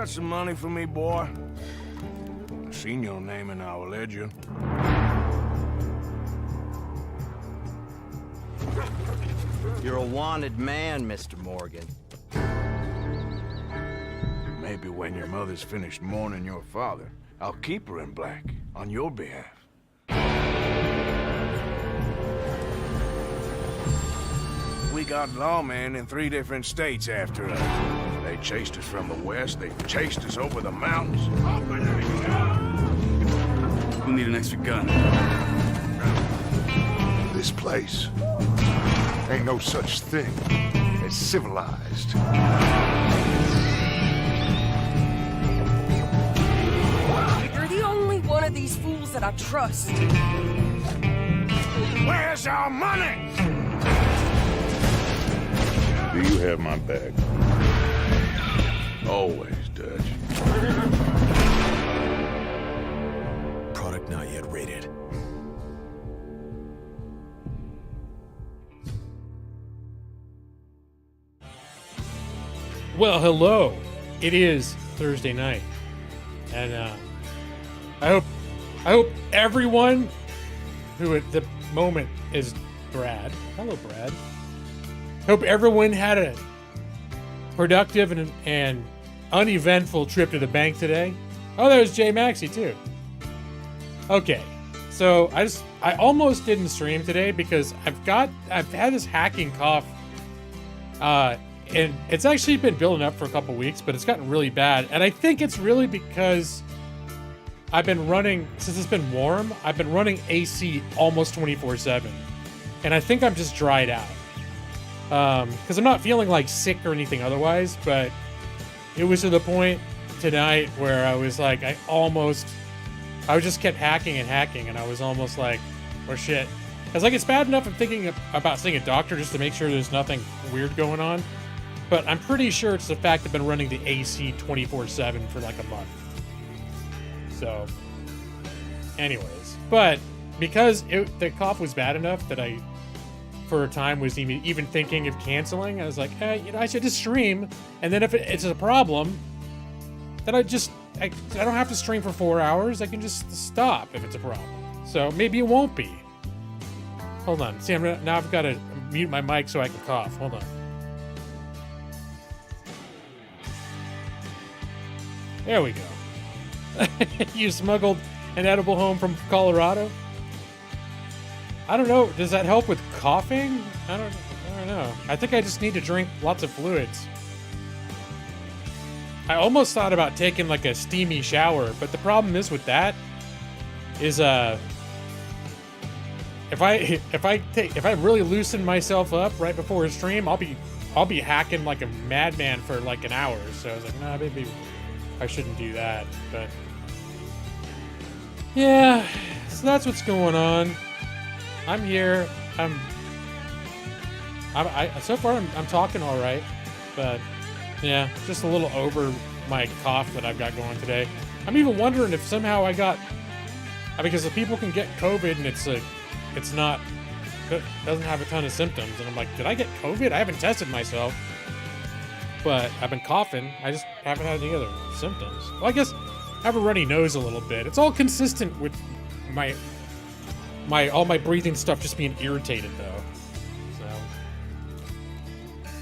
Got some money for me, boy? Seen your name in our ledger. You're a wanted man, Mr. Morgan. Maybe when your mother's finished mourning your father, I'll keep her in black on your behalf. We got lawmen in 3 different states after us. They chased us from the west, they chased us over the mountains. We'll need an extra gun. This place ain't no such thing as civilized. You're the only one of these fools that I trust. Where's our money? Do you have my back? Always, Dutch. Product not yet rated. Well, hello. It is Thursday night, and I hope everyone who at the moment is Brad. Hello, Brad. Hope everyone had a productive and uneventful trip to the bank today. Oh, there's Jay Maxey too. Okay, so I almost didn't stream today because I've had this hacking cough, and it's actually been building up for a couple weeks, but it's gotten really bad, and I think it's really because I've been running, since it's been warm, I've been running AC almost 24/7, and I think I'm just dried out. Because I'm not feeling like sick or anything otherwise, but it was to the point tonight where I was like, I just kept hacking, and I was almost like, oh shit. I was like, it's bad enough I'm thinking about seeing a doctor just to make sure there's nothing weird going on, but I'm pretty sure it's the fact that I've been running the AC 24/7 for like a month. So, anyways, but because the cough was bad enough that I, for a time, was even thinking of canceling. I was like, I should just stream, and then if it's a problem, then I don't have to stream for 4 hours. I can just stop if it's a problem. So maybe it won't be. Hold on. See, now I've got to mute my mic so I can cough. Hold on. There we go. You smuggled an edible home from Colorado? I don't know. Does that help with coughing? I don't know. I think I just need to drink lots of fluids. I almost thought about taking like a steamy shower, but the problem is with that is if I really loosen myself up right before a stream, I'll be hacking like a madman for like an hour. So I was like, nah, maybe I shouldn't do that. But yeah, so that's what's going on. I'm here. So far I'm talking all right, but yeah, just a little over my cough that I've got going today. I'm even wondering if somehow because if people can get COVID and doesn't have a ton of symptoms, and I'm like, did I get COVID? I haven't tested myself, but I've been coughing. I just haven't had any other symptoms. Well, I guess I have a runny nose a little bit. It's all consistent with all my breathing stuff just being irritated though. So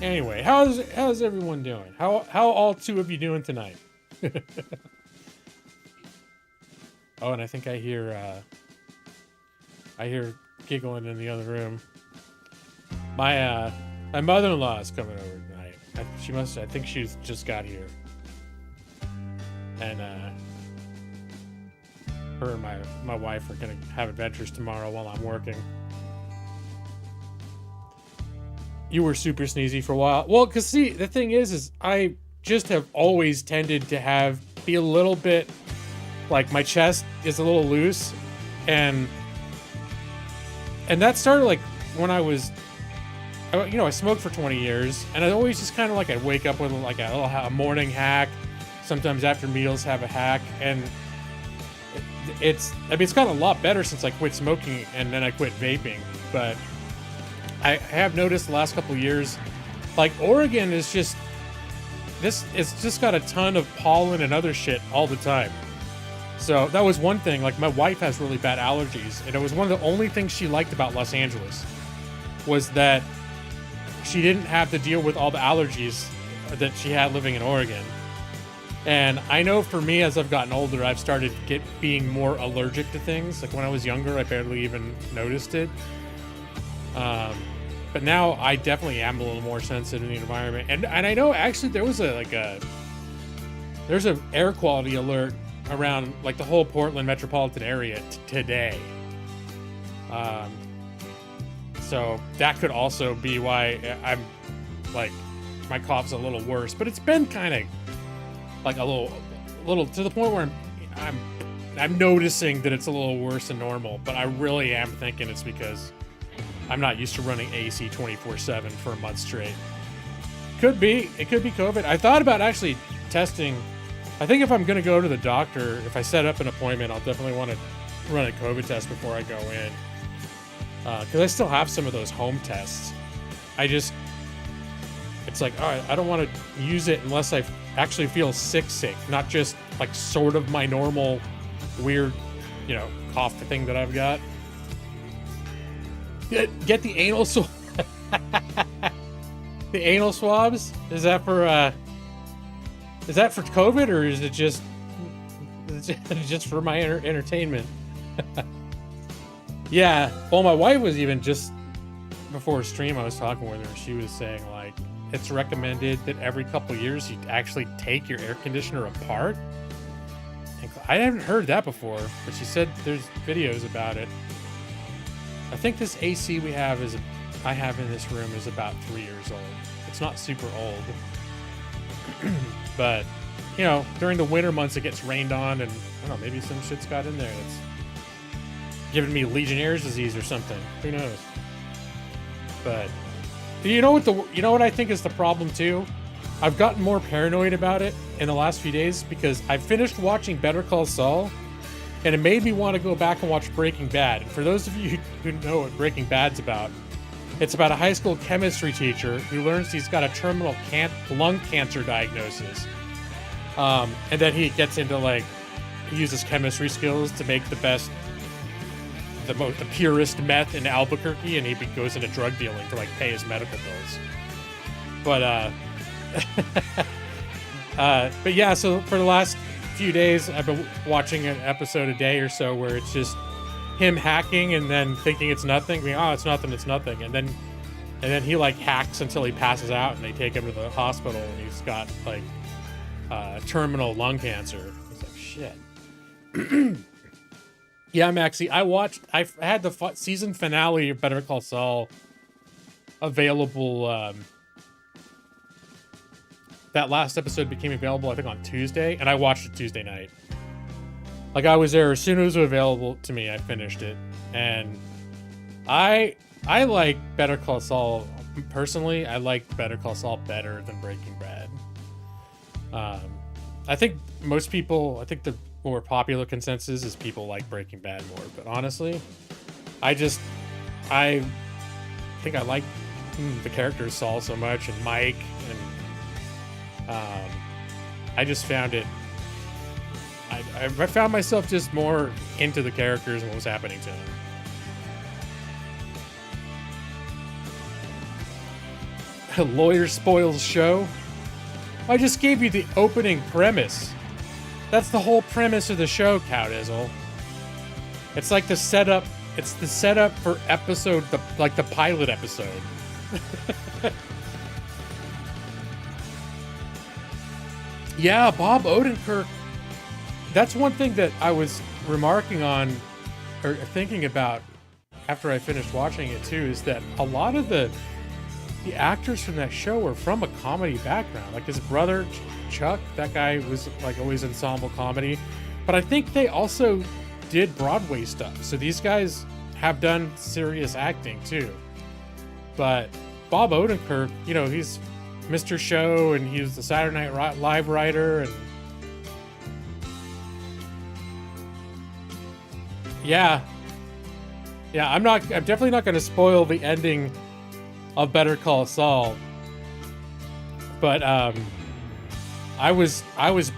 anyway, how's everyone doing? How all two of you doing tonight? Oh, and I think I hear giggling in the other room. My mother-in-law is coming over tonight. I think she's just got here. And her and my wife are gonna have adventures tomorrow while I'm working. You were super sneezy for a while. Well, cause see, the thing is I just have always tended to be a little bit like my chest is a little loose, and that started like when I smoked for 20 years, and I always just kind of like I'd wake up with like a morning hack, sometimes after meals have a hack, and it's gotten a lot better since I quit smoking and then I quit vaping. But I have noticed the last couple of years, like Oregon is just it's just got a ton of pollen and other shit all the time. So that was one thing. Like, my wife has really bad allergies, and it was one of the only things she liked about Los Angeles was that she didn't have to deal with all the allergies that she had living in Oregon. And I know for me, as I've gotten older, I've started being more allergic to things. Like, when I was younger, I barely even noticed it. But now I definitely am a little more sensitive to the environment. And I know actually there was there's an air quality alert around like the whole Portland metropolitan area today. So that could also be why I'm like, my cough's a little worse, but it's been kind of like a little to the point where I'm noticing that it's a little worse than normal, but I really am thinking it's because I'm not used to running AC 24/7 for a month straight. Could be. It could be COVID. I thought about actually testing. I think if I'm going to go to the doctor, if I set up an appointment, I'll definitely want to run a COVID test before I go in. Because I still have some of those home tests. It's like, all right, I don't want to use it unless I actually feel sick, not just like sort of my normal weird, cough thing that I've got. Get the anal swab. The anal swabs? Is that for COVID, or is it just for my entertainment? Yeah. Well, my wife was even just before stream, I was talking with her. She was saying like it's recommended that every couple years you actually take your air conditioner apart. And I haven't heard that before, but she said there's videos about it. I think this AC I have in this room is about 3 years old. It's not super old. But, during the winter months it gets rained on, and I don't know, maybe some shit's got in there that's giving me Legionnaire's disease or something. Who knows? But you know what I think is the problem too? I've gotten more paranoid about it in the last few days because I finished watching Better Call Saul, and it made me want to go back and watch Breaking Bad. And for those of you who know what Breaking Bad's about, it's about a high school chemistry teacher who learns he's got a terminal lung cancer diagnosis. And then he gets into he uses chemistry skills to make the purest meth in Albuquerque, and he goes into drug dealing to pay his medical bills. But but yeah, so for the last few days I've been watching an episode a day or so where it's just him hacking and then thinking it's nothing, being, oh, it's nothing, and then he hacks until he passes out, and they take him to the hospital, and he's got terminal lung cancer. It's like, shit. Yeah, Maxie, I had the season finale of Better Call Saul available. That last episode became available, I think, on Tuesday, and I watched it Tuesday night. I was there as soon as it was available to me. I finished it, and I like Better Call Saul personally. I like Better Call Saul better than Breaking Bad. I think most people, the more popular consensus is people like Breaking Bad more. But honestly, I think I like the characters Saul so much, and Mike, and I just found it. I found myself just more into the characters and what was happening to them. Lawyer spoils show. I just gave you the opening premise. That's the whole premise of the show, Cowdizzle. It's like the setup. It's the setup for episode, the pilot episode. Yeah, Bob Odenkirk. That's one thing that I was remarking on, or thinking about after I finished watching it too, is that a lot of the actors from that show were from a comedy background. His brother, Chuck, that guy was always ensemble comedy. But I think they also did Broadway stuff. So these guys have done serious acting too. But Bob Odenkirk, he's Mr. Show, and he was the Saturday Night Live writer, and yeah, I'm definitely not going to spoil the ending of Better Call Saul, but I was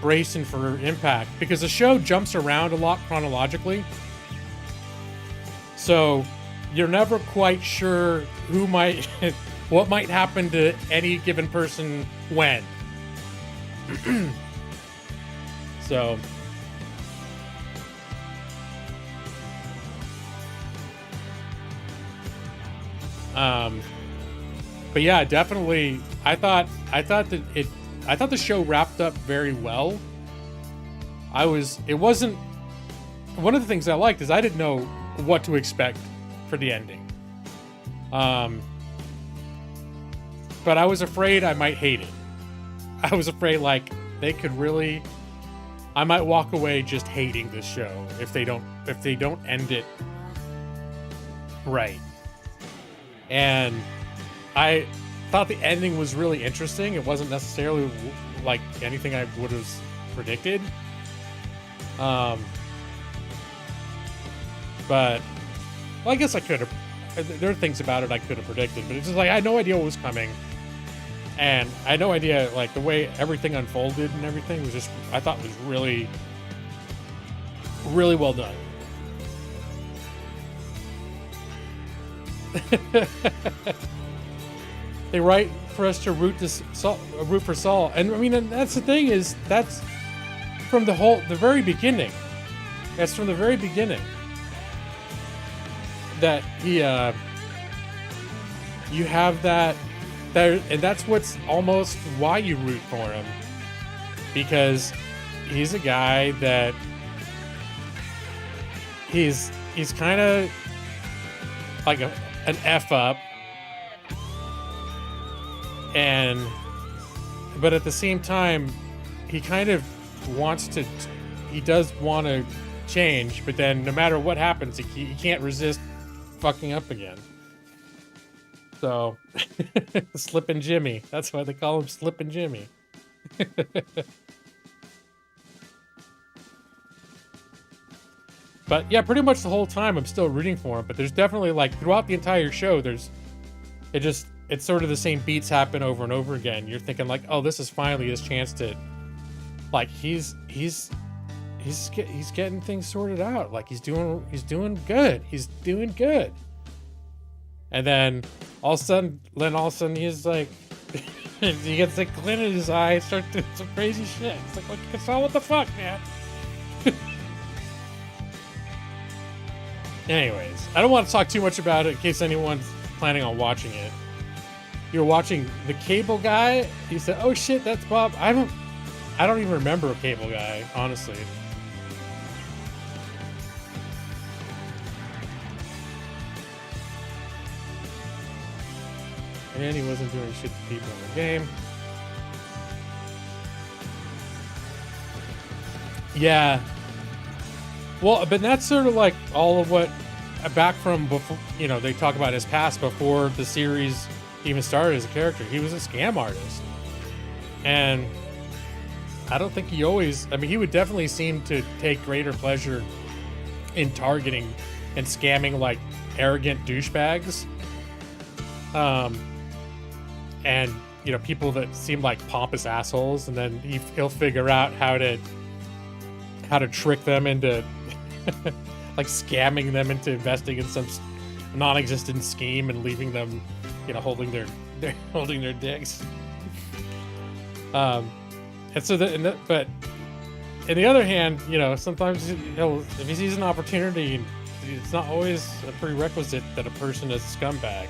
bracing for impact because the show jumps around a lot chronologically. So you're never quite sure who might, what might happen to any given person when. So. But yeah, definitely. I thought the show wrapped up very well. It wasn't, one of the things I liked is I didn't know what to expect for the ending. But I was afraid I might hate it. I was afraid like I might walk away just hating this show if they don't end it right. And I thought the ending was really interesting. It wasn't necessarily like anything I would have predicted. But well, I guess I could have. There are things about it I could have predicted, but it's just like I had no idea what was coming, and I had no idea like the way everything unfolded and everything was just I thought was really, really well done. They write for us to root for Saul, and I mean, and that's the thing is that's from the very beginning. That's from the very beginning that he, you have that there, and that's what's almost why you root for him, because he's a guy that he's kind of like an F up, but at the same time, he kind of he does want to change, but then no matter what happens, he can't resist fucking up again. So, Slippin' Jimmy. That's why they call him Slippin' Jimmy. But yeah, pretty much the whole time I'm still rooting for him, but there's definitely like throughout the entire show, it's sort of the same beats happen over and over again. You're thinking like, oh, this is finally his chance to, like, he's getting things sorted out. Like he's doing good. He's doing good. And then all of a sudden he's like, he gets like glint in his eye, starts doing some crazy shit. It's like, what the fuck, man? Anyways, I don't want to talk too much about it in case anyone's planning on watching it. You're watching The Cable Guy. He said, "Oh shit, that's Bob." I don't even remember a Cable Guy, honestly. And he wasn't doing shit to people in the game. Yeah. Well, but that's sort of like all of what back from before, they talk about his past before the series even started as a character. He was a scam artist. And I don't think he would definitely seem to take greater pleasure in targeting and scamming like arrogant douchebags. And people that seem like pompous assholes, and then he'll figure out how to trick them into like scamming them into investing in some non-existent scheme and leaving them, holding their dicks. And so but on the other hand, sometimes if he sees an opportunity, it's not always a prerequisite that a person is a scumbag.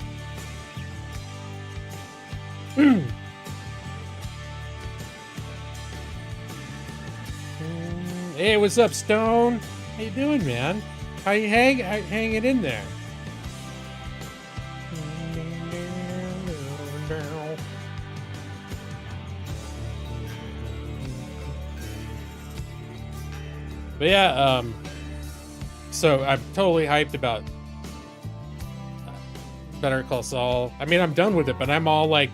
Hey, what's up, Stone? How you doing, man? How you hanging in there? But yeah, so I'm totally hyped about Better Call Saul. I mean, I'm done with it, but I'm all like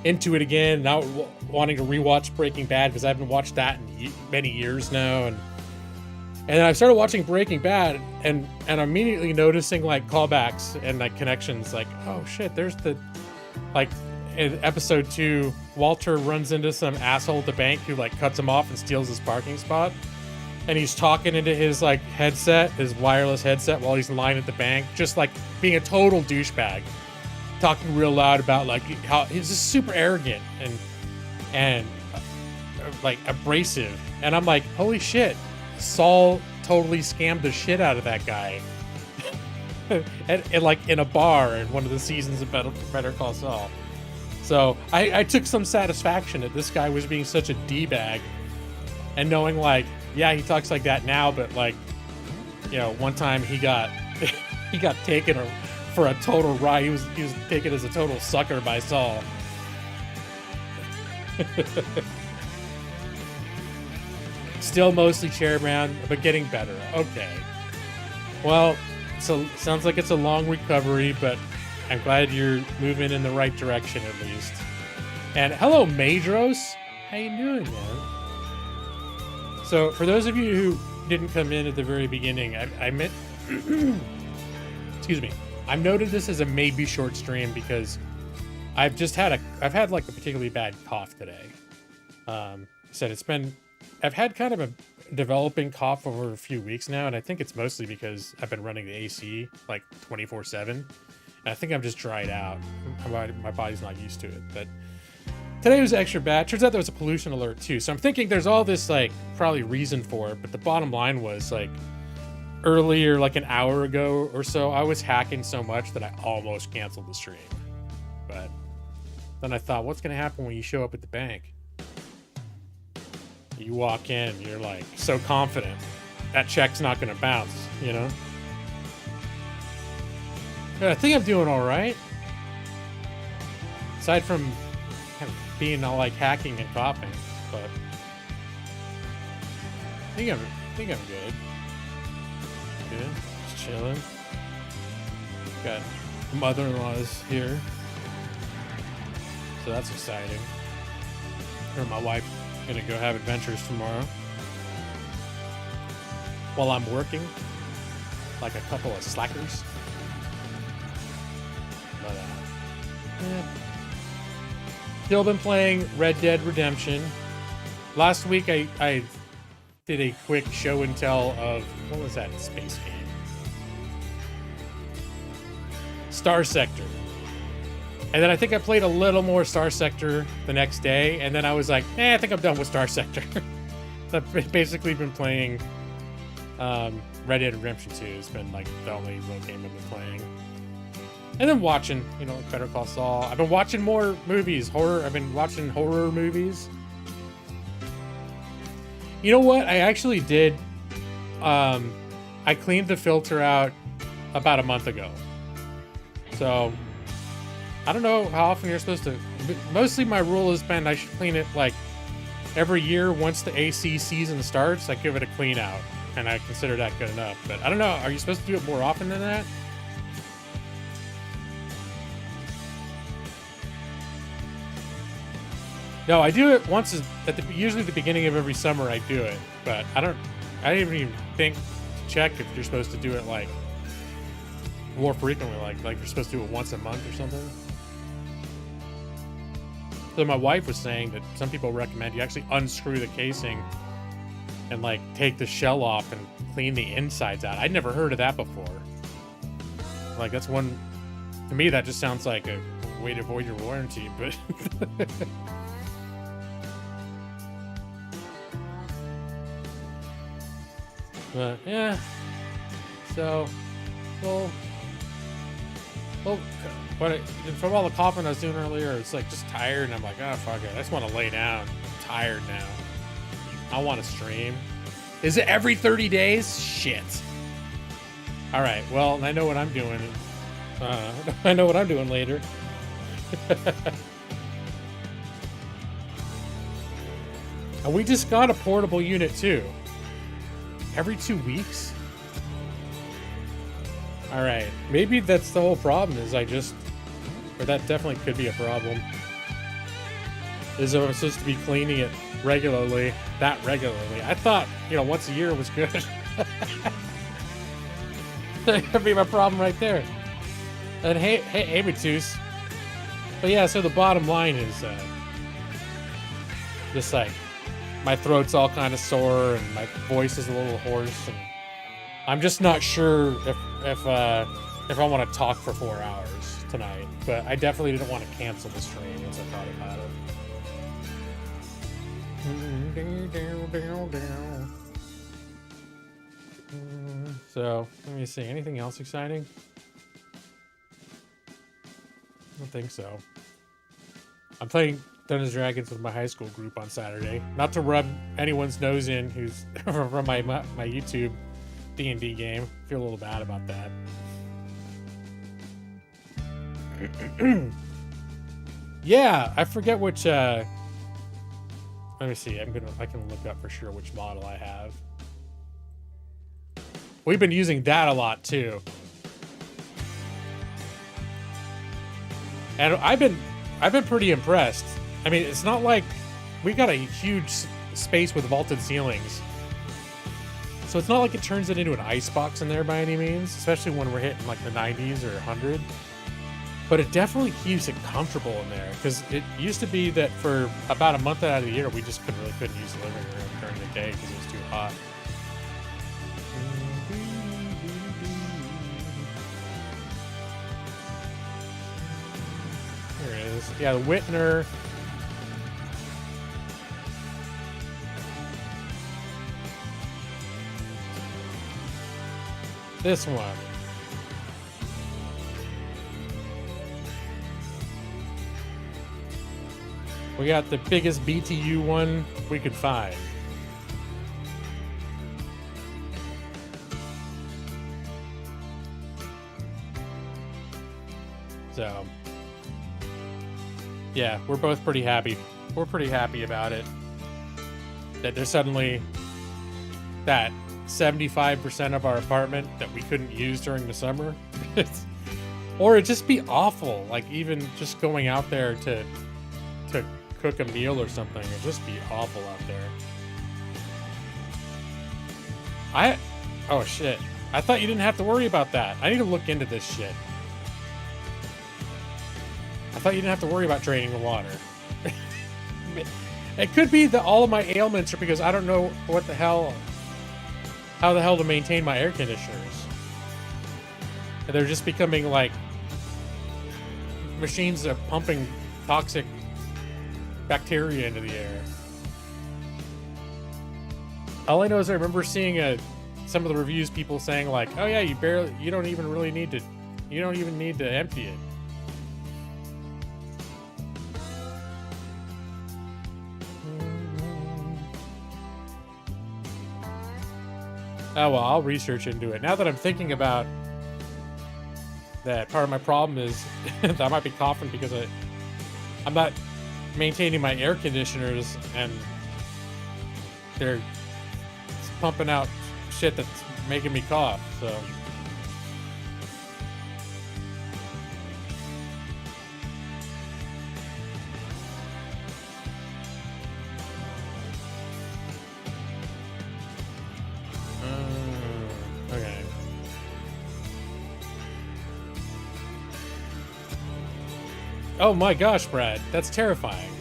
into it again, now wanting to rewatch Breaking Bad because I haven't watched that in many years now, and I started watching Breaking Bad, and I'm immediately noticing like callbacks and like connections, like, oh shit, there's the like in episode 2, Walter runs into some asshole at the bank who like cuts him off and steals his parking spot. And he's talking into his like headset, his wireless headset, while he's in line at the bank, just like being a total douchebag, talking real loud about like how he's just super arrogant and like abrasive. And I'm like, holy shit, Saul totally scammed the shit out of that guy. and like in a bar in one of the seasons of Better Call Saul. So I took some satisfaction that this guy was being such a d-bag, and knowing like, yeah, he talks like that now, but like, you know, one time he got he got taken for a total ride. He was taken as a total sucker by Saul. Still mostly chairman, but getting better. Okay. Well, so sounds like it's a long recovery, but I'm glad you're moving in the right direction at least. And hello, Madros. How you doing, man? So for those of you who didn't come in at the very beginning, I meant, excuse me, I've noted this as a maybe short stream because I've had like a particularly bad cough today. Said I've had kind of a developing cough over a few weeks now, and I think it's mostly because I've been running the AC like 24/7, and I think I'm just dried out. My body's not used to it, but today was extra bad. Turns out there was a pollution alert too, so I'm thinking there's all this like probably reason for it, but the bottom line was like earlier, like an hour ago or so, I was hacking so much that I almost canceled the stream. But then I thought, what's gonna happen when you show up at the bank? You walk in, you're like so confident that check's not gonna bounce, you know? But I think I'm doing all right. Aside from kind of being all like hacking and coughing, but I think I'm good. Good, just chilling. Got mother-in-law's here, so that's exciting. Her and my wife gonna go have adventures tomorrow while I'm working like a couple of slackers. But yeah. Still been playing Red Dead Redemption. Last week I did a quick show and tell of, what was that space game? Star Sector. And then I think I played a little more Star Sector the next day, and then I was like, I think I'm done with Star Sector. So I've basically been playing Red Dead Redemption 2. It's been like the only real game I've been playing. And then watching, you know, Better Call Saul. I've been watching more movies, I've been watching horror movies. You know what? I actually did. I cleaned the filter out about a month ago. So I don't know how often you're supposed to. Mostly my rule has been I should clean it like every year once the AC season starts. I give it a clean out, and I consider that good enough. But I don't know. Are you supposed to do it more often than that? No, I do it once usually the beginning of every summer. I do it, but I didn't even think to check if you're supposed to do it like more frequently, like you're supposed to do it once a month or something. So my wife was saying that some people recommend you actually unscrew the casing and like take the shell off and clean the insides out. I'd never heard of that before. Like that's one, to me that just sounds like a way to avoid your warranty, but but yeah. So well, but from all the coughing I was doing earlier, it's like just tired, and I'm like, oh fuck it, I just want to lay down. I'm tired now. I want to stream. Is it every 30 days? Shit. All right. Well, I know what I'm doing. I know what I'm doing later. And we just got a portable unit too. Every 2 weeks. All right, maybe that's the whole problem. Or that definitely could be a problem. Is I'm supposed to be cleaning it regularly, that regularly. I thought, once a year was good. That could be my problem right there. And hey, Matus. But yeah, so the bottom line is just like my throat's all kind of sore and my voice is a little hoarse, and I'm just not sure if I want to talk for 4 hours tonight. But I definitely didn't want to cancel the stream once I thought about it. So let me see. Anything else exciting? I don't think so. I'm playing Dungeons & Dragons with my high school group on Saturday. Not to rub anyone's nose in who's from my YouTube D&D game. Feel a little bad about that. Yeah, I forget which. Let me see. I can look up for sure which model I have. We've been using that a lot too. And I've been pretty impressed. I mean, it's not like we got a huge space with vaulted ceilings. So it's not like it turns it into an icebox in there by any means, especially when we're hitting like the 90s or 100. But it definitely keeps it comfortable in there, because it used to be that for about a month out of the year, we just couldn't use the living room during the day because it was too hot. Here it is. Yeah, the Whitner. This one. We got the biggest BTU one we could find. So, yeah, we're both pretty happy. We're pretty happy about it. That there's suddenly that 75% of our apartment that we couldn't use during the summer. Or it'd just be awful. Like, even just going out there to cook a meal or something, it'd just be awful out there. Oh shit. I thought you didn't have to worry about that. I need to look into this shit. I thought you didn't have to worry about draining the water. It could be that all of my ailments are because I don't know how the hell to maintain my air conditioners. And they're just becoming like machines that are pumping toxic bacteria into the air. All I know is I remember seeing some of the reviews, people saying like, "Oh yeah, you don't even need to empty it." Oh well, I'll research into it. Now that I'm thinking about that, part of my problem is that I might be coughing because I'm not maintaining my air conditioners, and they're pumping out shit that's making me cough, so. Okay. Oh my gosh, Brad, that's terrifying.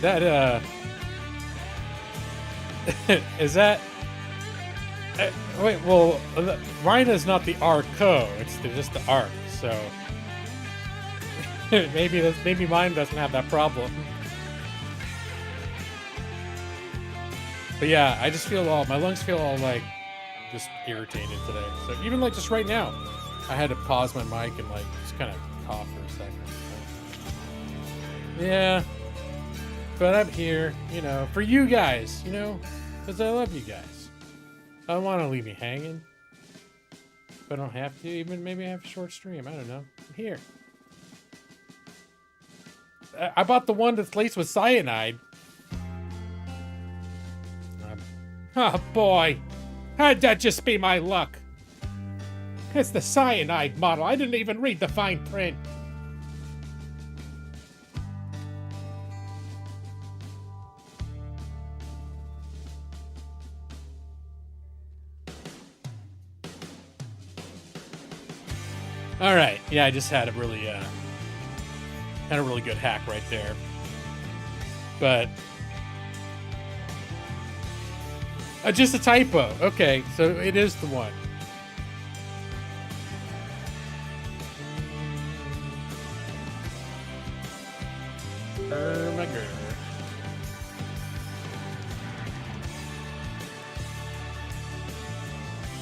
That, is that... wait, well, Rhina's not the Arco, it's just the Arc, so... maybe mine doesn't have that problem. But yeah, I just feel my lungs feel all, like, just irritated today. So even, like, just right now, I had to pause my mic and, like, just kind of cough for a second. So. Yeah. But I'm here, you know, for you guys, you know, because I love you guys. I don't want to leave me hanging. But I don't have to. Even maybe I have a short stream. I don't know. I'm here. I bought the one that's laced with cyanide. Oh boy. How'd that just be my luck? It's the cyanide model. I didn't even read the fine print. All right. Yeah, I just had a really good hack right there. But just a typo. Okay, so it is the one. My girl.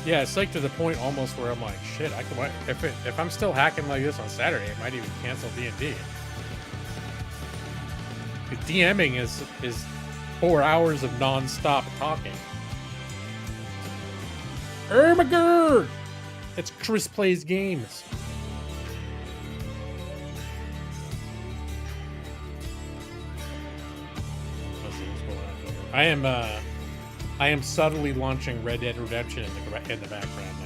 Yeah, it's like to the point almost where I'm like, shit, I can. If I'm still hacking like this on Saturday, I might even cancel D&D. DMing is 4 hours of non-stop talking. My girl. It's Chris Plays Games. Let's see what's going on here. I am subtly launching Red Dead Redemption in the background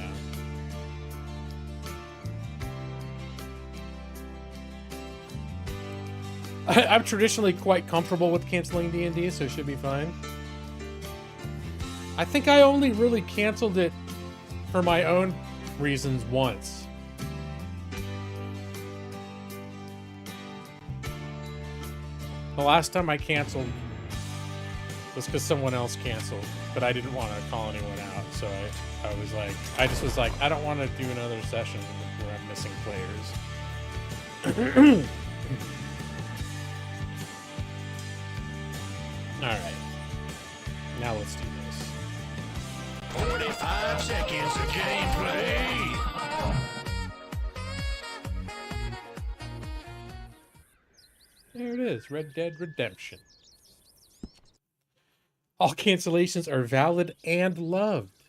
now. I'm traditionally quite comfortable with canceling D&D, so it should be fine. I think I only really canceled it for my own reasons once. The last time I canceled was because someone else canceled, but I didn't want to call anyone out, so I was like, I don't want to do another session where I'm missing players. Alright. Now let's do this. 45 seconds of gameplay. There it is, Red Dead Redemption. All cancellations are valid and loved.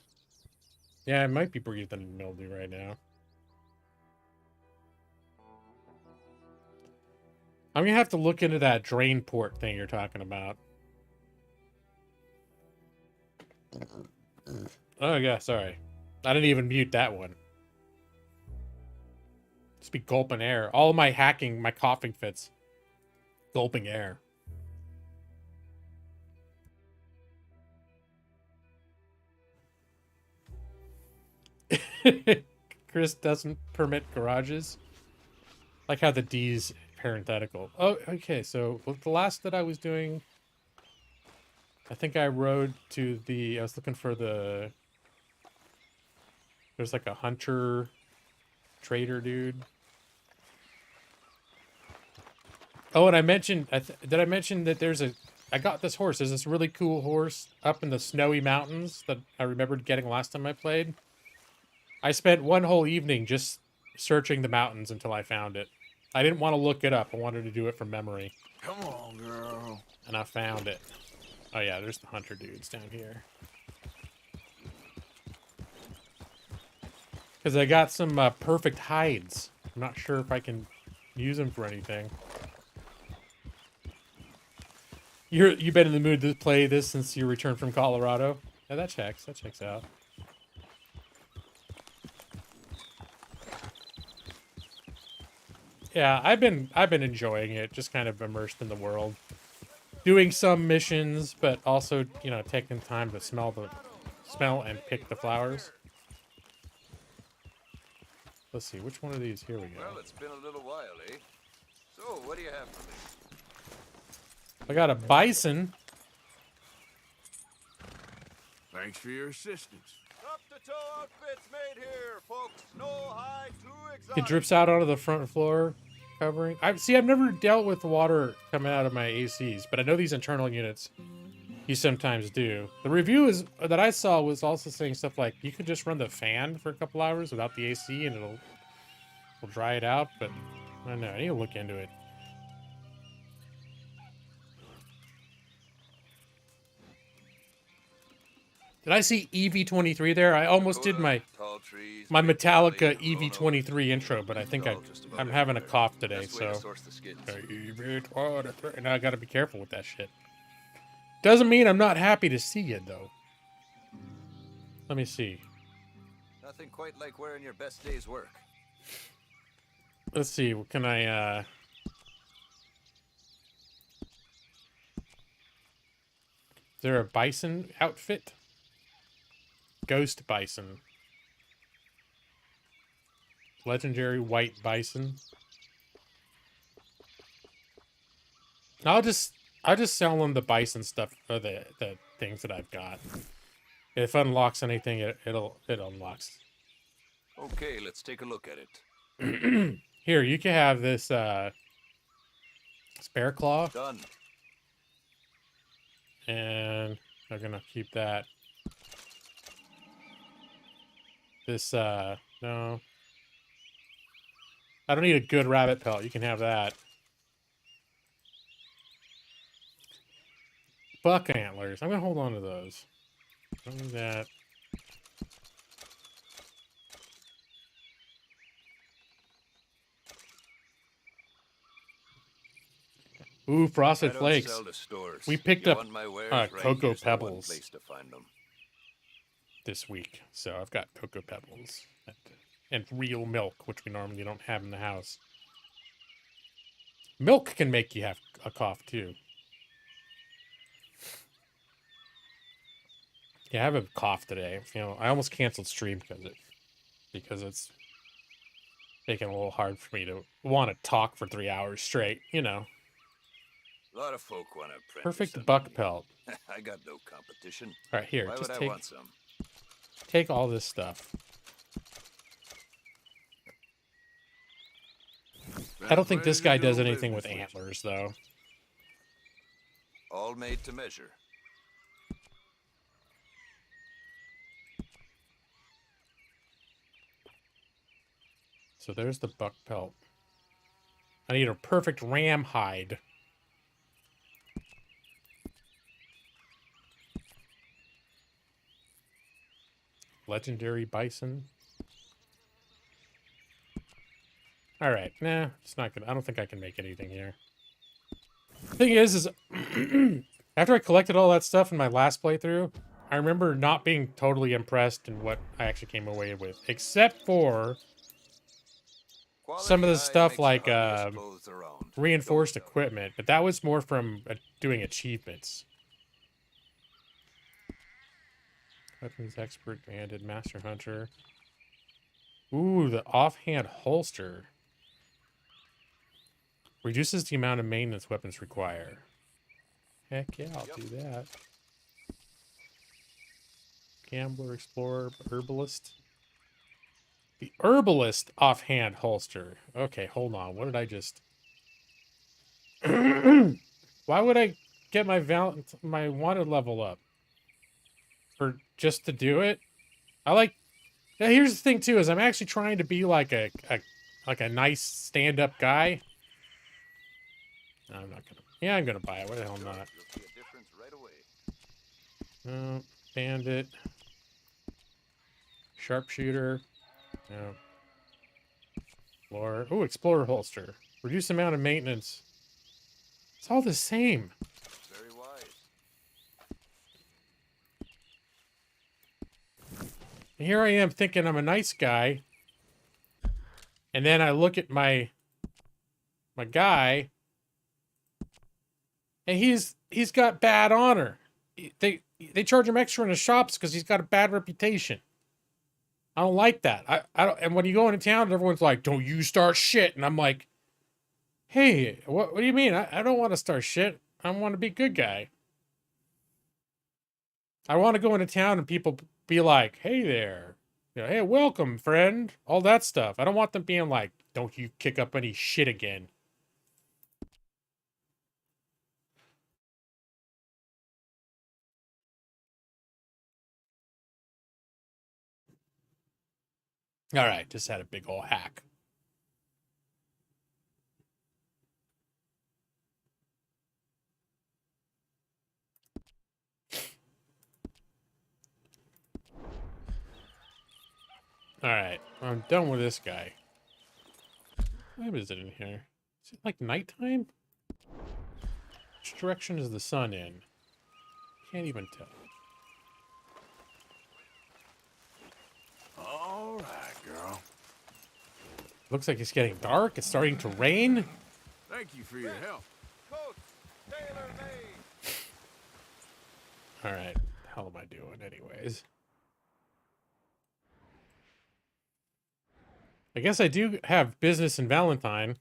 Yeah, I might be breathing mildew right now. I'm gonna have to look into that drain port thing you're talking about. Oh yeah, sorry. I didn't even mute that one. Just be gulping air. All of my hacking, my coughing fits. Gulping air. Chris doesn't permit garages. Like how the D's parenthetical. Oh, okay. So the last that I was doing, I think I rode to the. I was looking for the. There's like a hunter, trader dude. Oh, and I mentioned. Did I mention that there's a? I got this horse. There's this really cool horse up in the snowy mountains that I remembered getting last time I played. I spent one whole evening just searching the mountains until I found it. I didn't want to look it up. I wanted to do it from memory. Come on, girl. And I found it. Oh yeah, there's the hunter dudes down here. Because I got some perfect hides. I'm not sure if I can use them for anything. You've been in the mood to play this since you returned from Colorado? Yeah, that checks. That checks out. Yeah, I've been enjoying it, just kind of immersed in the world. Doing some missions, but also, you know, taking time to smell and pick the flowers. Let's see, which one of these? Here we go. Well, it's been a little while, eh? So, what do you have for me? I got a bison. Thanks for your assistance. Top-to-toe outfits made here, folks. No high, too exotic. It drips out onto the front floor covering. I've never dealt with water coming out of my ACs, but I know these internal units you sometimes do. The review that I saw was also saying stuff like you could just run the fan for a couple hours without the AC and it'll dry it out, but I don't know. I need to look into it. Did I see EV23 there? I almost did my Metallica EV23 intro, but I think I'm having a cough today, so and I gotta be careful with that shit. Doesn't mean I'm not happy to see you, though. Let me see. Nothing quite like wearing your best day's work. Let's see. Can I? Is there a bison outfit? Ghost bison. Legendary white bison. I'll just sell them the bison stuff or the things that I've got. If it unlocks anything, it unlocks. Okay, let's take a look at it. Here, you can have this spare claw, Done. and I'm gonna keep that. This no. I don't need a good rabbit pelt. You can have that. Buck antlers. I'm gonna hold on to those. Don't need that. Ooh, frosted I don't flakes. sell to stores. We picked You up want my wares, right? Cocoa Here's the one Pebbles place to find them. this week, so I've got Cocoa Pebbles and real milk, which we normally don't have in the house. Milk can make you have a cough too. Yeah, I have a cough today. You know, I almost canceled stream because it's making it a little hard for me to want to talk for 3 hours straight. You know, A lot of folk want to apprentice perfect under buck me. pelt. I got no competition. All right, here, Why just would I take want some? take all this stuff. I don't think this guy does anything with antlers, though. All made to measure. So there's the buck pelt. I need a perfect ram hide. Legendary bison. All right, nah, it's not good. I don't think I can make anything here. Thing is after I collected all that stuff in my last playthrough, I remember not being totally impressed in what I actually came away with, except for some of the stuff like reinforced equipment, but that was more from doing achievements. Weapons expert, banded, master hunter. Ooh, the offhand holster. Reduces the amount of maintenance weapons require. Heck yeah, I'll do that. Gambler, explorer, herbalist. The herbalist offhand holster. Okay, hold on. What did I just... Why would I get my wanted level up? For just to do it? I like... Yeah, here's the thing too, is I'm actually trying to be like a nice stand-up guy. No, I'm not gonna... Yeah, I'm gonna buy it. Why the hell not? You'll see a difference right away. No. Bandit. Sharpshooter. No. Explorer. Ooh, Explorer holster. Reduce amount of maintenance. It's all the same. Very wise. And here I am thinking I'm a nice guy. And then I look at my guy. And he's got bad honor. They charge him extra in the shops because he's got a bad reputation. I don't like that. I don't. And when you go into town, everyone's like, "Don't you start shit," and I'm like, "Hey, what do you mean? I don't want to start shit. I want to be a good guy. I want to go into town and people be like, "Hey there, you know, hey, welcome, friend," all that stuff. I don't want them being like, "Don't you kick up any shit again." All right, just had a big ol' hack. All right, I'm done with this guy. What time is it in here? Is it like nighttime? Which direction is the sun in? Can't even tell. All right, girl. Looks like it's getting dark. It's starting to rain. Thank you for your help. Coats, tailor-made. All right, the hell am I doing anyways? I guess I do have business in Valentine.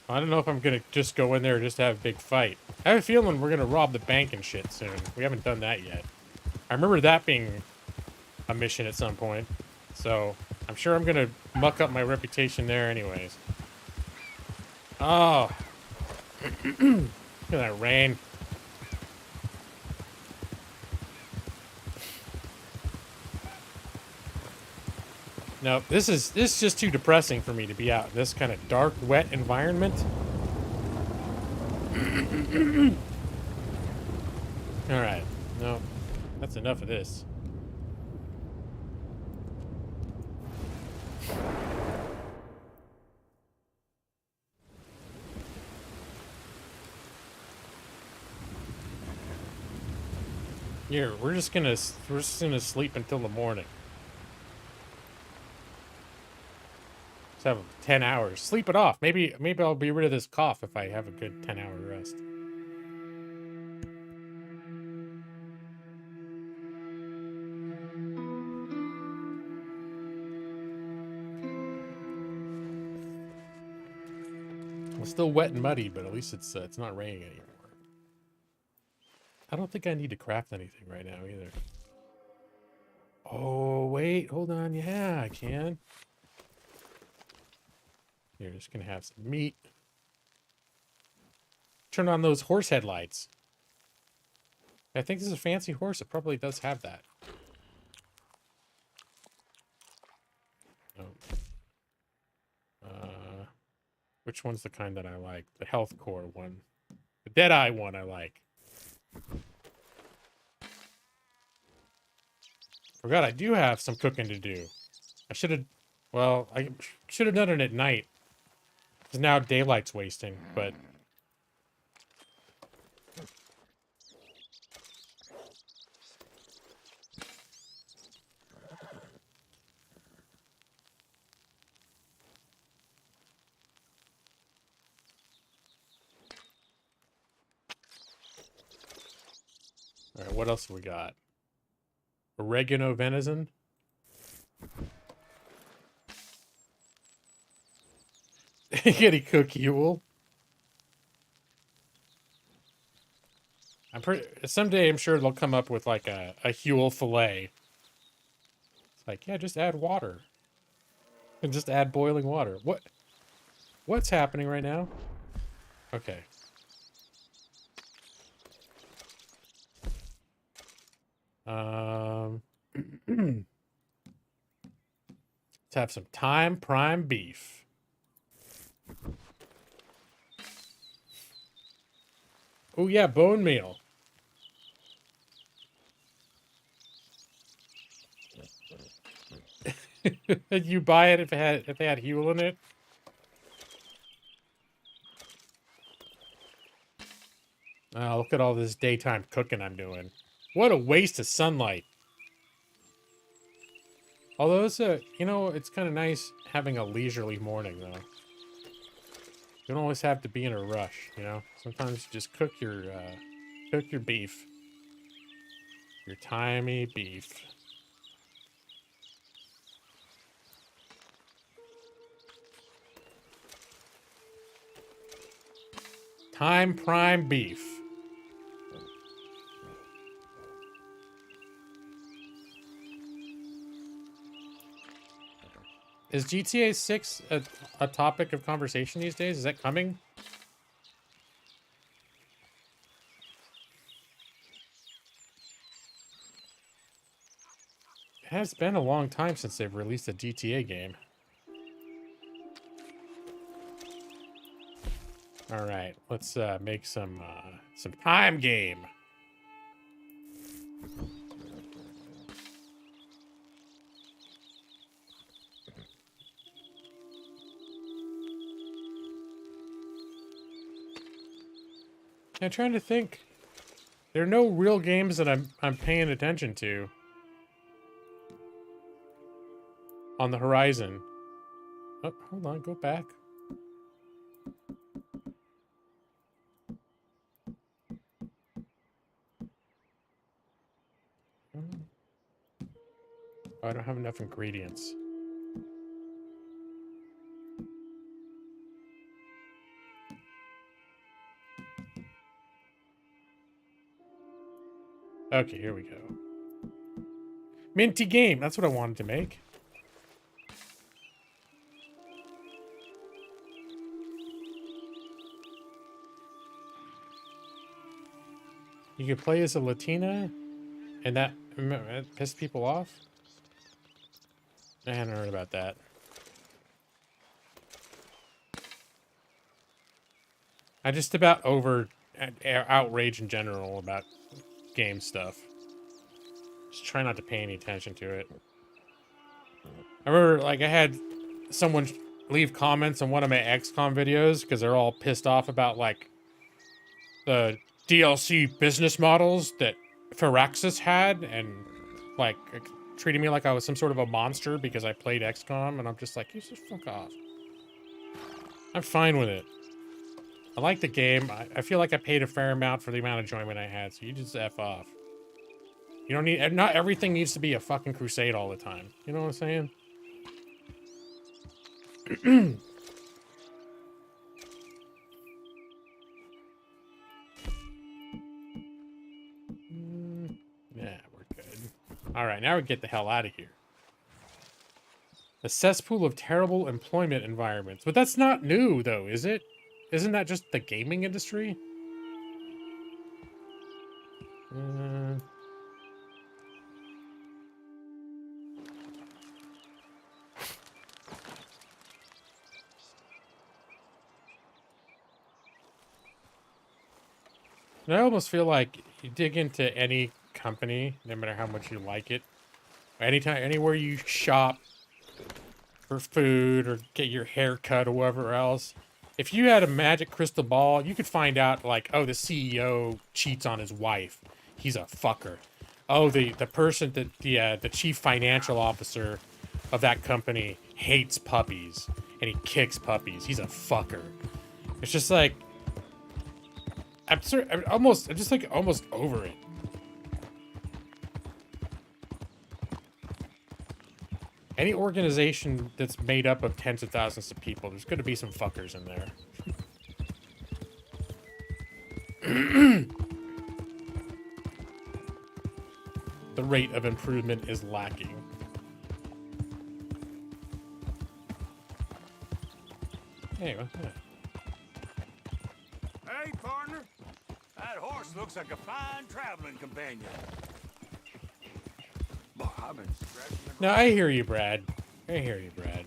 I don't know if I'm gonna just go in there and just have a big fight. I have a feeling we're gonna rob the bank and shit soon. We haven't done that yet. I remember that being a mission at some point. So, I'm sure I'm gonna muck up my reputation there anyways. Oh. Look at that rain. No, this is just too depressing for me to be out in this kind of dark, wet environment. All right, no, that's enough of this. Here, we're just gonna sleep until the morning. Let's have 10 hours. Sleep it off. Maybe I'll be rid of this cough if I have a good 10-hour rest. It's still wet and muddy, but at least it's not raining anymore. I don't think I need to craft anything right now either. Oh, wait, hold on. Yeah, I can. Here, just gonna have some meat. Turn on those horse headlights. I think this is a fancy horse. It probably does have that. Oh. Which one's the kind that I like? The health core one. The Deadeye one I like. Forgot I do have some cooking to do. I should have... Well, I should have done it at night. Because now daylight's wasting, but... Alright, what else have we got? Oregano venison? Kitty cook Huel. Someday I'm sure they'll come up with like a Huel fillet. It's like, yeah, just add water. And just add boiling water. What's happening right now? Okay. Let's have some thyme prime beef. Oh yeah, bone meal. You buy it if they had Huel in it. Oh, look at all this daytime cooking I'm doing. What a waste of sunlight. Although it's you know, it's kind of nice having a leisurely morning though. You don't always have to be in a rush, you know? Sometimes you just cook your beef. Your thymy beef. Thyme prime beef. Is GTA 6 a topic of conversation these days? Is that coming? It has been a long time since they've released a GTA game. All right, let's make some time game. I'm trying to think. There are no real games that I'm paying attention to on the horizon. Oh, hold on, go back. Oh, I don't have enough ingredients. Okay, here we go. Minty game. That's what I wanted to make. You could play as a Latina, and that pissed people off. I hadn't heard about that. I just about over outrage in general about game stuff. Just try not to pay any attention to it. I remember, like, I had someone leave comments on one of my XCOM videos because they're all pissed off about, like, the DLC business models that Firaxis had, and, like, treating me like I was some sort of a monster because I played XCOM, and I'm just like, you just fuck off. I'm fine with it. I like the game. I feel like I paid a fair amount for the amount of enjoyment I had, so you just F off. You don't need... Not everything needs to be a fucking crusade all the time. You know what I'm saying? Yeah, we're good. Alright, now we get the hell out of here. A cesspool of terrible employment environments. But that's not new, though, is it? Isn't that just the gaming industry? I almost feel like you dig into any company, no matter how much you like it, anywhere you shop for food or get your hair cut or whatever else, if you had a magic crystal ball, you could find out, like, oh, the CEO cheats on his wife. He's a fucker. Oh, the person that the chief financial officer of that company hates puppies and he kicks puppies. He's a fucker. It's just like I'm just like almost over it. Any organization that's made up of tens of thousands of people, there's going to be some fuckers in there. The rate of improvement is lacking. Hey, what's that? Hey, partner. That horse looks like a fine traveling companion. Boy, I've been scratching the... No, I hear you, Brad. I hear you, Brad.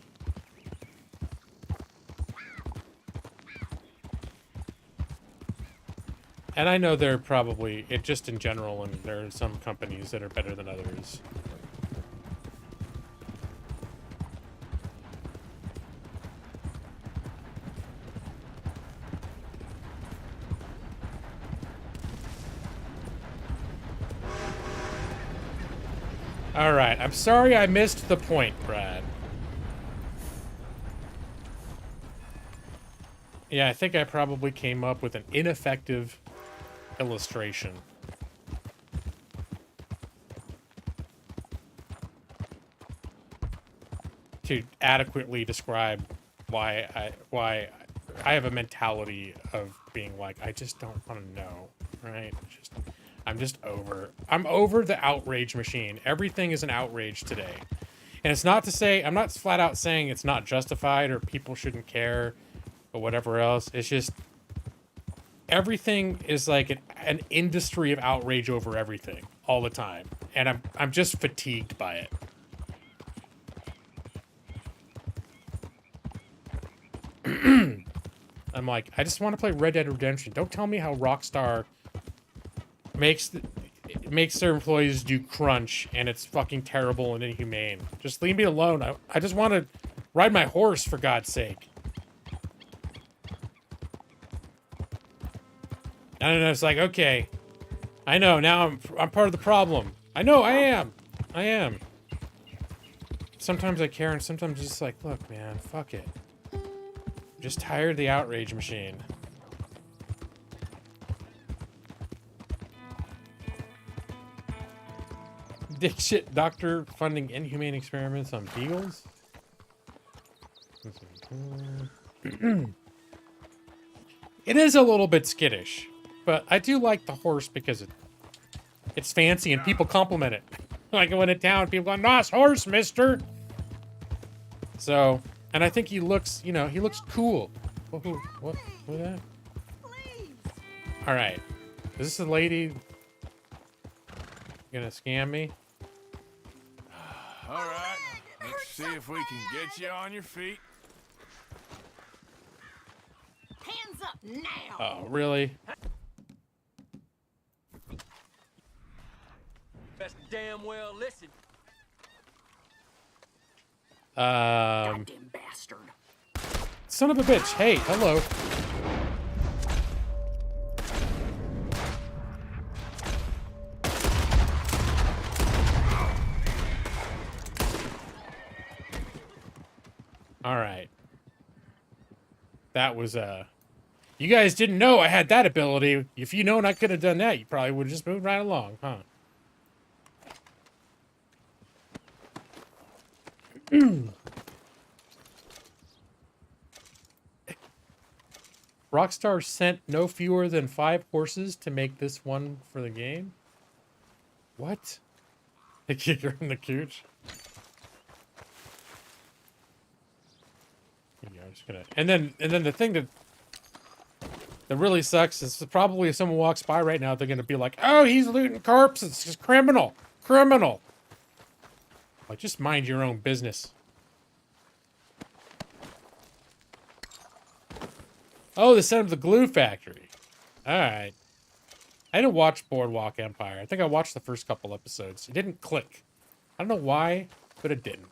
And I know they're probably, just in general, and there are some companies that are better than others. Alright, I'm sorry I missed the point, Brad. Yeah, I think I probably came up with an ineffective illustration. To adequately describe why I have a mentality of being like, I just don't want to know, right? I'm over the outrage machine. Everything is an outrage today. And it's not to say, I'm not flat out saying it's not justified or people shouldn't care or whatever else. It's just, everything is like an industry of outrage over everything all the time. And I'm just fatigued by it. I'm like, I just want to play Red Dead Redemption. Don't tell me how Rockstar makes their employees do crunch and it's fucking terrible and inhumane. Just leave me alone. I just want to ride my horse, for God's sake. I don't know. It's like, okay, I know now I'm part of the problem. I know I am. Sometimes I care and sometimes it's just like, look, man, fuck it. I'm just tired of the outrage machine. Dipshit doctor funding inhumane experiments on beagles. It is a little bit skittish, but I do like the horse because it's fancy and people compliment it. Like I went to town, people go, "Nice horse, mister." So, and I think he looks, you know, he looks cool. What was that? All right, is this a lady gonna scam me? All right, let's see if we can get you on your feet. Hands up now! Oh, really? Best damn well listen. Goddamn bastard. Son of a bitch. Hey, hello. All right. That was, you guys didn't know I had that ability. If you known I could have done that, you probably would have just moved right along, huh? Rockstar sent no fewer than 5 horses to make this one for the game. What? They kick her in the cooch. Yeah, I'm just gonna. And then the thing that really sucks is probably if someone walks by right now, they're gonna be like, "Oh, he's looting corpses. It's just criminal. Like, just mind your own business. Oh, they sent him to the glue factory. All right. I didn't watch Boardwalk Empire. I think I watched the first couple episodes. It didn't click. I don't know why, but it didn't.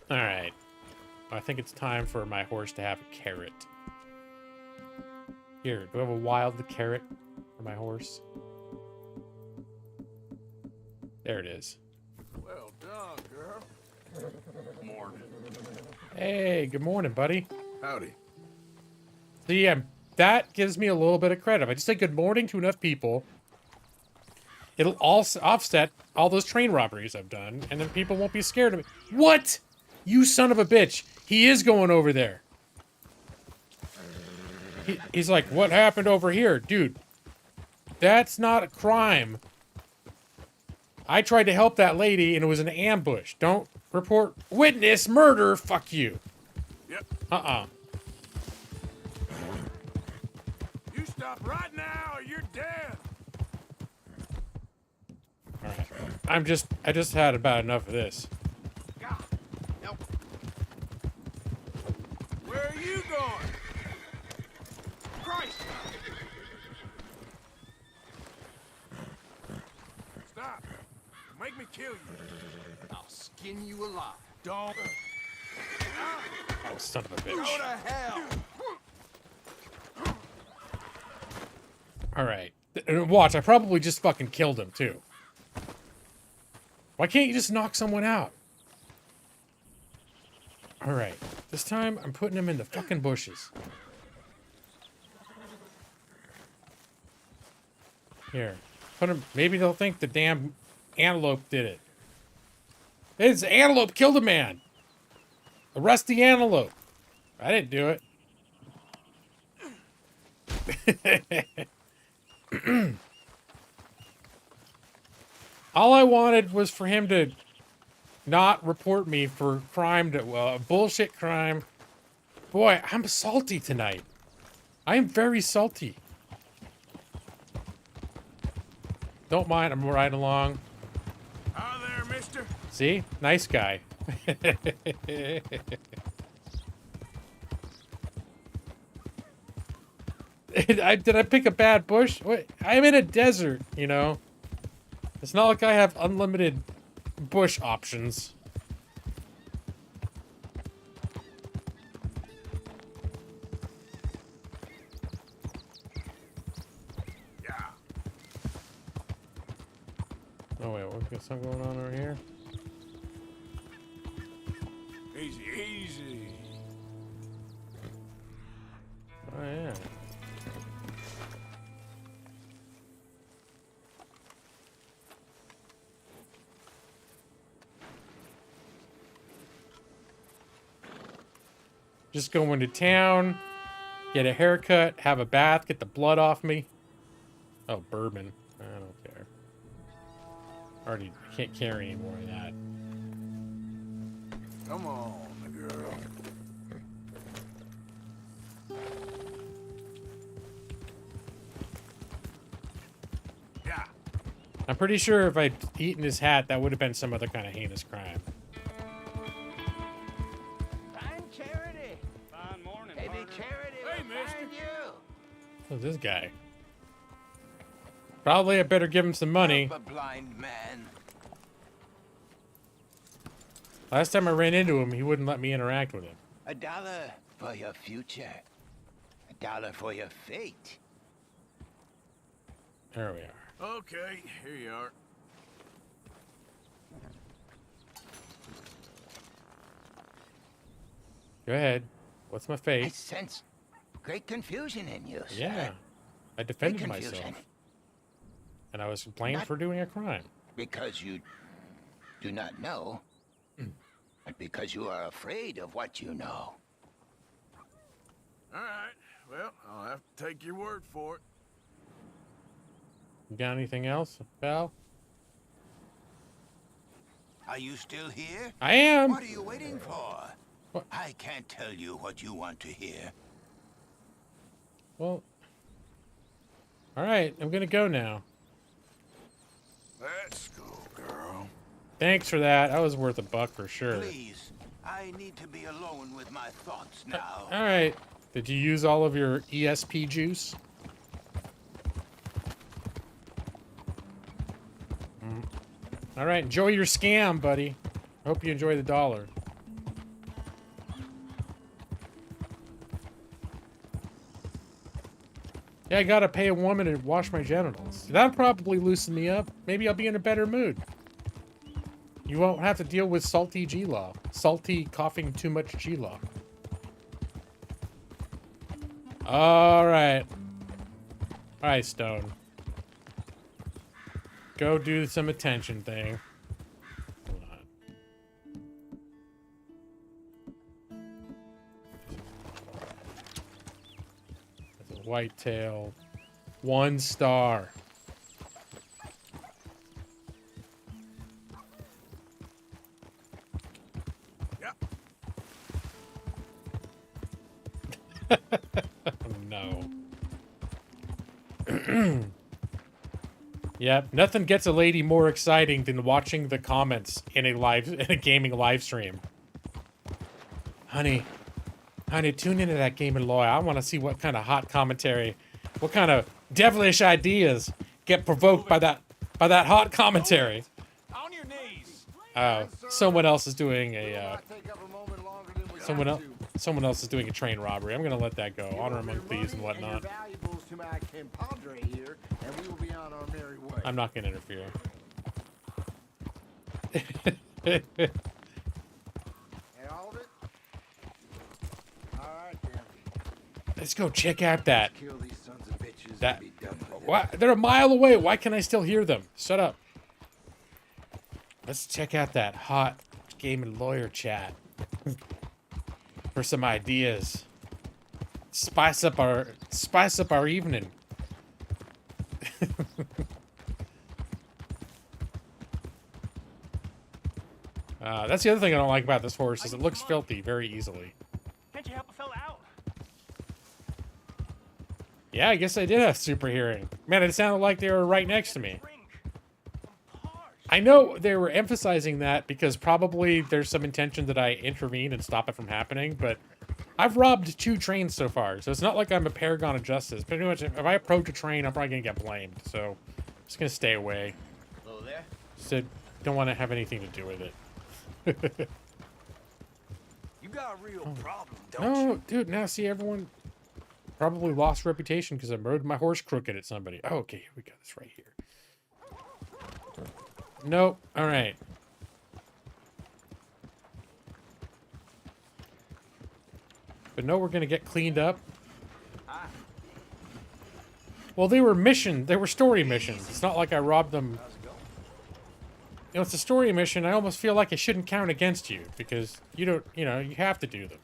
All right. I think it's time for my horse to have a carrot. Here, do I have a wild carrot for my horse? There it is. Well done, girl. Morning. Hey, good morning, buddy. Howdy. See, that gives me a little bit of credit. If I just say good morning to enough people, it'll also offset all those train robberies I've done, and then people won't be scared of me. What? You son of a bitch. He is going over there. He's like, what happened over here? Dude, that's not a crime. I tried to help that lady, and it was an ambush. Don't report witness murder. Fuck you. Yep. You stop right now or you're dead. All right. I just had about enough of this. God, help. Where are you going? Christ! Stop. Make me kill you. I'll skin you alive. Don't. Oh, son of a bitch. Go to hell. All right. Watch, I probably just fucking killed him, too. Why can't you just knock someone out? All right. This time, I'm putting him in the fucking bushes. Here. Put him. Maybe they'll think the damn antelope did it. It's antelope killed a man. Arrest the antelope. I didn't do it. All I wanted was for him to not report me for crime, bullshit crime. Boy, I'm salty tonight. I am very salty. Don't mind, I'm right along. Hi there, mister. See? Nice guy. Did I pick a bad bush? What? I'm in a desert, you know? It's not like I have unlimited bush options. Yeah. Oh wait, what's got something going on over here? Easy, easy. Just go into town, get a haircut, have a bath, get the blood off me. Oh, bourbon. I don't care. Already can't carry any more of that. Come on, girl. Yeah. I'm pretty sure if I'd eaten his hat, that would have been some other kind of heinous crime. Fine charity. Fine morning, Hey, partner. charity. Hey, will mister. find you. Who's this guy? Probably I better give him some money. Help a blind man. Last time I ran into him, he wouldn't let me interact with him. $1 for your future. $1 for your fate. There we are. Okay, here you are. Go ahead. What's my I fate? sense great confusion in you, sir. Yeah. I Great defended confusion. myself. And I was blamed Not- for doing a crime. Because you do not know, but because you are afraid of what you know. All right. Well, I'll have to take your word for it. You got anything else, pal? Are you still here? I am. What are you waiting for? What? I can't tell you what you want to hear. Well. All right. I'm going to go now. Let's go, girl. Thanks for that. That was worth $1 for sure. Please, I need to be alone with my thoughts now. All right. Did you use all of your ESP juice? All right. Enjoy your scam, buddy. Hope you enjoy the dollar. Yeah, I gotta pay a woman to wash my genitals. That'll probably loosen me up. Maybe I'll be in a better mood. You won't have to deal with salty G-Law. Salty, coughing too much G-Law. Alright. Alright, Stone. Go do some attention thing. Hold on. That's a whitetail. 1 star. No. Yep, nothing gets a lady more exciting than watching the comments in a gaming live stream. Honey, tune into that Gaming Lawyer. I want to see what kind of hot commentary, what kind of devilish ideas get provoked by that hot commentary. On your knees. Oh, someone else is doing a Take up a moment longer than we someone else is doing a train robbery. I'm gonna let that go. Honor among thieves and money whatnot. your valuables to my compadre here, and we will be on our merry way. I'm not gonna interfere. And all of it? All right, then. Let's go check out that. Kill these sons of bitches That- and be done with it. What? They're a mile away. Why can I still hear them? Shut up. Let's check out that hot Gaming Lawyer chat for some ideas. Spice up our evening. That's the other thing I don't like about this horse is it looks filthy very easily. Can't you help a fella out? Yeah, I guess I did have super hearing. Man, it sounded like they were right next to me. Drink. Some parch. I know they were emphasizing that because probably there's some intention that I intervene and stop it from happening, but I've robbed 2 trains so far, so it's not like I'm a paragon of justice. Pretty much, if I approach a train, I'm probably going to get blamed, so I'm just going to stay away. Hello there. So, don't want to have anything to do with it. You got a real problem, don't No, you? dude, now see, everyone probably lost reputation because I rode my horse crooked at somebody. Oh, okay, here we go. This right here. Nope. All right. But no, we're gonna get cleaned up. Well, they were story missions. It's not like I robbed them. You know, it's a story mission. I almost feel like it shouldn't count against you because you don't, you have to do them.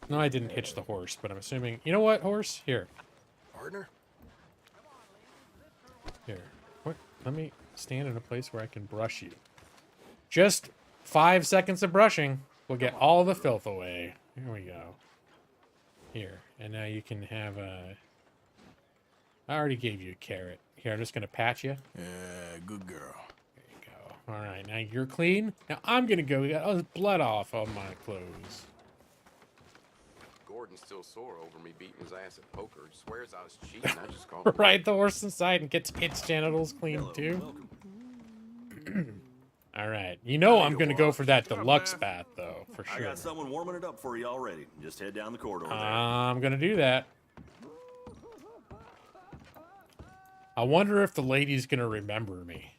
No, I didn't hitch the horse, but I'm assuming... You know what, horse? Here. Partner? Here. What? Let me stand in a place where I can brush you. Just 5 seconds of brushing will get all the filth away. Here we go. Here. And now you can have a... I already gave you a carrot. Here, I'm just going to pat you. Yeah, good girl. There you go. All right, now you're clean. Now I'm going to go get all this blood off of my clothes. Gordon's still sore over me beating his ass at poker. He swears I was cheating. I just called him. Ride the horse inside and gets its genitals clean too. All right. You know I'm going to go for that deluxe bath, though, for I sure. got someone warming it up for you already. Just head down the corridor there. I'm going to do that. I wonder if the lady's going to remember me.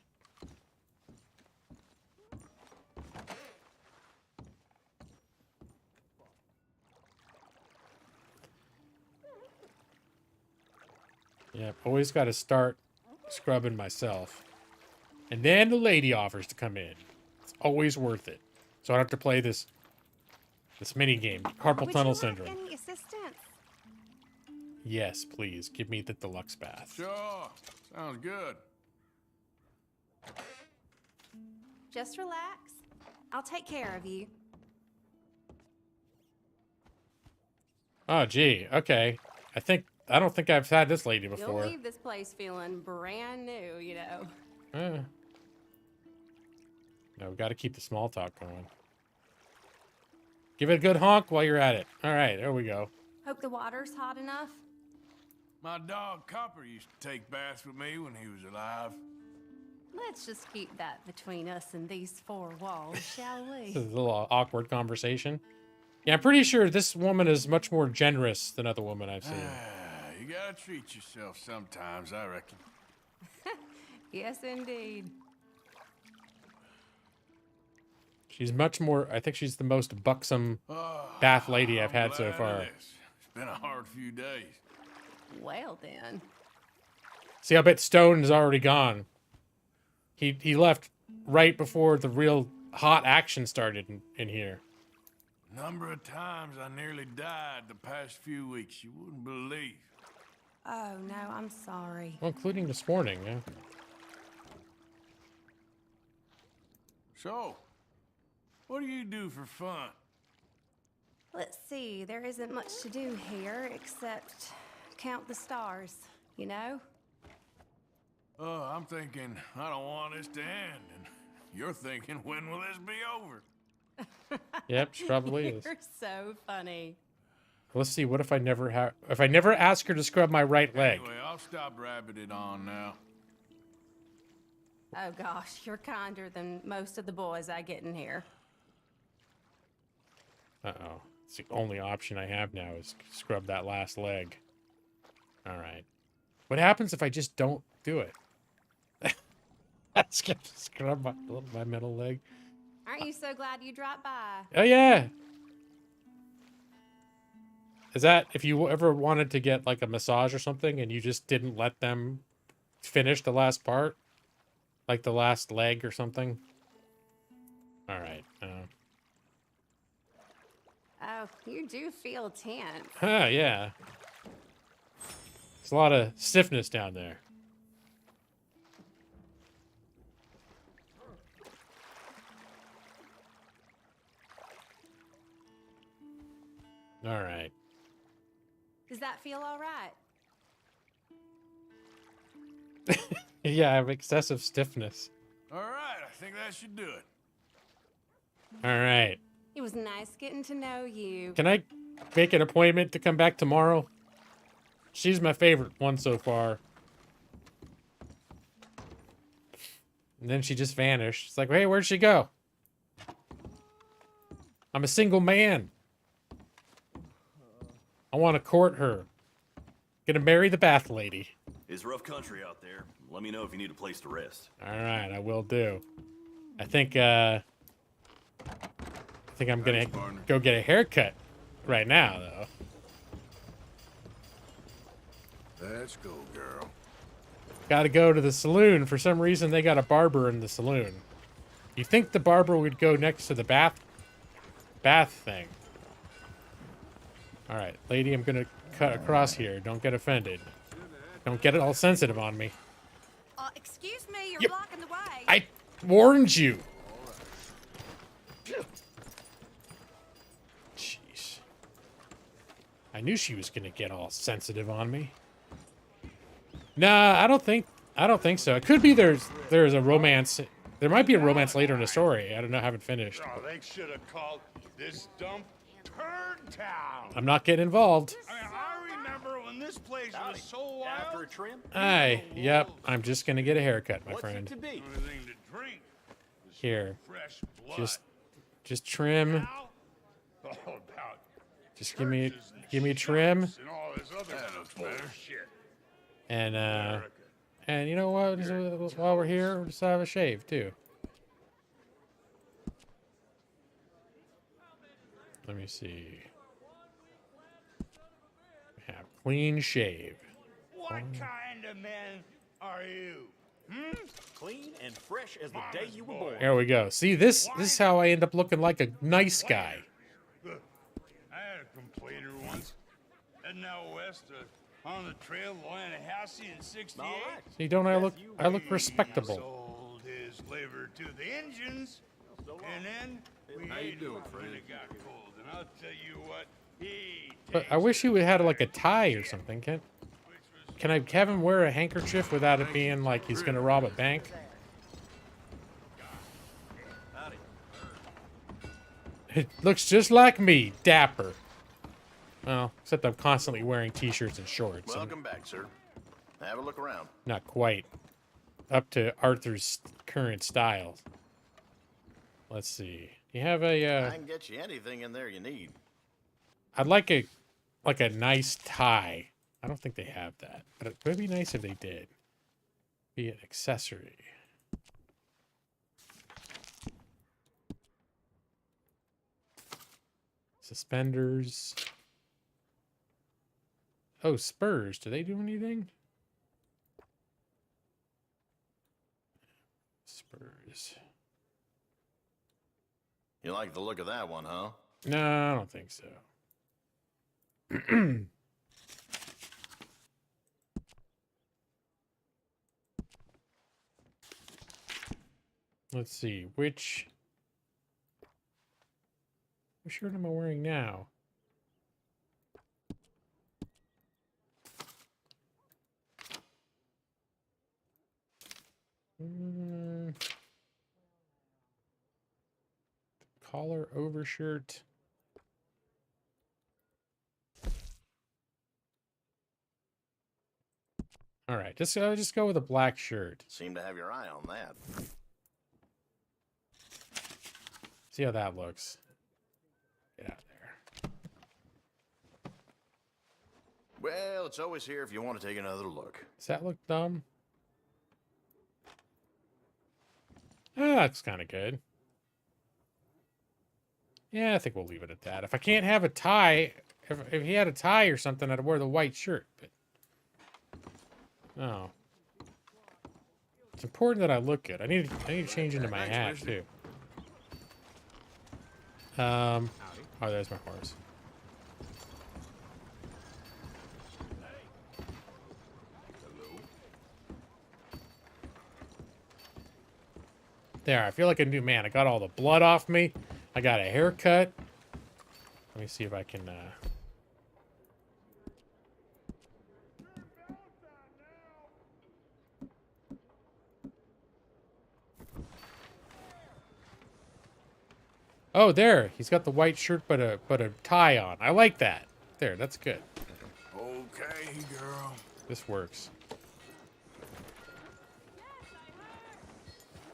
Yeah, always got to start scrubbing myself. And then the lady offers to come in. It's always worth it. So I don't have to play this mini game, carpal tunnel syndrome. Any assistance? Yes, please. Give me the deluxe bath. Sure. Sounds good. Just relax. I'll take care of you. Oh, gee. Okay. I don't think I've had this lady before. You'll leave this place feeling brand new, you know. No, we got to keep the small talk going. Give it a good honk while you're at it. All right, there we go. Hope the water's hot enough. My dog Copper used to take baths with me when he was alive. Let's just keep that between us and these four walls, shall we? This is a little awkward conversation. Yeah, I'm pretty sure this woman is much more generous than other women I've seen. You gotta treat yourself sometimes, I reckon. Yes, indeed. She's much more, I think she's the most buxom bath lady I've had so far. It's been a hard few days. Well, then. See, I bet Stone is already gone. He left right before the real hot action started in here. Number of times I nearly died the past few weeks, you wouldn't believe. Oh, no, I'm sorry. Well, including this morning, yeah. So, what do you do for fun? Let's see, there isn't much to do here except count the stars, you know? Oh, I'm thinking, I don't want this to end. And you're thinking, when will this be over? Yep, she probably is. You're so funny. Let's see, what if I never ask her to scrub my right leg? Anyway, I'll stop rabbiting on now. Oh, gosh, you're kinder than most of the boys I get in here. Uh-oh. It's the only option I have now is scrub that last leg. All right. What happens if I just don't do it? I scrub my middle leg. Aren't you so glad you dropped by? Oh, yeah. Is that if you ever wanted to get like a massage or something and you just didn't let them finish the last part? Like the last leg or something? All right. Oh, you do feel tense. Yeah. There's a lot of stiffness down there. All right. Does that feel all right? Yeah, I have excessive stiffness. All right, I think that should do it. All right. It was nice getting to know you. Can I make an appointment to come back tomorrow? She's my favorite one so far. And then she just vanished. It's like, hey, where'd she go? I'm a single man. I want to court her. Gonna marry the bath lady. It's rough country out there. Let me know if you need a place to rest. All right, I will do. I think I'm gonna go get a haircut right now, though. Let's go, girl. Got to go to the saloon. For some reason, they got a barber in the saloon. You think the barber would go next to the bath bath thing. All right, lady, I'm gonna cut across here. Don't get offended. Don't get it all sensitive on me. Excuse me, you're Yep. blocking the way. I warned you. Jeez. I knew she was gonna get all sensitive on me. Nah, I don't think so. It could be there's a romance. There might be a romance later in the story. I don't know. I haven't finished. Oh, they should have called this dump Turd Town. I'm not getting involved. I remember when this place was so wild. After a trim? Aye. Yep. I'm just gonna get a haircut, my What's it friend. to be? Everything to drink. Here. Fresh blood. Just trim. Now, all about Just give me churches and a trim. shops and all this other bullshit. And you know what? Just, while we're here, we'll just have a shave too. Let me see. Have clean shave. What kind of men are you? Clean and fresh as the day you were born. There we go. See, this is how I end up looking like a nice guy. I had a complainer once. Heading out west on the trail of Tallahassee in 68. All right. See, don't I look respectable? Sold his liver to the Indians. And then we How you ate doing, it when friend? it got cold. And I'll tell you what, he But I wish he would have had like a tie or something. Can I have him wear a handkerchief without it being like he's gonna rob a bank? Howdy. It looks just like me, dapper. Well, except I'm constantly wearing t-shirts and shorts. I'm Welcome back, sir. Have a look around. not quite up to Arthur's current style. Let's see. You have a I can get you anything in there you need. I'd like a nice tie. I don't think they have that, but it would be nice if they did. Be an accessory. Suspenders. Oh, spurs. Do they do anything? Spurs. You like the look of that one, huh? No, I don't think so. Let's see, which shirt am I wearing now? Collar, overshirt. All right, just go with a black shirt. Seem to have your eye on that. See how that looks. Get out there. Well, it's always here if you want to take another look. Does that look dumb? Ah, that's kind of good. Yeah, I think we'll leave it at that. If I can't have a tie, if he had a tie or something, I'd wear the white shirt. But no, it's important that I look good. I need to change into my hat too. Oh, there's my horse. There, I feel like a new man. I got all the blood off me. I got a haircut. Let me see if I can, Oh, there. He's got the white shirt but a tie on. I like that. There, that's good. Okay, girl. This works.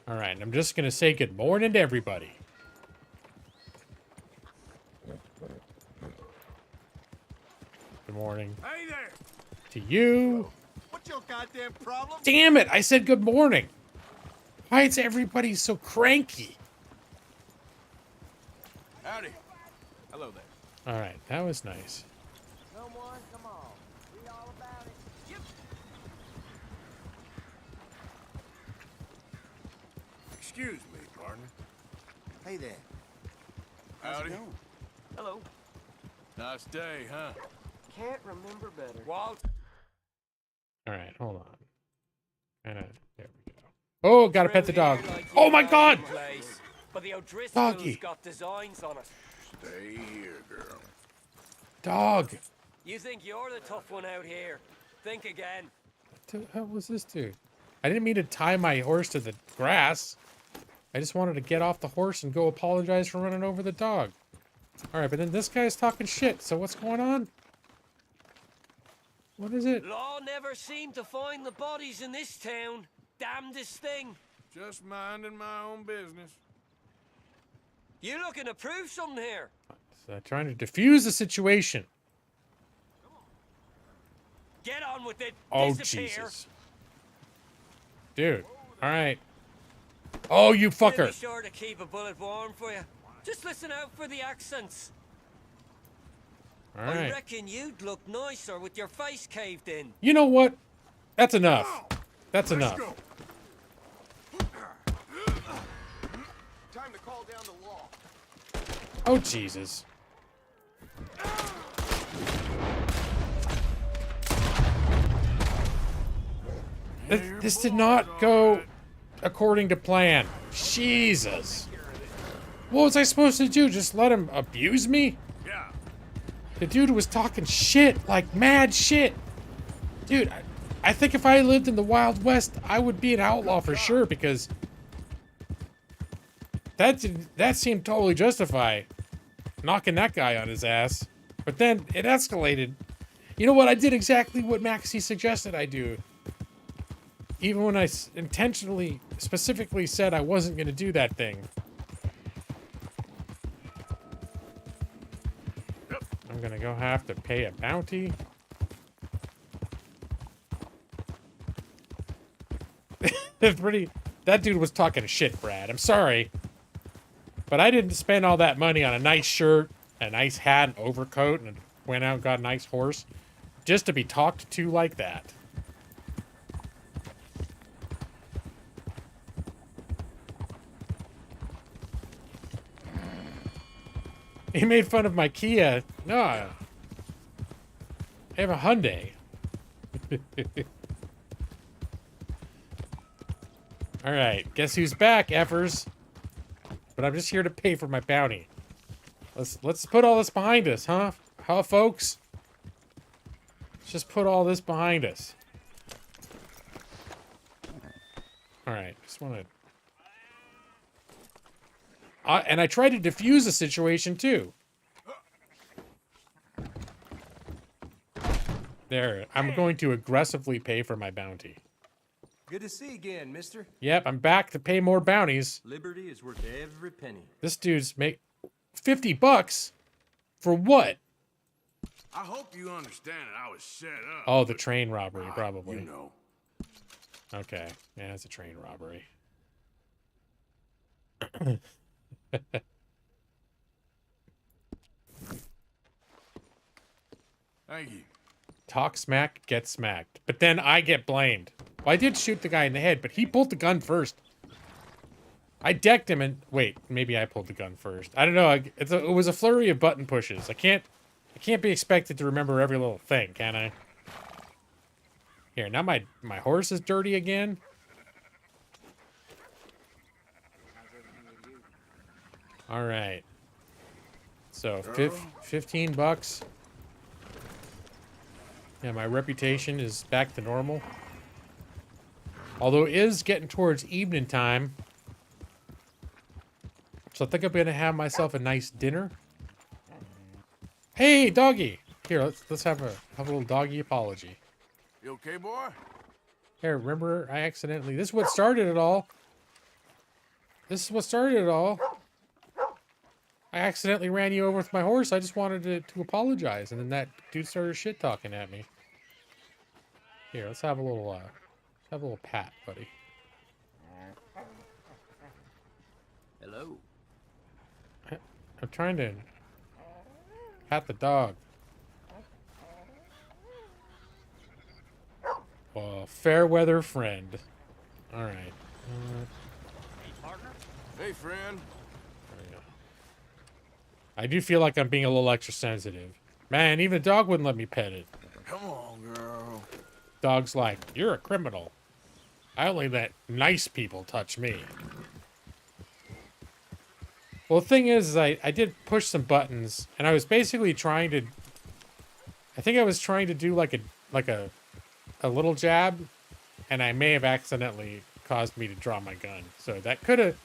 All right, I'm just going to say good morning to everybody. Good morning Hey there. to you. What's your goddamn problem? Damn it, I said good morning. Why is everybody so cranky? Howdy. Hello there. All right, that was nice. Come on, come on. We all about it. Yep. Excuse me, partner. Hey there. Howdy. Hello. Nice day, huh? Can't remember better. Walt. All right, hold on. There we go. Oh, gotta pet the dog. Oh my God! But the O'Driscolls Doggy. got designs on it. Stay here, girl. Dog. You think you're the tough one out here? Think again. What the hell was this dude? I didn't mean to tie my horse to the grass. I just wanted to get off the horse and go apologize for running over the dog. All right, but then this guy's talking shit. So what's going on? What is it? Law never seemed to find the bodies in this town. Damnedest thing. Just minding my own business. You looking to prove something here? Trying to diffuse the situation. Get on with it. Oh, Disappear. Jesus. Dude. All right. Oh, you We'll fucker. be sure to keep a bullet warm for you. Just listen out for the accents. All I right. reckon you'd look nicer with your face caved in. You know what? That's enough. That's enough. Time to call down the law. Oh, Jesus. This did not go according to plan. Jesus. What was I supposed to do? Just let him abuse me? Yeah. The dude was talking shit, like mad shit. Dude, I think if I lived in the Wild West, I would be an outlaw for sure because that seemed totally justified. Knocking that guy on his ass. But then it escalated. You know what? I did exactly what Maxie suggested I do. Even when I intentionally, specifically said I wasn't going to do that thing. I'm going to go have to pay a bounty. That dude was talking shit, Brad. I'm sorry. But I didn't spend all that money on a nice shirt, a nice hat, an overcoat, and went out and got a nice horse just to be talked to like that. He made fun of my Kia. No. I have a Hyundai. Alright, guess who's back, effers? But I'm just here to pay for my bounty. Let's put all this behind us, huh? Huh, folks? Let's just put all this behind us. Alright, just want to... and I tried to defuse the situation, too. There, I'm going to aggressively pay for my bounty. Good to see you again, mister. Yep, I'm back to pay more bounties. Liberty is worth every penny. This dude's make $50 for what? I hope you understand that I was set up. Oh, the train robbery, probably. You know. Okay, yeah, it's a train robbery. Thank you. Talk smack, get smacked. But then I get blamed. Well, I did shoot the guy in the head, but he pulled the gun first. I decked him and... Wait, maybe I pulled the gun first. I don't know. It was a flurry of button pushes. I can't be expected to remember every little thing, can I? Here, now my horse is dirty again. All right. So, $15. Yeah, my reputation is back to normal. Although it is getting towards evening time. So I think I'm going to have myself a nice dinner. Hey, doggy! Here, let's have a little doggy apology. You okay, boy? Here, remember, I accidentally... This is what started it all. This is what started it all. I accidentally ran you over with my horse. I just wanted to apologize. And then that dude started shit-talking at me. Here, let's have a little pat, buddy. Hello. I'm trying to pat the dog. Oh, fair weather friend. All right. Hey, friend. There we go. I do feel like I'm being a little extra sensitive. Man, even the dog wouldn't let me pet it. Come on, girl. Dog's like, you're a criminal. I only let nice people touch me. Well, the thing is I did push some buttons, and I was basically trying to... I think I was trying to do like a little jab, and I may have accidentally caused me to draw my gun. So that could have...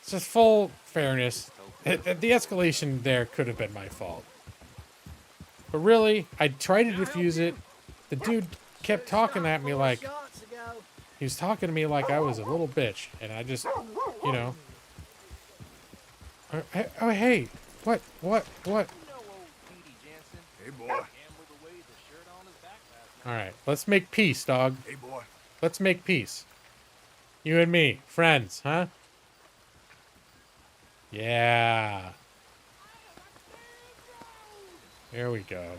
Just full fairness, the escalation there could have been my fault. But really, I tried to defuse it. The dude kept talking at me like... He was talking to me like I was a little bitch, and I just, you know... Oh, hey! What? Hey, boy. Alright, let's make peace, dog. Hey, boy. Let's make peace. You and me, friends, huh? Yeah. There we go.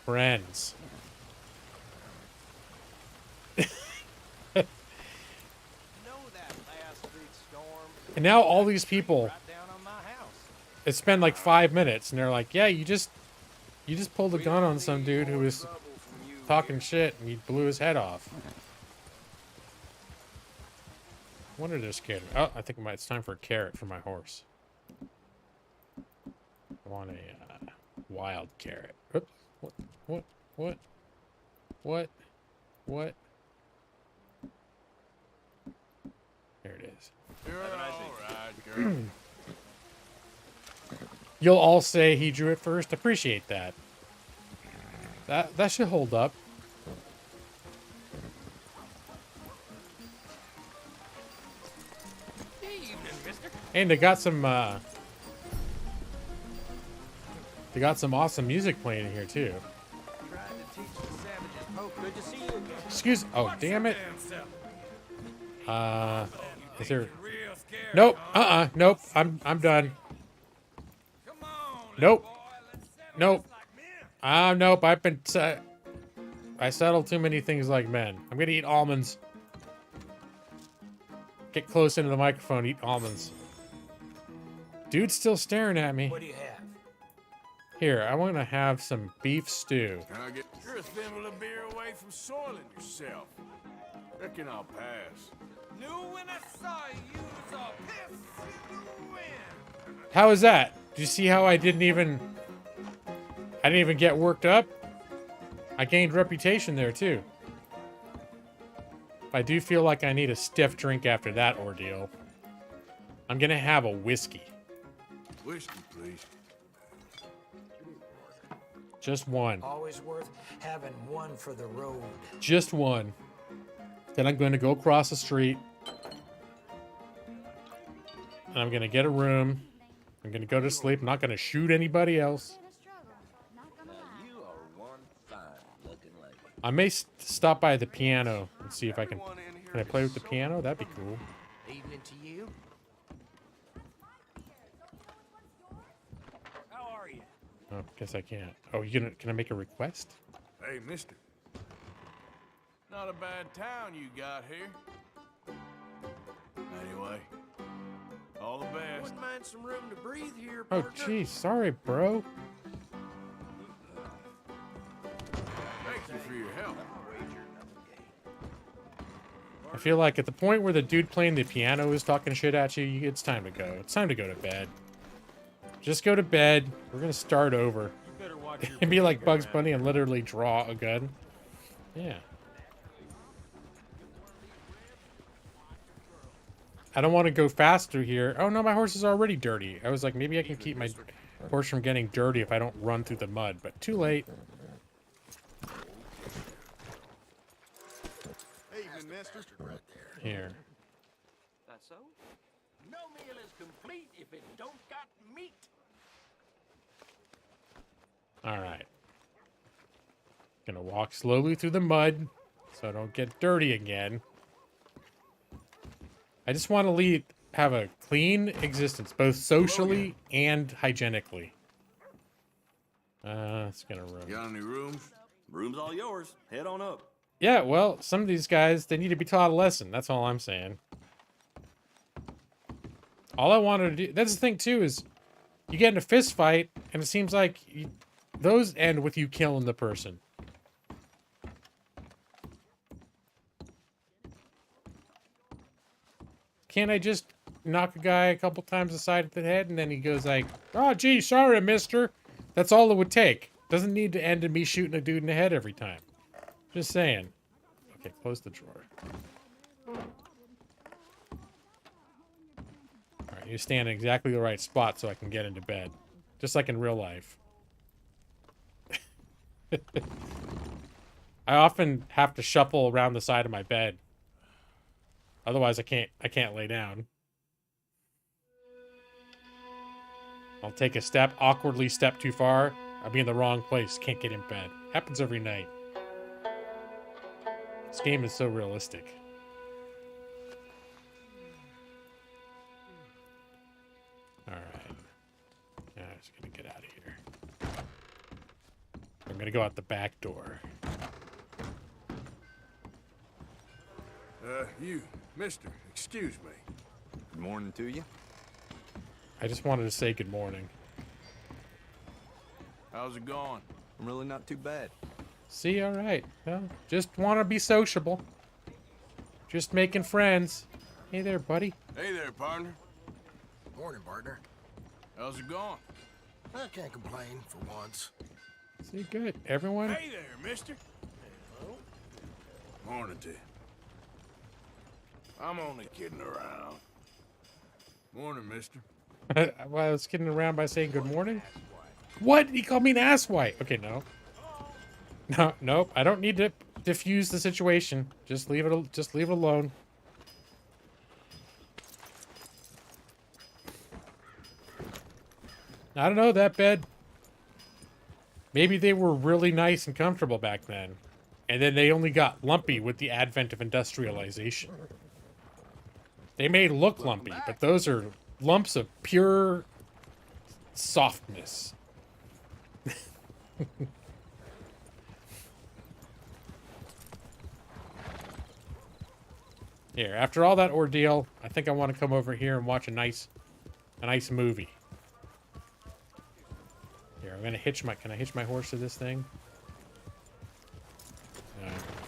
Friends. And now all these people, it's been like 5 minutes, and they're like, yeah, you just pulled a gun on some dude who was talking shit, and you blew his head off. I wonder if they're scared. Oh, I think it's time for a carrot for my horse. I want a wild carrot. Oops. What? There it is. You're all right, girl. You'll all say he drew it first. Appreciate that. That should hold up. And they got some awesome music playing in here too. Excuse. Oh, damn it. Is there? Nope. Nope. I'm done. Nope. Nope. Nope. I've been. I settled too many things like men. I'm gonna eat almonds. Get close into the microphone. Eat almonds. Dude's still staring at me. What do you have? Here, I want to have some beef stew. Can I get... You're a thimble of beer away from soiling yourself. Reckon I'll pass. Knew when I saw you was a piss in the wind. How is that? Did you see how I didn't even get worked up? I gained reputation there too. I do feel like I need a stiff drink after that ordeal. I'm gonna have a whiskey. Whiskey, please. Just one. Always worth having one for the road. Just one. Then I'm going to go across the street. And I'm going to get a room. I'm going to go to sleep. I'm not going to shoot anybody else. I may stop by the piano and see if I can... Can I play with the piano? That'd be cool. Evening to you. How are you? Oh, guess I can't. Oh, can I make a request? Hey, mister. Not a bad town you got here. Anyway, all the best. Wouldn't mind some room to breathe here, Oh, partner. geez. Sorry, bro. Thank you for your help. I feel like at the point where the dude playing the piano is talking shit at you, it's time to go. It's time to go to bed. Just go to bed. We're going to start over. It'd be like Bugs Bunny and literally draw a gun. Yeah. I don't want to go faster here. Oh, no, my horse is already dirty. I was like, maybe I can keep my horse from getting dirty if I don't run through the mud, but too late. Evening, mister. Here. That's so? No meal is complete if it don't got meat. All right. Gonna walk slowly through the mud so I don't get dirty again. I just want to have a clean existence, both socially and hygienically. It's gonna room. Got any rooms? Room's all yours. Head on up. Yeah, well, some of these guys, they need to be taught a lesson. That's all I'm saying. All I wanted to do... That's the thing, too, is you get in a fist fight, and it seems like those end with you killing the person. Can't I just knock a guy a couple times aside of the head, and then he goes like, "Oh, gee, sorry, mister." That's all it would take. Doesn't need to end in me shooting a dude in the head every time. Just saying. Okay, close the drawer. Alright, you stand in exactly the right spot so I can get into bed. Just like in real life. I often have to shuffle around the side of my bed. Otherwise I can't lay down. I'll take a step, awkwardly step too far. I'll be in the wrong place, can't get in bed. Happens every night. This game is so realistic. Alright. Yeah, I'm just gonna get out of here. I'm gonna go out the back door. You, mister, excuse me. Good morning to you. I just wanted to say good morning. How's it going? I'm really not too bad. See, alright. Well, just want to be sociable. Just making friends. Hey there, buddy. Hey there, partner. Morning, partner. How's it going? I can't complain for once. See, good. Everyone? Hey there, mister. Hello. Morning to you. I'm only kidding around. Morning, mister. Well, I was kidding around by saying good morning. What? He called me an asswipe. Okay, no. No, nope. I don't need to diffuse the situation. Just leave it. Just leave it alone. I don't know, that bed. Maybe they were really nice and comfortable back then, and then they only got lumpy with the advent of industrialization. They may look lumpy, but those are lumps of pure softness. Here, after all that ordeal, I think I want to come over here and watch a nice movie. Here, I'm gonna hitch my. Can I hitch my horse to this thing?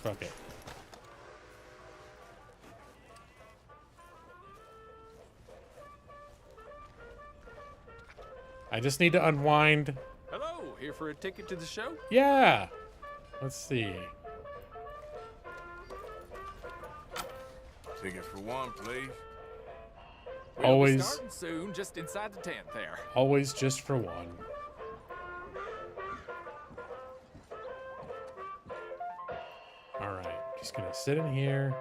Fuck it. I just need to unwind. Hello, here for a ticket to the show? Yeah. Let's see. Ticket for one, please. We'll Always. be starting soon, just inside the tent there. Always just for one. All right, just gonna sit in here.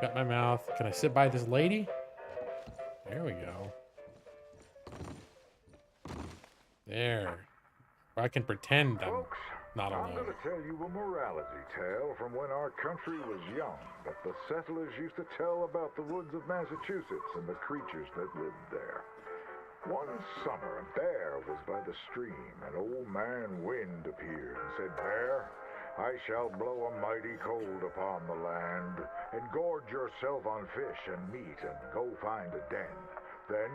Got my mouth. Can I sit by this lady? There we go. There. Or I can pretend I'm not alone. I'm going to tell you a morality tale from when our country was young that the settlers used to tell about the woods of Massachusetts and the creatures that lived there. One summer, a bear was by the stream, and old man Wind appeared and said, "Bear, I shall blow a mighty cold upon the land, and gorge yourself on fish and meat, and go find a den. Then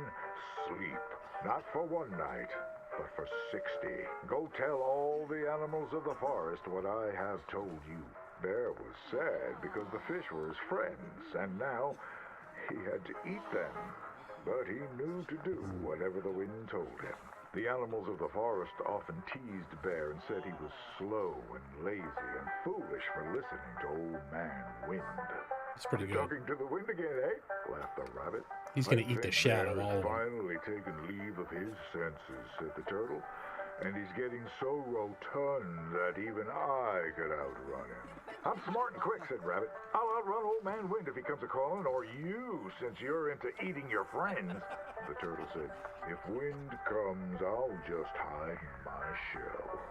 sleep, not for one night, but for 60. Go tell all the animals of the forest what I have told you." Bear was sad because the fish were his friends, and now he had to eat them. But he knew to do whatever the wind told him. The animals of the forest often teased Bear and said he was slow and lazy and foolish for listening to old man Wind. It's pretty good. Talking to the wind again, eh? Laughed the rabbit. He's gonna eat the shit out of all of them. Finally taken leave of his senses, said the turtle. And he's getting so rotund that even I could outrun him. I'm smart and quick, said Rabbit. I'll outrun old man Wind if he comes a-calling, or you, since you're into eating your friends. The turtle said, if Wind comes, I'll just hide in my shell.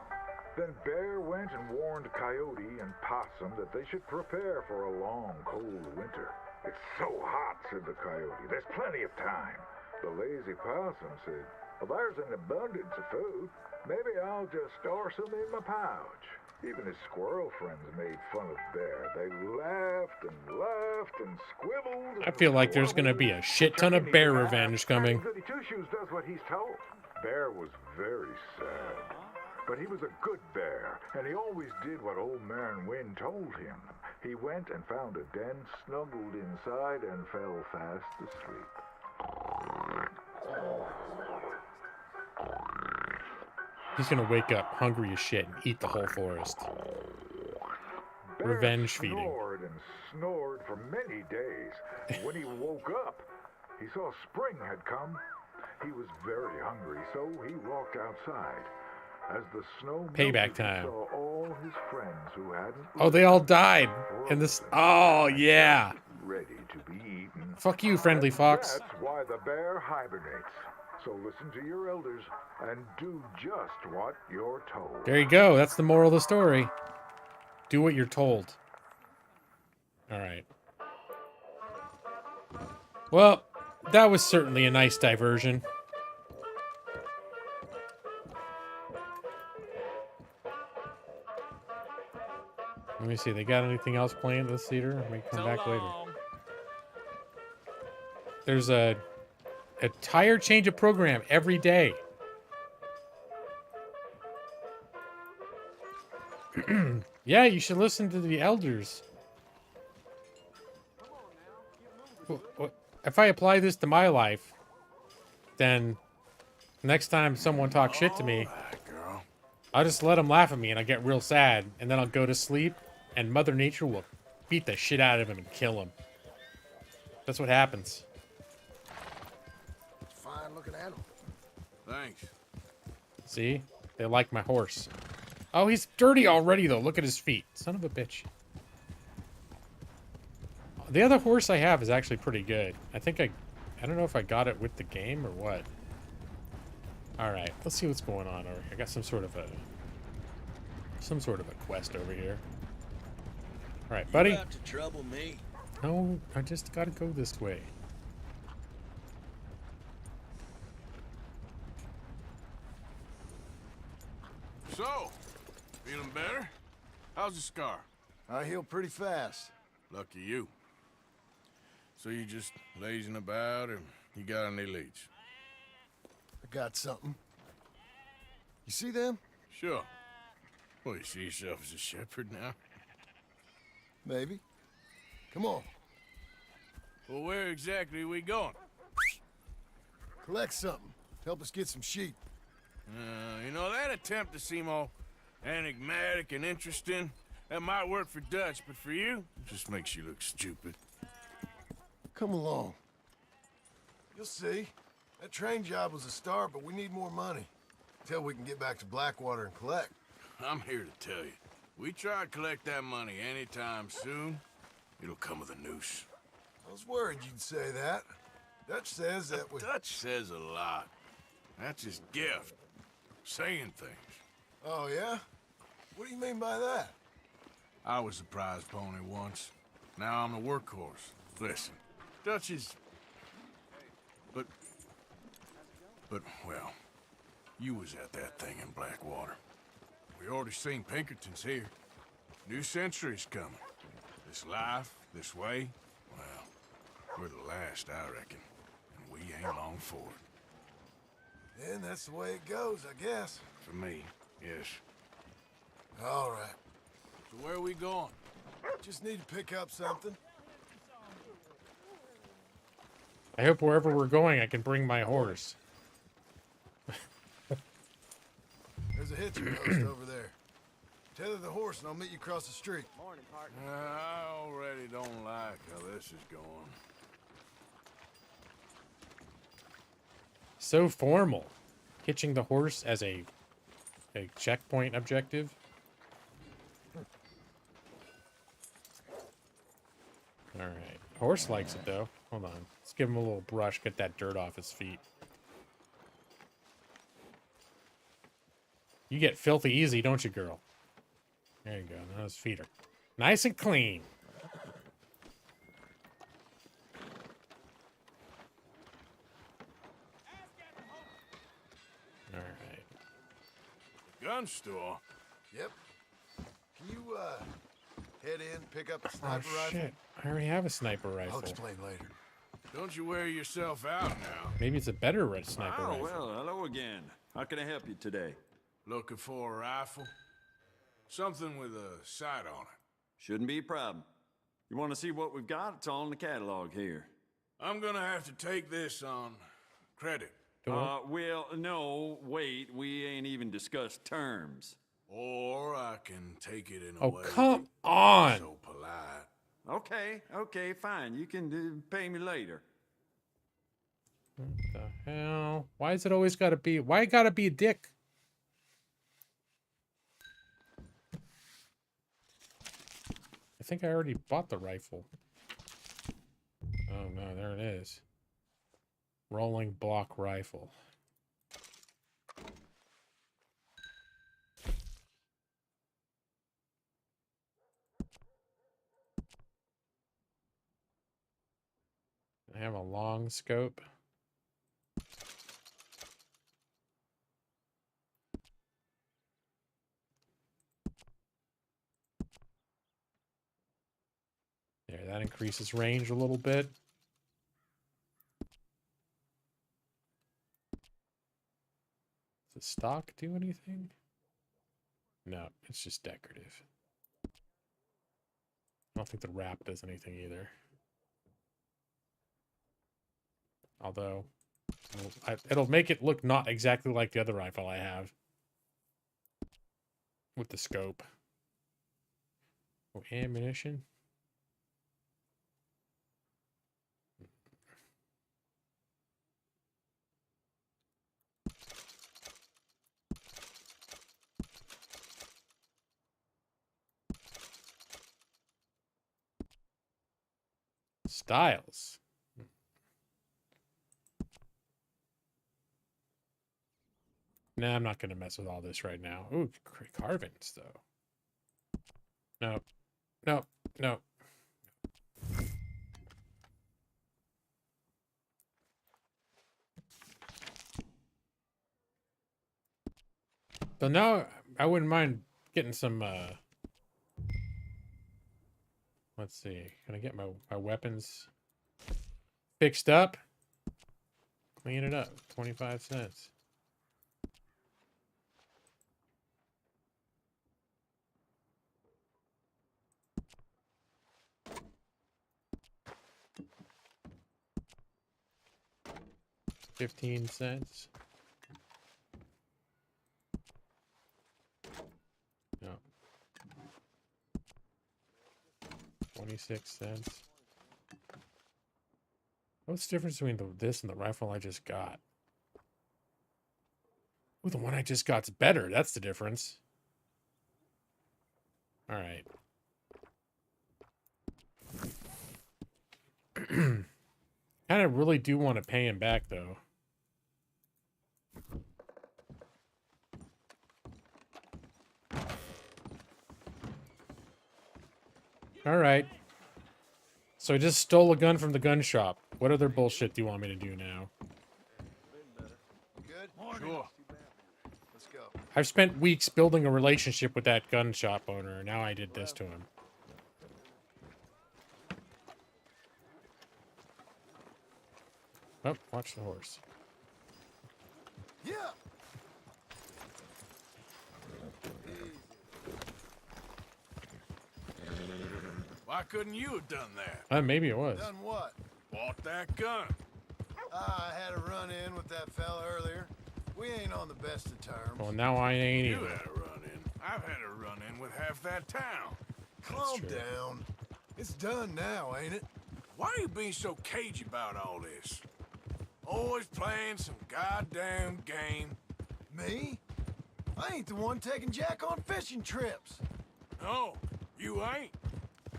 Then Bear went and warned Coyote and Possum that they should prepare for a long, cold winter. It's so hot, said the Coyote. There's plenty of time. The lazy Possum said, Well, there's an abundance of food. Maybe I'll just store some in my pouch. Even his squirrel friends made fun of Bear. They laughed and squibbled. I feel like there's going to be a shit ton of bear revenge coming. Goody Two-Shoes does what he's told. Bear was very sad. But he was a good bear, and he always did what Old Man Wind told him. He went and found a den, snuggled inside, and fell fast asleep. He's going to wake up hungry as shit and eat the whole forest. Revenge feeding. Snored and snored for many days. When he woke up, he saw spring had come. He was very hungry, so he walked outside. As the snow Payback melted, time. he saw all his friends who hadn't Oh, they all died in this. Oh, yeah. ready to be eaten. Fuck you, friendly fox. That's why the bear hibernates. So listen to your elders and do just what you're told. There you go. That's the moral of the story. Do what you're told. All right. Well, that was certainly a nice diversion. Let me see. They got anything else planned at this theater? I may come back later. There's a tire change of program every day. Yeah, you should listen to the elders. If I apply this to my life, then next time someone talks shit to me, I'll just let them laugh at me and I get real sad, and then I'll go to sleep and Mother Nature will beat the shit out of him and kill him. That's what happens. Fine looking animal. Thanks. See? They like my horse. Oh, he's dirty already, though. Look at his feet. Son of a bitch. The other horse I have is actually pretty good. I think I don't know if I got it with the game or what. Alright, let's see what's going on over here. I got some sort of a quest over here. Alright, buddy. You out to trouble me? No, I just gotta go this way. So, feeling better? How's the scar? I heal pretty fast. Lucky you. So you just lazing about, or you got any leads? I got something. You see them? Sure. Well, you see yourself as a shepherd now? Maybe. Come on. Well, where exactly are we going? Collect something. Help us get some sheep. You know, that attempt to seem all enigmatic and interesting, that might work for Dutch, but for you, it just makes you look stupid. Come along. You'll see. That train job was a start, but we need more money. Till we can get back to Blackwater and collect. I'm here to tell you, we try to collect that money anytime soon, it'll come with a noose. I was worried you'd say that. Dutch says that we... Dutch says a lot. That's his gift. Saying things. Oh, yeah? What do you mean by that? I was a prize pony once. Now I'm a workhorse. Listen, Dutch is... But, well, you was at that thing in Blackwater. We already seen Pinkertons here. New century's coming. This life, this way, well, we're the last, I reckon. And we ain't long for it. And that's the way it goes, I guess. For me, yes. All right. So where are we going? Just need to pick up something. I hope wherever we're going, I can bring my horse. There's a hitching post over there. Tether the horse and I'll meet you across the street. Morning, partner. I already don't like how this is going. So formal. Hitching the horse as a checkpoint objective. Alright. Horse likes it, though. Hold on. Let's give him a little brush, get that dirt off his feet. You get filthy easy, don't you, girl? There you go. Now his feet are nice and clean. All right. Gun store? Yep. Can you, head in, pick up a Oh, sniper rifle? shit. I already have a sniper I'll rifle. explain later. Don't you wear yourself out now. Maybe it's a better red sniper Oh, rifle. well, hello again. How can I help you today? Looking for a rifle? Something with a sight on it. Shouldn't be a problem. You want to see what we've got? It's all in the catalog here. I'm gonna have to take this on credit. Well, no, wait. We ain't even discussed terms. Or I can take it in a Oh, way come that's on. so polite. Okay, fine. You can pay me later. What the hell? Why is it always gotta be? Why it gotta be a dick? I think I already bought the rifle. Oh no, there it is. Rolling block rifle. I have a long scope. There, that increases range a little bit. Does the stock do anything? No, it's just decorative. I don't think the wrap does anything either. Although, it'll make it look not exactly like the other rifle I have. With the scope. Oh, ammunition. Styles. Nah, I'm not going to mess with all this right now. Ooh, carvings, though. No. No. No. So now, I wouldn't mind getting some, let's see. Can I get my weapons fixed up? Clean it up. 25 cents. $0.15. No. 26 cents. What's the difference between this and the rifle I just got? Ooh, the one I just got's better. That's the difference. All right. Kind of really do want to pay him back, though. All right. So I just stole a gun from the gun shop. What other bullshit do you want me to do now? Good? Sure. Let's go. I've spent weeks building a relationship with that gun shop owner, and now I did this to him. Oh, watch the horse. Yeah. Why couldn't you have done that? Maybe it was. Done what? Bought that gun. I had a run-in with that fella earlier. We ain't on the best of terms. Well, now I ain't You either. had a run-in. I've had a run-in with half that town. Calm true. down. It's done now, ain't it? Why are you being so cagey about all this? Always playing some goddamn game. Me? I ain't the one taking Jack on fishing trips. No, you ain't.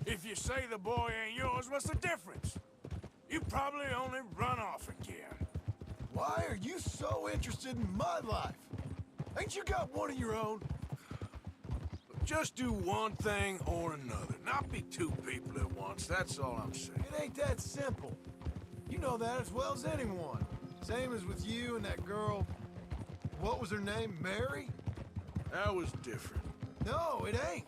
If you say the boy ain't yours, what's the difference? You probably only run off again. Why are you so interested in my life? Ain't you got one of your own? Just do one thing or another. Not be two people at once, that's all I'm saying. It ain't that simple. You know that as well as anyone. Same as with you and that girl. what was her name? Mary? That was different. No, it ain't.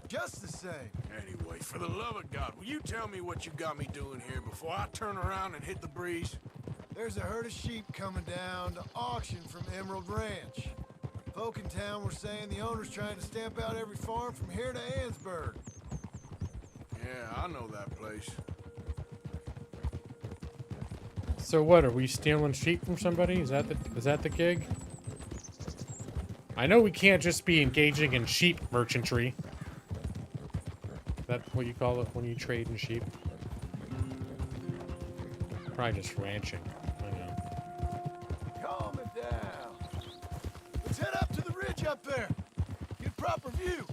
Just the same. Anyway, for the love of God, will you tell me what you got me doing here before I turn around and hit the breeze? There's a herd of sheep coming down to auction from Emerald Ranch. Folk in town were saying the owner's trying to stamp out every farm from here to Ansburg. Yeah, I know that place. So what, are we stealing sheep from somebody? Is that the gig? I know we can't just be engaging in sheep merchantry. Is that what you call it when you trade in sheep? Probably just ranching. I know. Calm it down. Let's head up to the ridge up there. Get a proper view.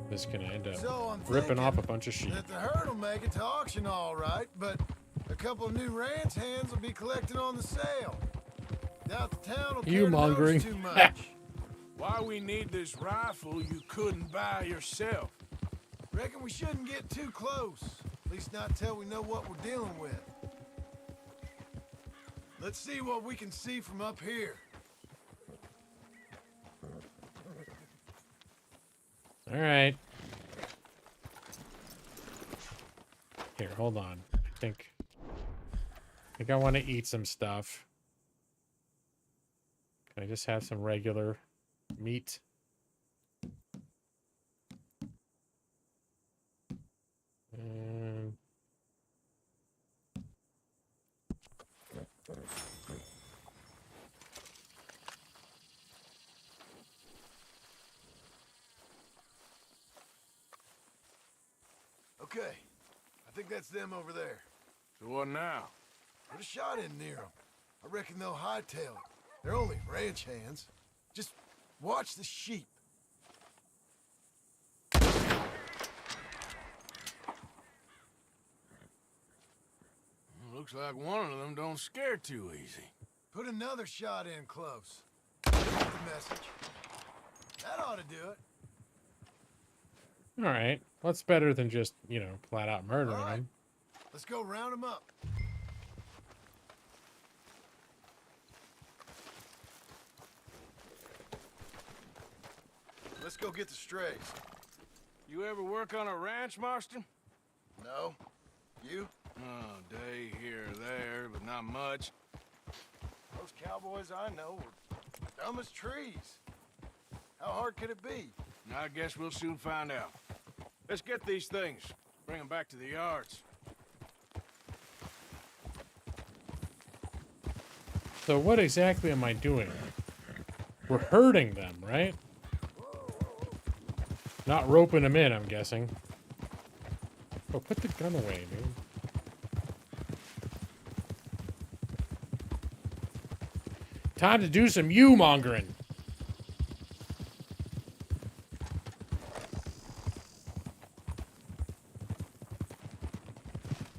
This is gonna end up So I'm ripping thinking off a bunch of sheep. that the herd will make it to auction all right, but a couple of new ranch hands will be collecting on the sale. Doubt the town will You care to mongering. notice too much. Why we need this rifle you couldn't buy yourself? Reckon we shouldn't get too close. At least not till we know what we're dealing with. Let's see what we can see from up here. All right. Here, hold on. I think I want to eat some stuff. Can I just have some regular meat? Okay, I think that's them over there. So what now? Put a shot in near them. I reckon they'll hightail it. They're only ranch hands. Just watch the sheep. Looks like one of them don't scare too easy. Put another shot in close. That's the message. That ought to do it. All right. What's better than just, you know, flat out murdering All right. them? Let's go round them up. Let's go get the strays. You ever work on a ranch, Marston? No. You? Oh, day here or there, but not much. Those cowboys I know were dumb as trees. How hard could it be? I guess we'll soon find out. Let's get these things. Bring them back to the yards. So what exactly am I doing? We're herding them, right? Not roping them in, I'm guessing. Oh, put the gun away, dude. Time to do some you-mongering.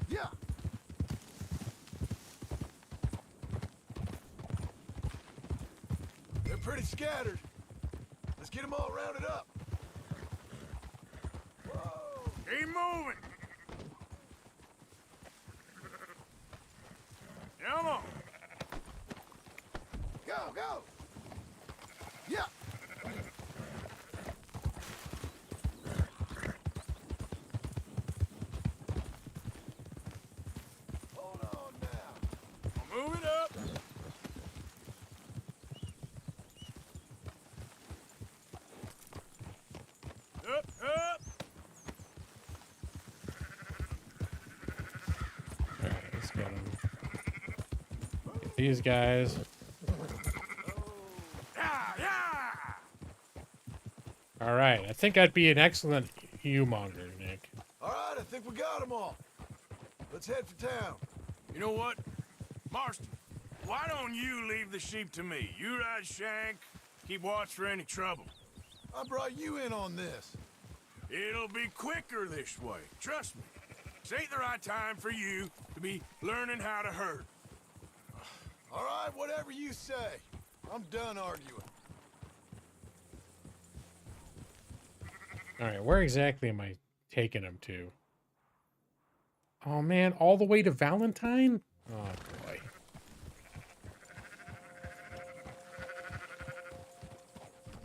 Yeah. They're pretty scattered. Let's get them all rounded up. Whoa. Keep moving. Come on. Go, go. Yeah. Hold on now. Move it up. Up, up. Alright, let's get them. Get these guys. Alright, I think I'd be an excellent you-monger, Nick. All right, I think we got them all. Let's head for town. You know what? Marston, why don't you leave the sheep to me? You ride Shank, keep watch for any trouble. I brought you in on this. It'll be quicker this way. Trust me. This ain't the right time for you to be learning how to herd. All right, whatever you say. I'm done arguing. Alright, where exactly am I taking him to? Oh man, all the way to Valentine? Oh boy.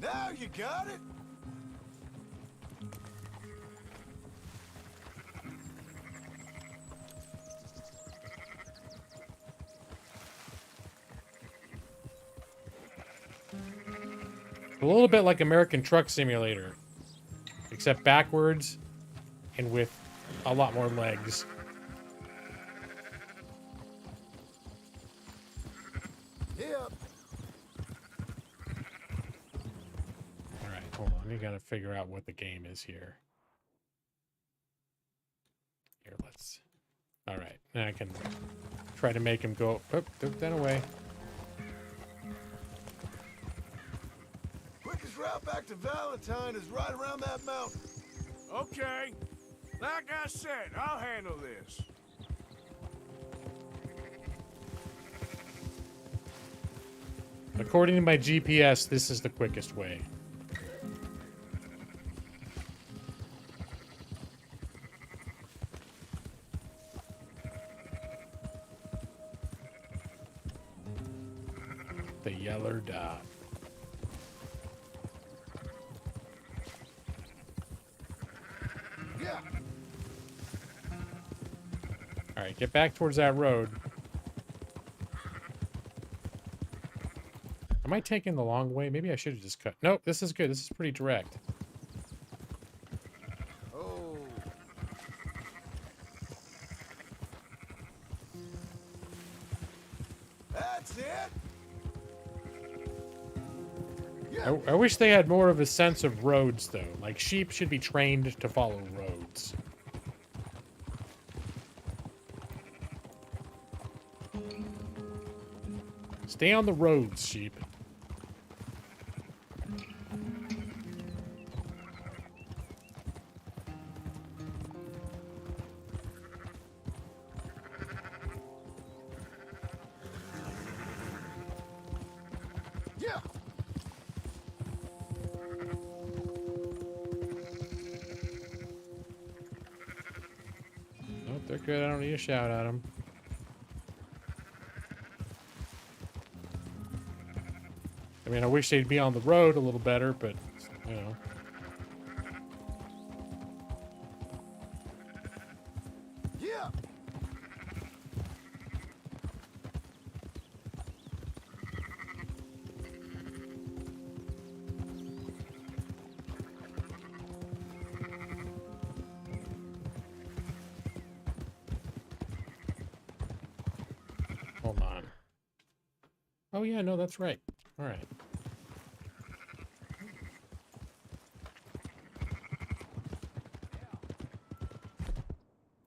Now you got it? A little bit like American Truck Simulator, except backwards and with a lot more legs. Yep. Alright, hold on. We gotta figure out what the game is here. Here, let's... Alright, now I can try to make him go... Oh, then away. Quickest route back to Valentine is right around that mountain. Okay. Like I said, I'll handle this. According to my GPS, this is the quickest way. The yellow dot. Yeah. All right, get back towards that road. Am I taking the long way? Maybe I should have just cut. Nope, this is good. This is pretty direct. Oh. That's it. I wish they had more of a sense of roads, though. Like, sheep should be trained to follow roads. Stay on the roads, sheep. Yeah. Nope, they're good. I don't need a shout at them. I mean, I wish they'd be on the road a little better, but, you know. Yeah. Hold on. Oh, yeah, no, that's right. All right.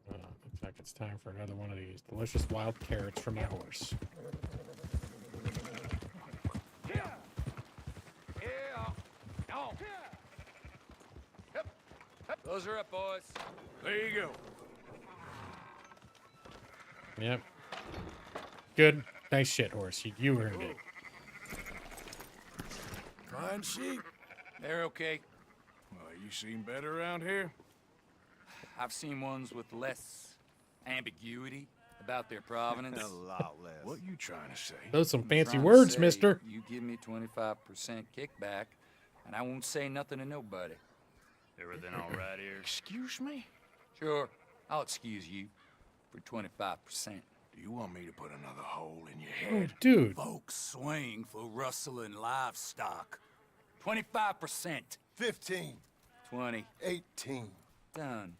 Looks like it's time for another one of these delicious wild carrots for my horse. Those are up, boys. There you go. Yep. Good. Nice shit, horse. You earned it. Fine sheep. They're okay. Well, you seem better around here. I've seen ones with less ambiguity about their provenance. A lot less. What you trying to say? Those some fancy Trying to words, say, mister. You give me 25% kickback, and I won't say nothing to nobody. Everything all right here? Excuse me? Sure, I'll excuse you for 25%. Do you want me to put another hole in your Oh, head? dude. Folks swing for rustling livestock. 25%. 15. 20. 18. Done.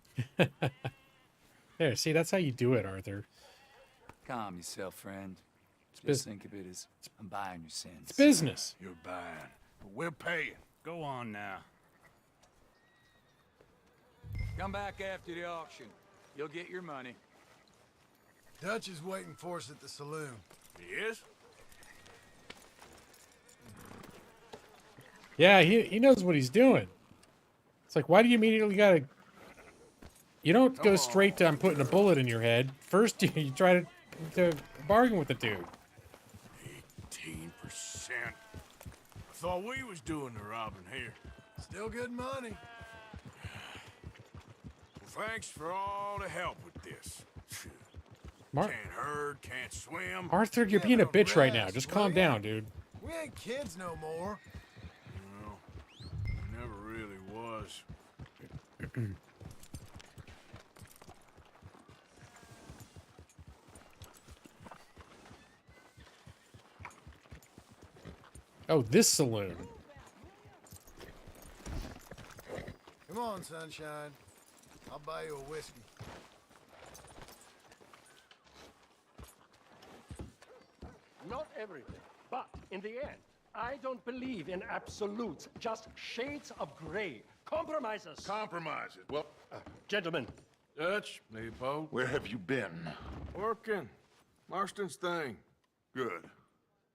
There, see, that's how you do it, Arthur. Calm yourself, friend. Just bus- think of it as I'm buying your sins. It's business. You're buying, but we're paying. Go on now. Come back after the auction. You'll get your money. Dutch is waiting for us at the saloon. He is? Yeah, he knows what he's doing. It's like, why do you immediately gotta... You don't go straight to, I'm putting a bullet in your head. First, you try to bargain with the dude. 18%. I thought we was doing the robbing here. Still good money. Thanks for all the help with this. Mar- Can't herd, can't swim. Arthur, you're being a bitch right now. Just calm down, dude. We ain't kids no more. Well, never really was. Oh, this saloon. Come on, sunshine. I'll buy you a whiskey. Not everything, but in the end, I don't believe in absolutes, just shades of gray. Compromises. Compromises. Well, gentlemen. Dutch, Leopold. Where have you been? Working. Marston's thing. Good.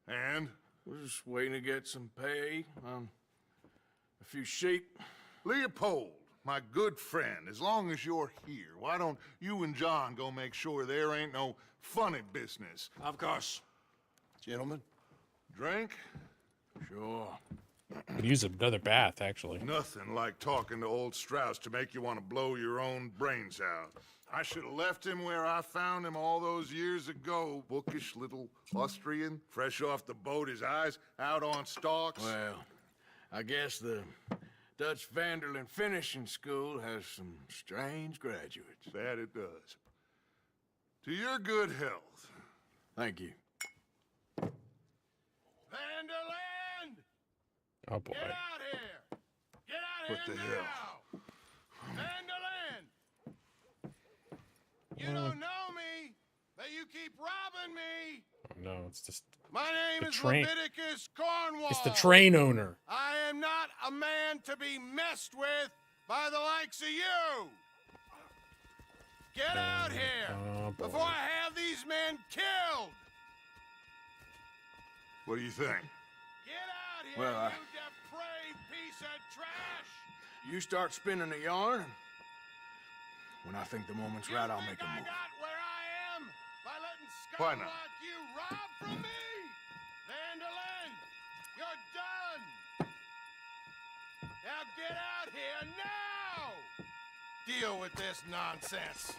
And? We're just waiting to get some pay on a few sheep. Leopold, my good friend, as long as you're here, why don't you and John go make sure there ain't no funny business? Of course. Gentlemen, drink? Sure. Could use another bath, actually. Nothing like talking to old Strauss to make you want to blow your own brains out. I should have left him where I found him all those years ago. Bookish little Austrian, fresh off the boat, his eyes out on stalks. Well, I guess the Dutch Vanderlyn Finishing School has some strange graduates. That it does. To your good health. Thank you. Vanderland! Oh, boy. Get out here! Get out What here the now! hell? Vanderland! You don't know me, but you keep robbing me! Oh, no, it's just... My name the is train. Leviticus Cornwall. It's the train owner. I am not a man to be messed with by the likes of you! Get out here Oh, boy. before I have these men killed! What do you think? Get out here, Well, you depraved piece of trash! You start spinning a yarn. When I think the moment's right, I'll make a I move. got where I am by letting Why scum not? like you rob from me! Vanderlyn, you're done! Now get out here now! Deal with this nonsense.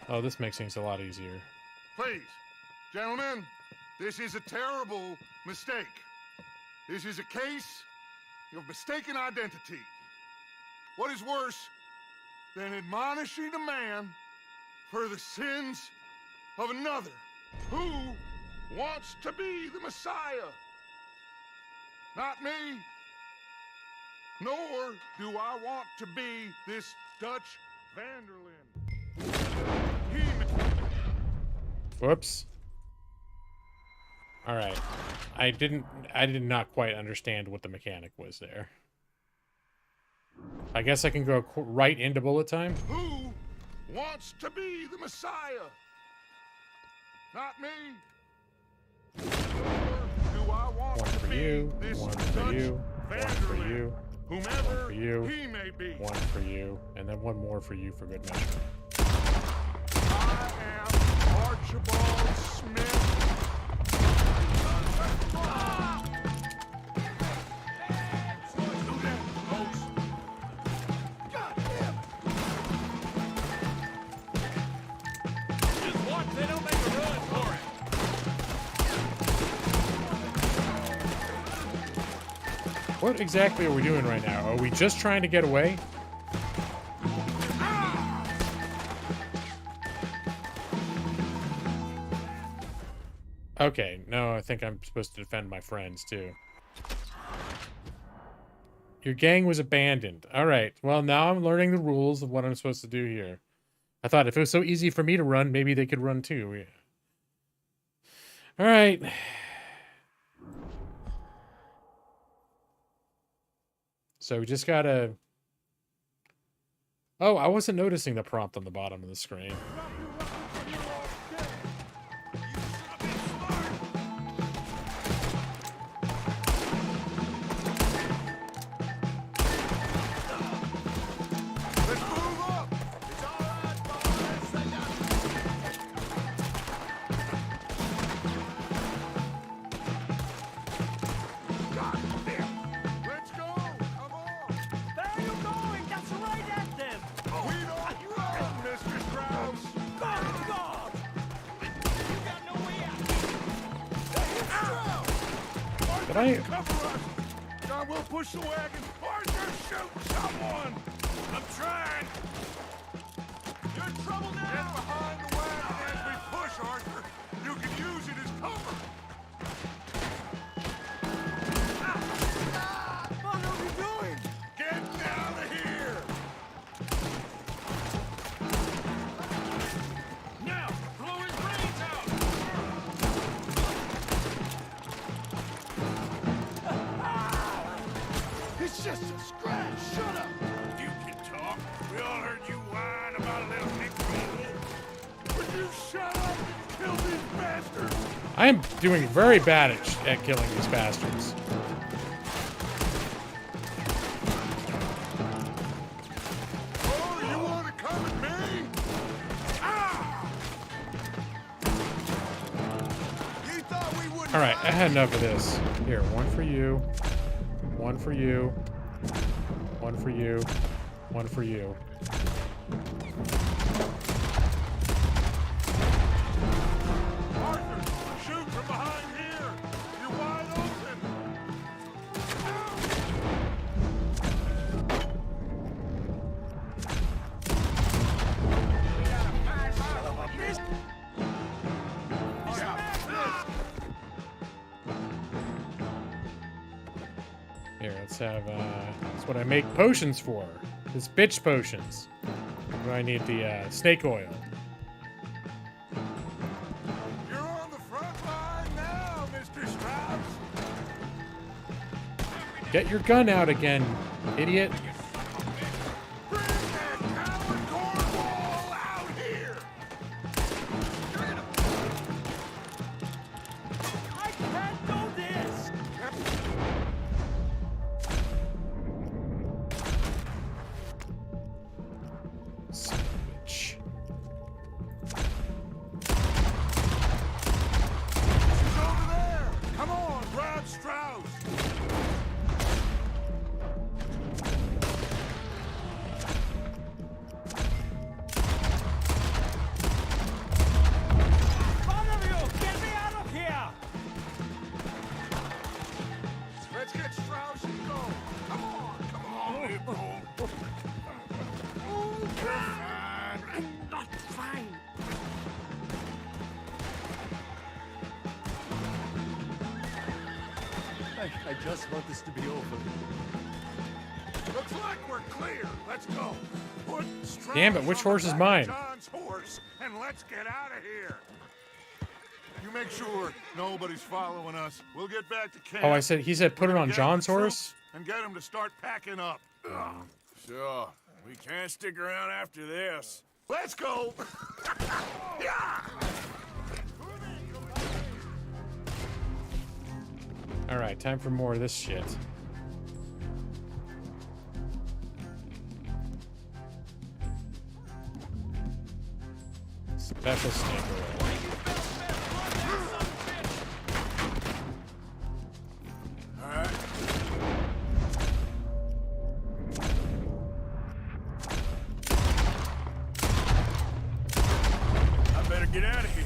Oh, this makes things a lot easier. Please, gentlemen, this is a terrible mistake. This is a case of mistaken identity. What is worse than admonishing a man for the sins of another who wants to be the Messiah? Not me. Nor do I want to be this Dutch Vanderlyn. Whoops. All right. I did not quite understand what the mechanic was there. I guess I can go right into bullet time. Who wants to be the Messiah? Not me. Nor do I want One to for be you, this one for Dutch you, one for Vanderlyn, you, whomever one for you, he may be. one for you, and then one more for you for good measure. I am Archibald Smith. Just watch, they don't make a run for it. What exactly are we doing right now? Are we just trying to get away? Okay, no, I think I'm supposed to defend my friends, too. Your gang was abandoned. Alright, well, now I'm learning the rules of what I'm supposed to do here. I thought if it was so easy for me to run, maybe they could run too. Yeah. Alright. So we just gotta... Oh, I wasn't noticing the prompt on the bottom of the screen. Where are you going? That's right I... Cover us! John, we'll push the wagon. Arthur, shoot someone! I'm trying! You're in trouble now! Get behind the wagon as we push, Arthur! You can use it as cover! What are we doing? Get out of here! Now, blow his brains out! It's just a scratch. Shut up. You can talk. We all heard you whine about a little Nick. Would you shut up and kill these bastards? I am doing very bad at killing these bastards. Oh, you want to come at me? Ah! You thought we wouldn't. All right, I had enough of this. Here, one for you. One for you. One for you. One for you. Arthur, shoot from behind here. You're wide open. Here, let's have, that's what I make potions for. It's bitch potions. Where I need the, snake oil. You're on the front line now, Mr. Strauss. Get your gun out again, idiot. Bring that coward Cornwall out here. I can't do this! Son of a bitch. She's over there. Come on, Brad Strauss. One of you, get me out of here! Let's get Strauss and go. Come on, come on, Leopold. I'm not fine. I just want this to be over. Looks like we're clear. Let's go. Put Strauss Damn it, which on horse the is back mine? of John's horse, and let's get out of here. You make sure nobody's following us. We'll get back to camp. Oh, he said put it on John's horse? And get him to start packing up. Sure. We can't stick around after this. Let's go. Yeah. All right, time for more of this shit. Special snake oil. All right. I better get out of here.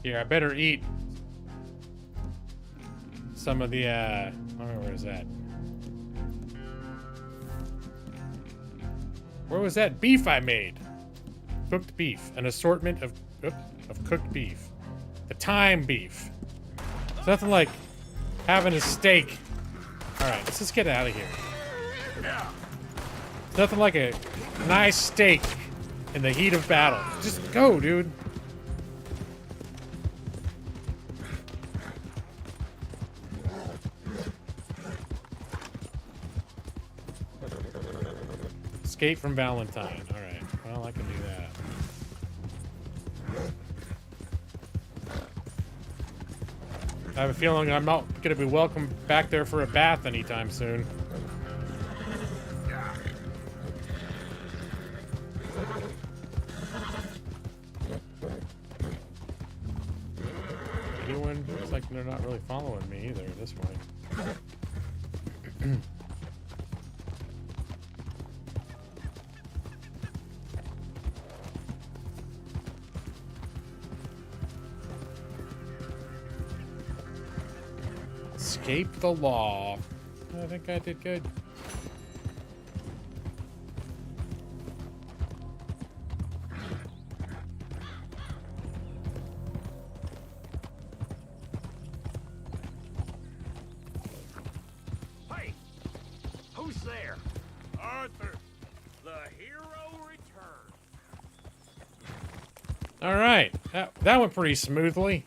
Here, I better eat some of the, oh, where is that? Where was that beef I made? Cooked beef. An assortment of cooked beef. The thyme beef. It's nothing like having a steak. Alright, let's just get out of here. It's nothing like a nice steak in the heat of battle. Just go, dude. Escape from Valentine. Alright, well, I can do that. I have a feeling I'm not going to be welcome back there for a bath anytime soon. Anyone? Looks like they're not really following me either at this point. escape the law. I think I did good. Hey, who's there? Arthur, the hero returned. All right, that went pretty smoothly.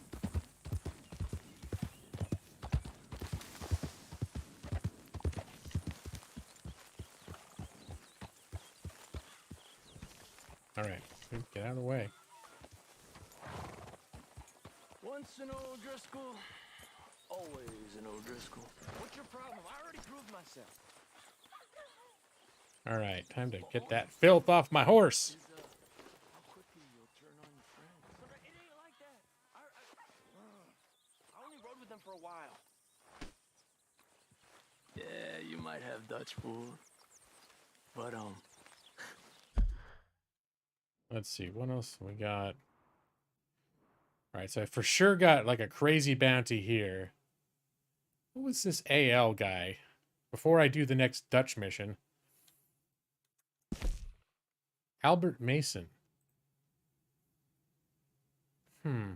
All right, get out of the way. Once an O'Driscoll, always an O'Driscoll. What's your problem? I already proved myself. All right, time to get that filth off my horse. How quickly you'll turn on your friends. But it ain't like that. I only rode with them for a while. Yeah, you might have Dutch food. But, Let's see, what else we got? All right, so I for sure got like a crazy bounty here. Who was this AL guy? Before I do the next Dutch mission. Albert Mason. Yeah,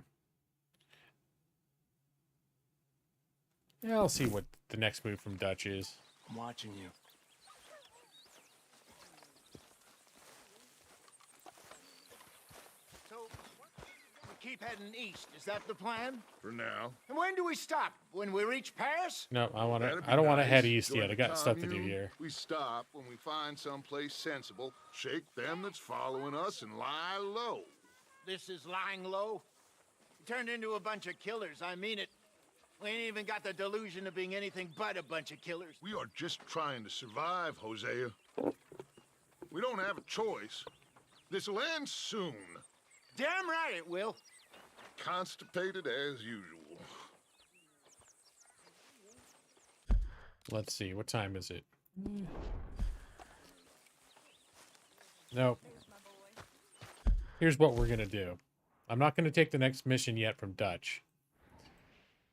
I'll see what the next move from Dutch is. I'm watching you. So, we keep heading east. Is that the plan? For now. And when do we stop? When we reach Paris? No, That'd be I don't want to nice. head east Join yet. I the got stuff to do commune. here. We stop when we find someplace sensible, shake them that's following us, and lie low. This is lying low. We turned into a bunch of killers. I mean it. We ain't even got the delusion of being anything but a bunch of killers. We are just trying to survive, Hosea. We don't have a choice. This'll end soon. Damn right it will. Constipated as usual. Let's see, what time is it? Nope. Here's what we're gonna do. I'm not gonna take the next mission yet from Dutch.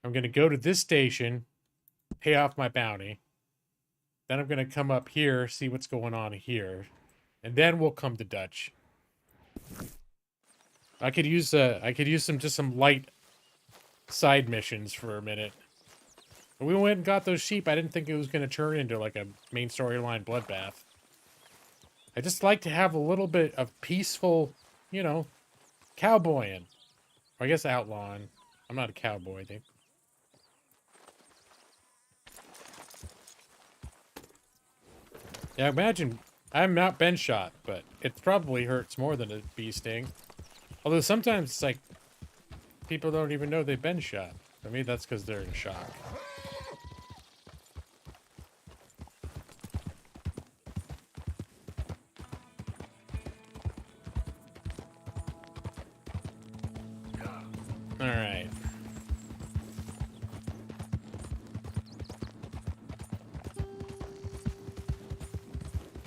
I'm gonna go to this station, pay off my bounty. Then I'm gonna come up here, see what's going on here, and then we'll come to Dutch. I could use some light side missions for a minute. When we went and got those sheep, I didn't think it was gonna turn into like a main storyline bloodbath. I just like to have a little bit of peaceful, you know, cowboying. Or I guess outlawing. I'm not a cowboy, I think. Yeah, imagine, I'm not been shot, but it probably hurts more than a bee sting. Although sometimes it's like, people don't even know they've been shot. For me, that's because they're in shock. All right.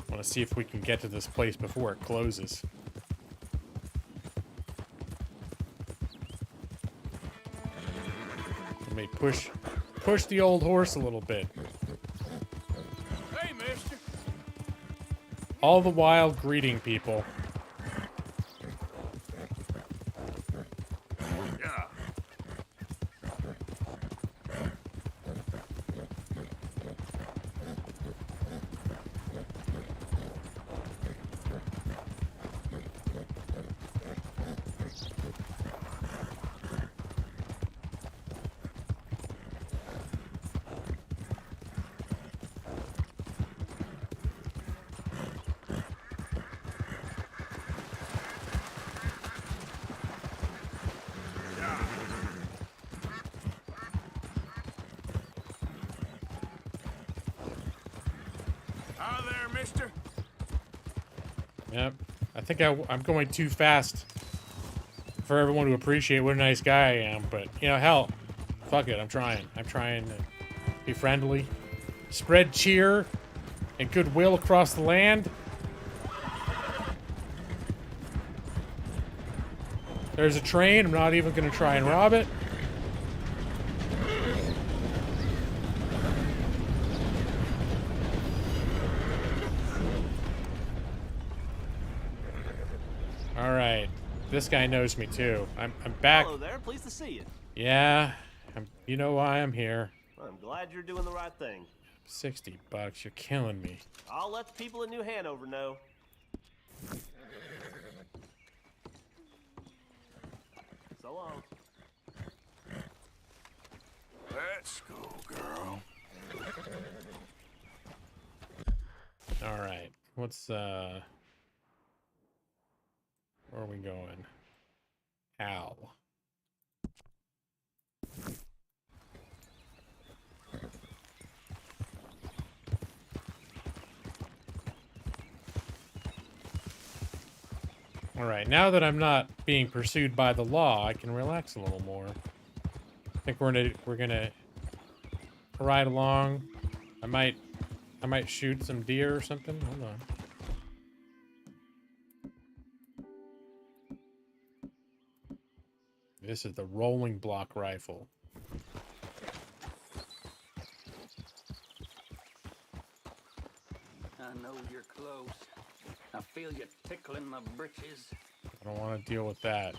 Want to see if we can get to this place before it closes. Let me push the old horse a little bit. Hey, mister. All the while greeting people. Yeah. Hi there, mister. Yep. I think I'm going too fast for everyone to appreciate what a nice guy I am. But, you know, hell, fuck it. I'm trying. I'm trying to be friendly. Spread cheer and goodwill across the land. There's a train. I'm not even going to try and rob it. right. This guy knows me too. I'm back. Hello there. Pleased to see you. Yeah. You know why I'm here. Well, I'm glad you're doing the right thing. $60. You're killing me. I'll let the people in New Hanover know. So long. Let's go, girl. All right. What's where are we going? Ow. All right, now that I'm not being pursued by the law, I can relax a little more. I think we're gonna ride along. I might shoot some deer or something. Hold on. This is the rolling block rifle. I know you're close. I feel you tickling my britches. I don't want to deal with that.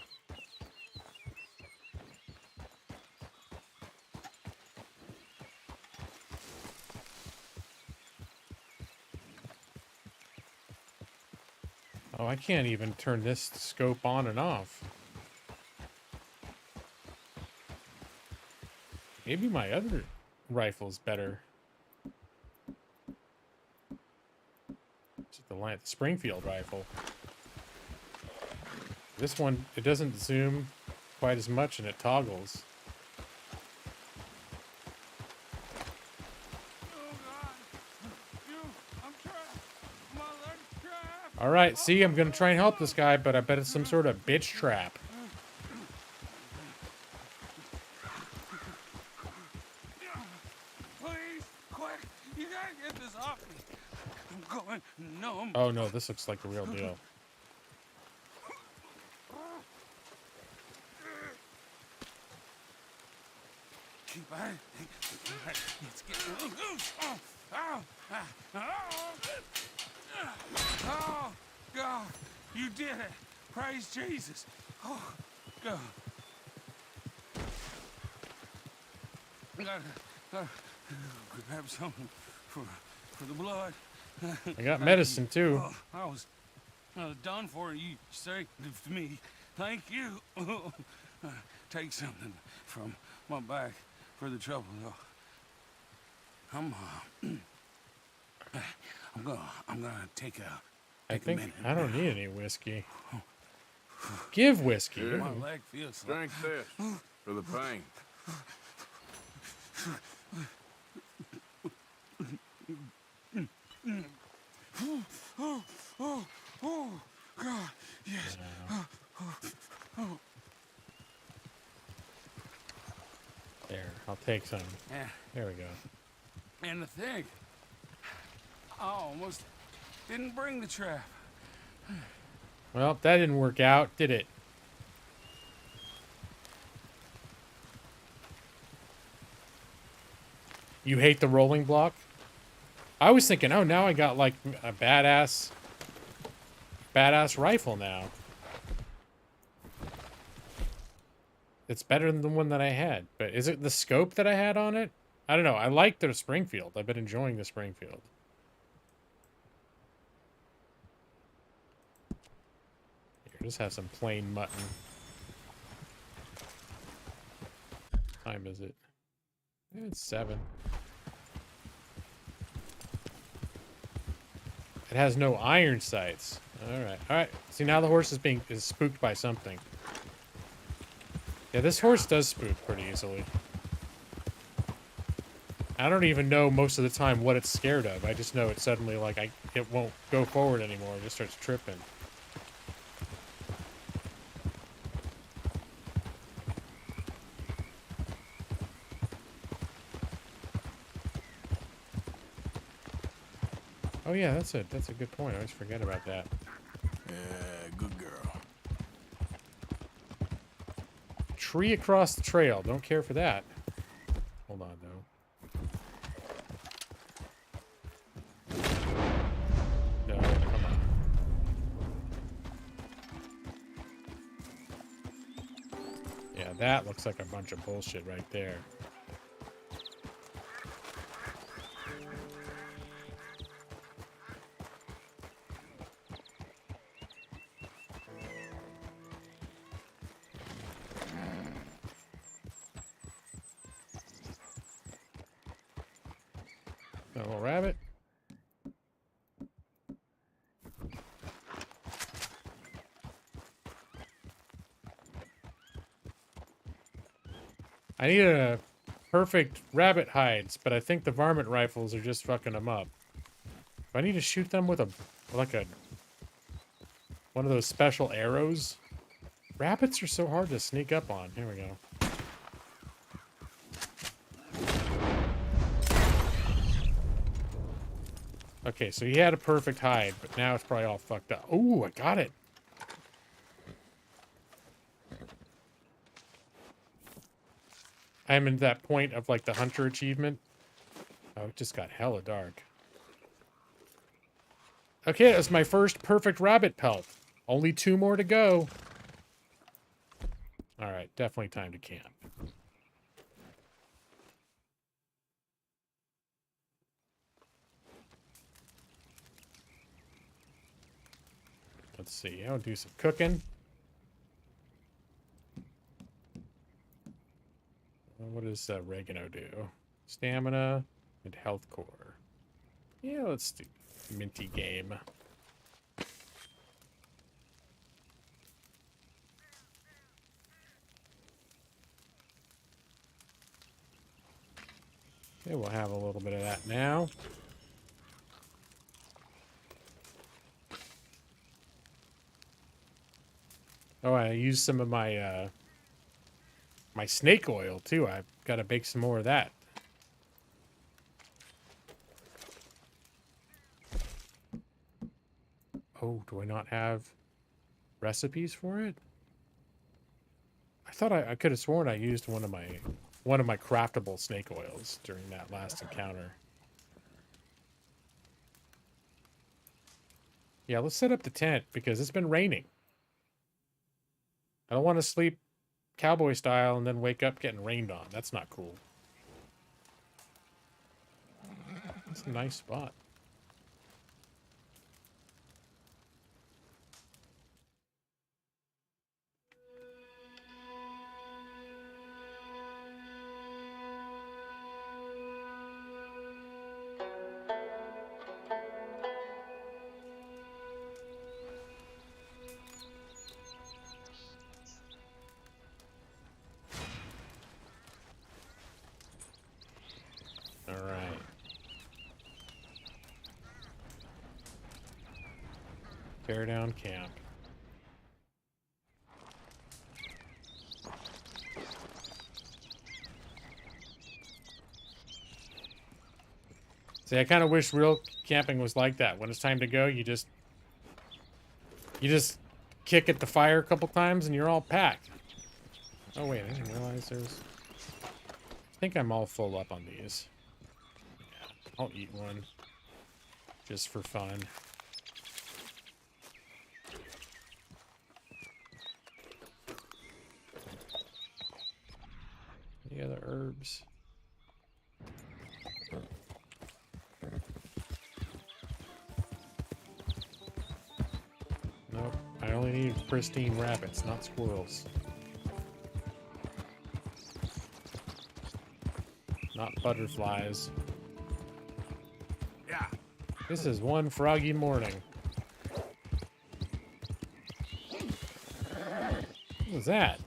Oh, I can't even turn this scope on and off. Maybe my other rifle's better. It's the Springfield rifle. This one, it doesn't zoom quite as much and it toggles. Alright, see, I'm gonna try and help this guy, but I bet it's some sort of bitch trap. Please, quick! You gotta get this off me. I'm going numb. Oh no, this looks like the real deal. Keep at it. It's getting loose. Oh, God, you did it. Praise Jesus. Oh, God. I gotta grab something for the blood. I got medicine too. Oh, I was done for. You saved me. Thank you. Take something from my back for the trouble, though. I'm gonna take a. I think I don't need any whiskey. Give whiskey. Here, My leg feels drink this for the pain. Oh, God, yes. There, I'll take some. Yeah. There we go. And the thing, I almost didn't bring the trap. Well, that didn't work out, did it? You hate the rolling block? I was thinking, oh, now I got like a badass rifle now. It's better than the one that I had. But is it the scope that I had on it? I don't know. I like the Springfield. I've been enjoying the Springfield. Here, just have some plain mutton. What time is it? It's 7. It has no iron sights. Alright. Alright. See, now the horse is spooked by something. Yeah, this horse does spook pretty easily. I don't even know most of the time what it's scared of. I just know it's suddenly like it won't go forward anymore. It just starts tripping. Oh yeah, that's a good point. I always forget about that. Good girl. Tree across the trail. Don't care for that. Hold on though. No, come on. Now that looks like a bunch of bullshit right there. A little rabbit. I need a perfect rabbit hides, but I think the varmint rifles are just fucking them up. Do I need to shoot them with one of those special arrows? Rabbits are so hard to sneak up on. Here we go. Okay, so he had a perfect hide, but now it's probably all fucked up. Ooh, I got it. I'm in that point of like the hunter achievement. Oh, it just got hella dark. Okay, that was my first perfect rabbit pelt. Only 2 more to go. Alright, definitely time to camp. Let's see, I'll do some cooking. What does oregano do? Stamina and health core. Yeah, let's do minty game. Okay, we'll have a little bit of that now. Oh, I used some of my my snake oil too. I've got to bake some more of that. Oh, do I not have recipes for it? I thought I could have sworn I used one of my craftable snake oils during that last encounter. Yeah, let's set up the tent because it's been raining. I don't want to sleep cowboy style and then wake up getting rained on. That's not cool. It's a nice spot. Alright. Tear down camp. See, I kind of wish real camping was like that. When it's time to go, you just kick at the fire a couple times and you're all packed. Oh wait, I didn't realize there's... I think I'm all full up on these. Yeah, I'll eat one. Just for fun. Any other herbs? Nope. I only need pristine rabbits, not squirrels. Not butterflies. Yeah. This is one froggy morning. What was that?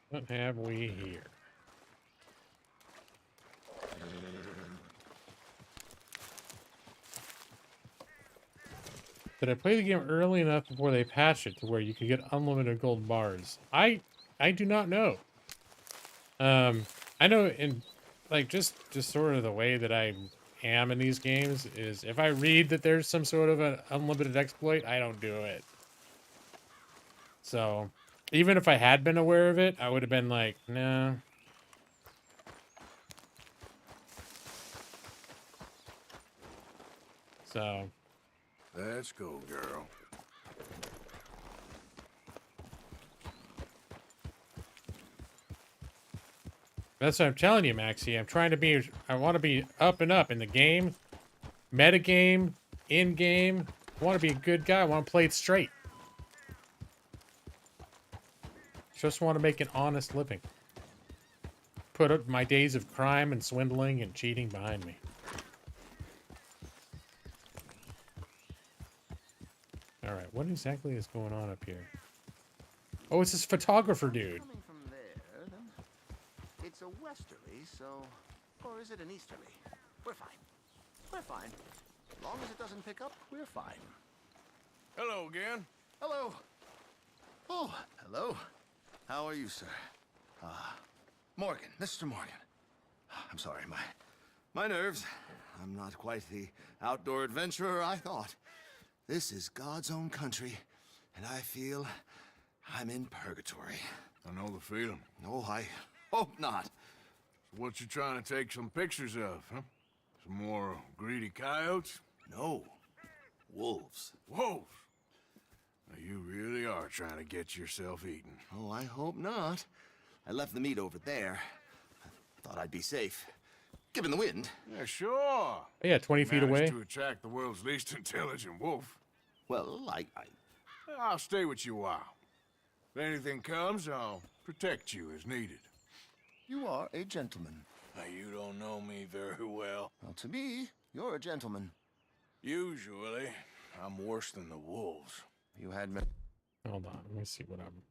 What have we here? Did I play the game early enough before they patched it to where you could get unlimited gold bars? I do not know. I know in like just sort of the way that I am in these games is if I read that there's some sort of an unlimited exploit, I don't do it. So even if I had been aware of it, I would have been like, nah. So let's go, girl. That's what I'm telling you, Maxie. I want to be up and up in the game, metagame, in-game. I want to be a good guy. I want to play it straight. Just want to make an honest living. Put up my days of crime and swindling and cheating behind me. All right, what exactly is going on up here? Oh, it's this photographer dude. Coming from there, then it's a westerly, so... Or is it an easterly? We're fine. We're fine. As long as it doesn't pick up, we're fine. Hello again. Hello. Oh, hello. How are you, sir? Morgan, Mr. Morgan. I'm sorry, my nerves. I'm not quite the outdoor adventurer I thought. This is God's own country, and I feel I'm in purgatory. I know the feeling. Oh, I hope not. What you trying to take some pictures of, huh? Some more greedy coyotes? No. Wolves. Wolves? Now, you really are trying to get yourself eaten. Oh, I hope not. I left the meat over there. I thought I'd be safe. Given the wind. Yeah, sure. Yeah, 20 feet away. To attract the world's least intelligent wolf. Well, I'll stay with you a while. If anything comes, I'll protect you as needed. You are a gentleman. Now, you don't know me very well. Well, to me, you're a gentleman. Usually, I'm worse than the wolves. You had me. Hold on, let me see what I'm...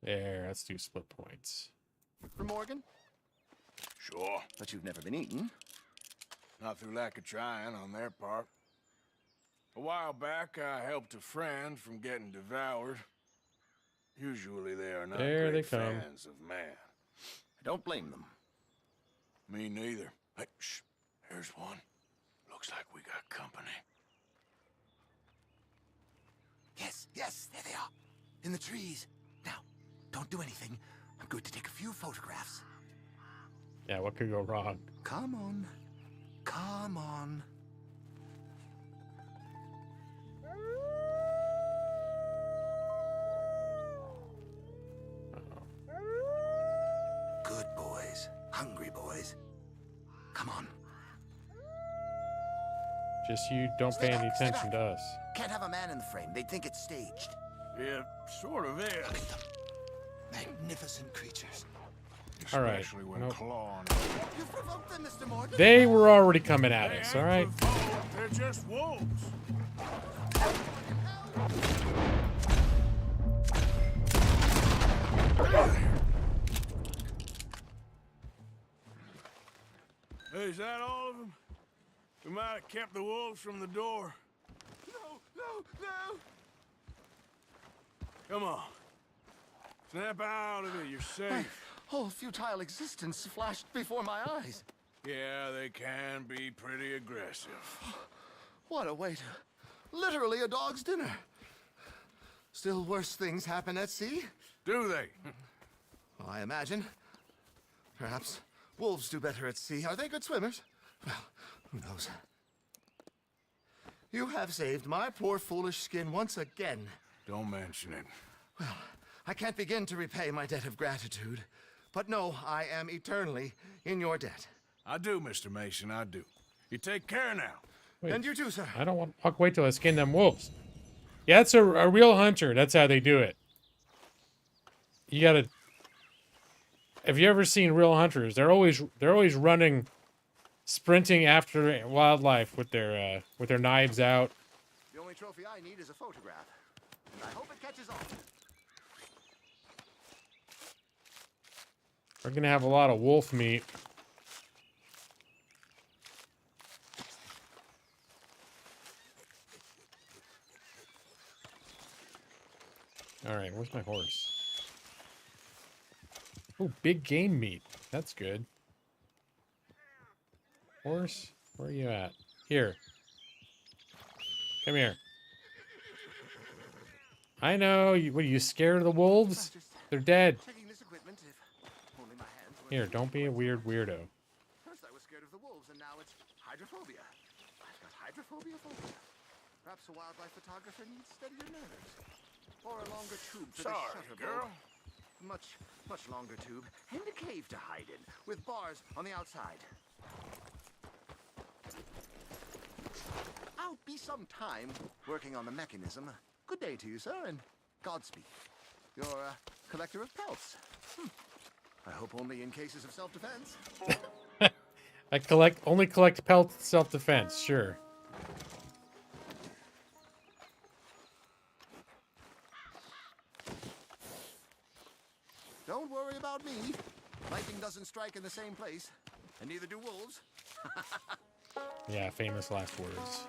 There, let's do split points. For Morgan? Sure. But you've never been eaten. Not through lack of trying on their part. A while back, I helped a friend from getting devoured. Usually they are not great fans of man. I don't blame them. Me neither. Hey, shh. Here's one. Looks like we got company. Yes, there they are. In the trees. Now, don't do anything. I'm going to take a few photographs. Yeah, what could go wrong? Come on. Come on. Good boys. Hungry boys. Come on. Just you don't pay any attention to us. Can't have a man in the frame. They'd think it's staged. Yeah, sort of is. Look at them. Magnificent creatures. All right. When clawing. You provoked them, Mr. Morgan. They were already coming at us, all right? They're just wolves. Hey, is that all of them? We might have kept the wolves from the door. No! Come on. Snap out of it, you're safe. My whole futile existence flashed before my eyes. Yeah, they can be pretty aggressive. What a way to... Literally a dog's dinner. Still worse things happen at sea? Do they? Well, I imagine. Perhaps wolves do better at sea. Are they good swimmers? Well, who knows? You have saved my poor foolish skin once again. Don't mention it. Well, I can't begin to repay my debt of gratitude. But no, I am eternally in your debt. I do, Mr. Mason, I do. You take care now. Wait, and you too, sir. I don't want to wait till I skin them wolves. Yeah, that's a real hunter. That's how they do it. You gotta have you ever seen real hunters? They're always running, sprinting after wildlife with their knives out. The only trophy I need is a photograph, and I hope it catches on. We're gonna have a lot of wolf meat. All right, where's my horse? Oh, big game meat. That's good. Horse, where are you at? Here. Come here. I know. What are you scared of the wolves? They're dead. Here, don't be a weird weirdo. First I was scared of the wolves, and now it's hydrophobia. I've got hydrophobia phobia. Perhaps a wildlife photographer needs steadier nerves. Or a longer tube for the shutter girl. Much longer tube, and a cave to hide in, with bars on the outside. I'll be some time working on the mechanism. Good day to you, sir, and Godspeed. You're a collector of pelts. I hope only in cases of self-defense. I only collect pelts self-defense, sure. Don't worry about me. Lightning doesn't strike in the same place, and neither do wolves. Yeah, famous last words.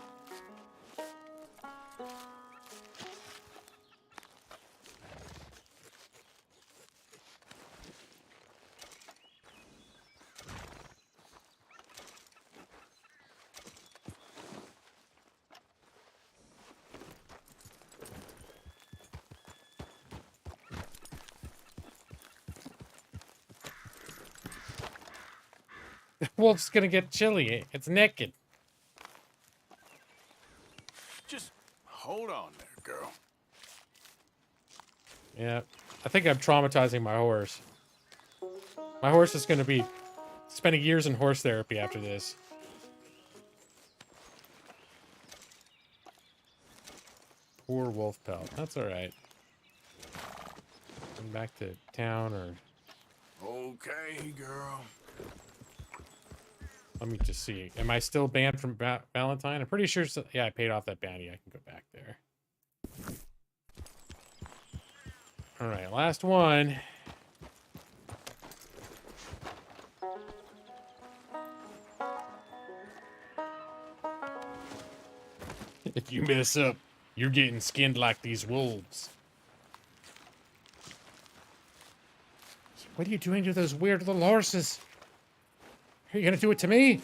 Wolf's gonna get chilly. It's naked. Just hold on there, girl. Yeah, I think I'm traumatizing my horse. My horse is gonna be spending years in horse therapy after this. Poor wolf pelt. That's alright. Come back to town or... Okay, girl. Let me just see. Am I still banned from Valentine? I'm pretty sure. Yeah, I paid off that bounty. I can go back there. All right, last one. If you mess up, you're getting skinned like these wolves. What are you doing to those weird little horses? Are you gonna do it to me?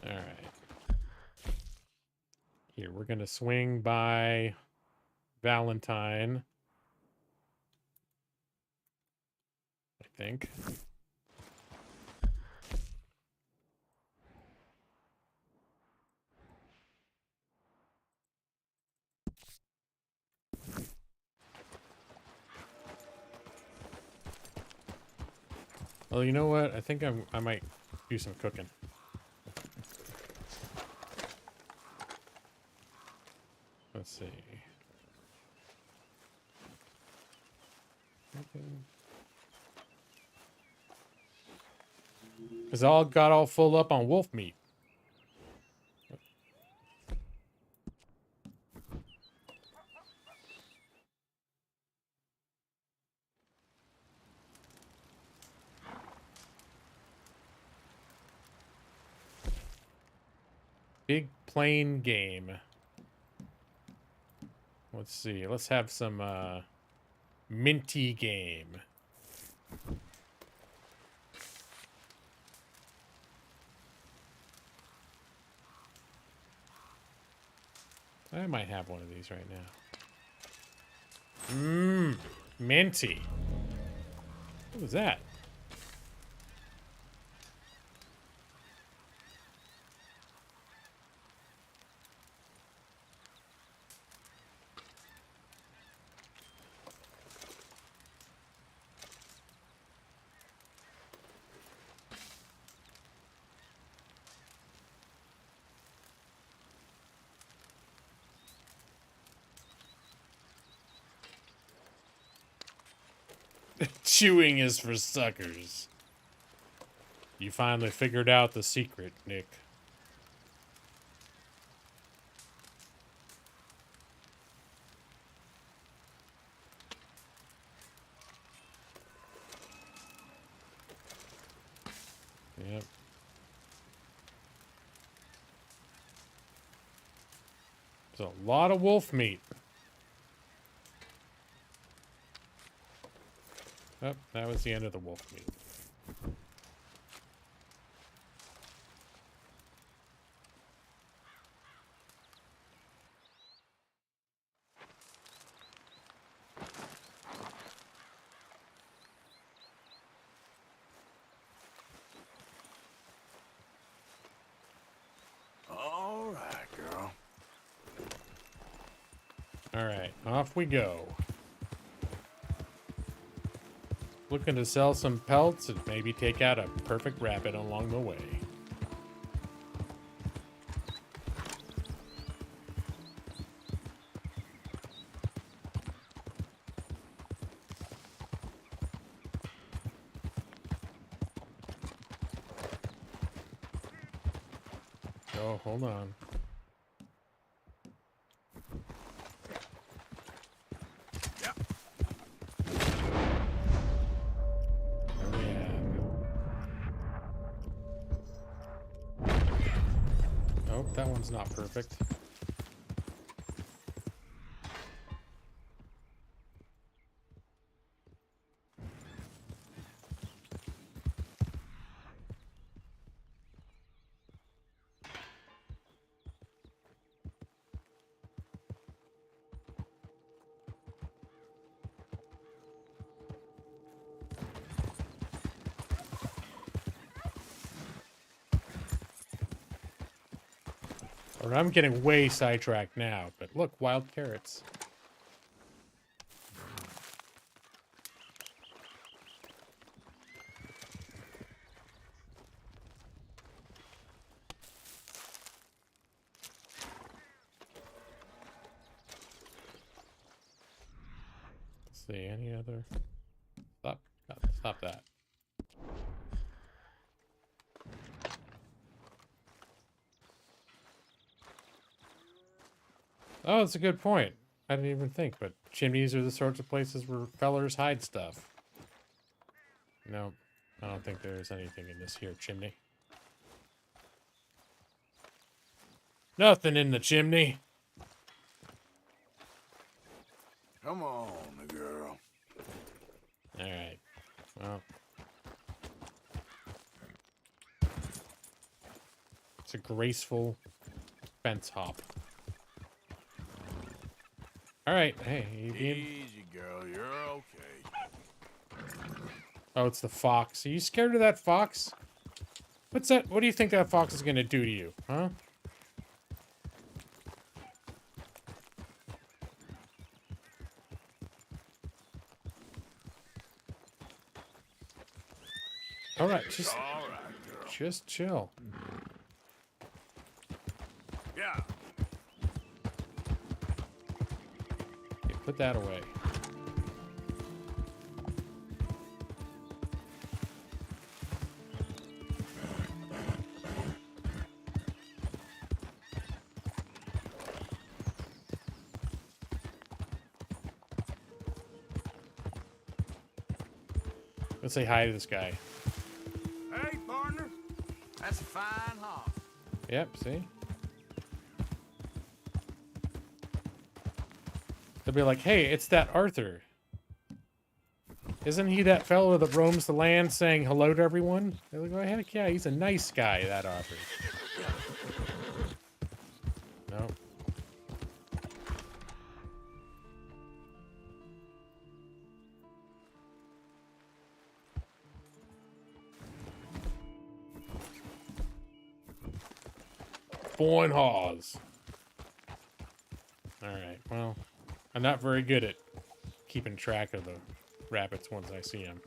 All right. Here, we're gonna swing by Valentine, I think. Well, you know what? I think I might do some cooking. Let's see. Cause I got all full up on wolf meat. Big plain game. Let's see. Let's have some minty game. I might have one of these right now. Mmm, minty. What was that? Chewing is for suckers. You finally figured out the secret, Nick. Yep. There's a lot of wolf meat. Oh, that was the end of the wolf meat. All right, girl. All right, off we go. Looking to sell some pelts and maybe take out a perfect rabbit along the way. Oh, hold on. Nope, that one's not perfect. Or I'm getting way sidetracked now, but look, wild carrots. Let's see, any other? Stop that. Oh, that's a good point. I didn't even think, but chimneys are the sorts of places where fellers hide stuff. No, I don't think there's anything in this here chimney. Nothing in the chimney. Come on, girl. All right. Well, it's a graceful fence hop. All right. Hey, easy, girl. You're okay. Oh, it's the fox. Are you scared of that fox? What's that? What do you think that fox is gonna do to you, huh? All right, just chill. Yeah. Okay, put that away. Let's say hi to this guy. Hey, partner. That's a fine hoss. Yep, see? They'll be like, hey, it's that Arthur. Isn't he that fellow that roams the land saying hello to everyone? They're like, oh, heck yeah, he's a nice guy, that Arthur. No. Fine haws. Alright, well, I'm not very good at keeping track of the rabbits once I see them.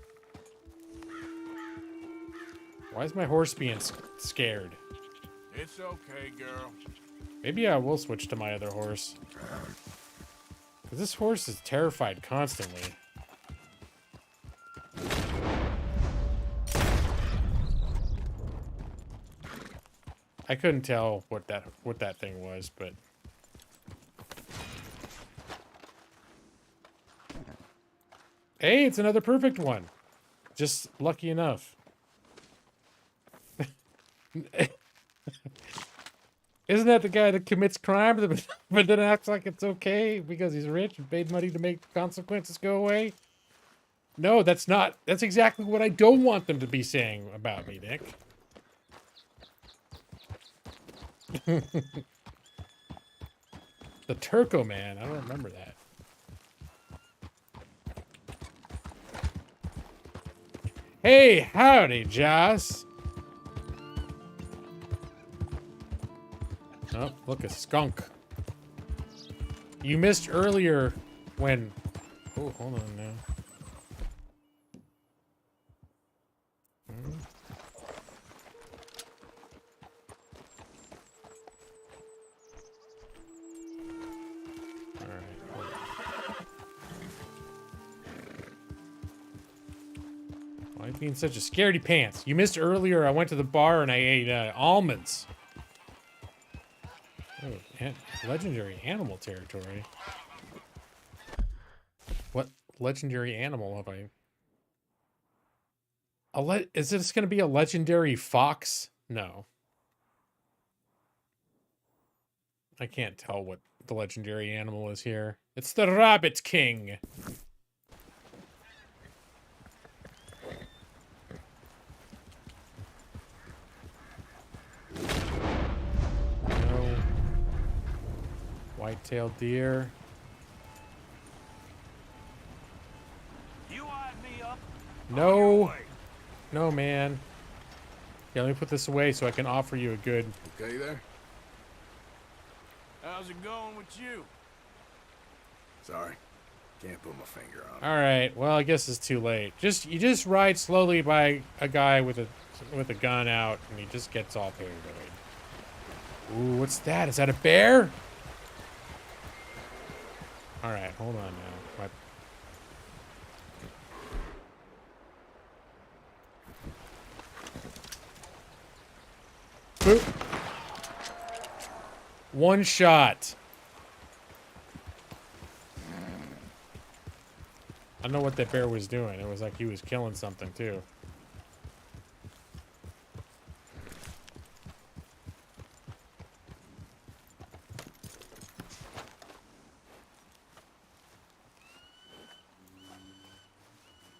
Why is my horse being scared? It's okay, girl. Maybe I will switch to my other horse. Because this horse is terrified constantly. I couldn't tell what that thing was, but hey, it's another perfect one. Just lucky enough. Isn't that the guy that commits crime but then acts like it's okay because he's rich and paid money to make consequences go away? No, that's not. That's exactly what I don't want them to be saying about me, Nick. The Turco Man. I don't remember that. Hey, howdy, Joss. Oh, look, a skunk. You missed earlier when... Oh, hold on now. Why are you being such a scaredy pants? You missed earlier. I went to the bar and I ate almonds. Oh, legendary animal territory. What legendary animal have I? Is this going to be a legendary fox? No. I can't tell what the legendary animal is here. It's the Rabbit King. No. White-tailed deer. You eyed me up. No. No, man. Yeah, let me put this away so I can offer you a good... Okay there? How's it going with you? Sorry. Can't put my finger on it. Alright, well, I guess it's too late. You just ride slowly by a guy with a gun out, and he just gets all paranoid. Ooh, what's that? Is that a bear? Alright, hold on now. Boop. One shot. I don't know what that bear was doing. It was like he was killing something too.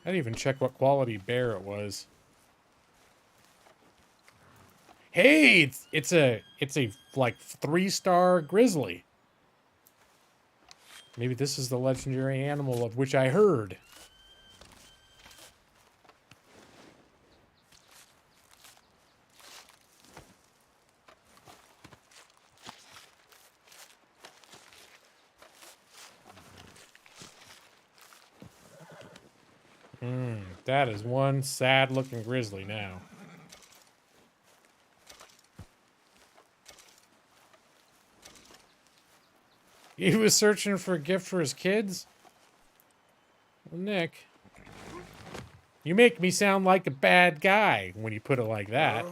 I didn't even check what quality bear it was. Hey, it's a like 3-star grizzly. Maybe this is the legendary animal of which I heard. That is one sad-looking grizzly now. He was searching for a gift for his kids? Well, Nick, you make me sound like a bad guy when you put it like that.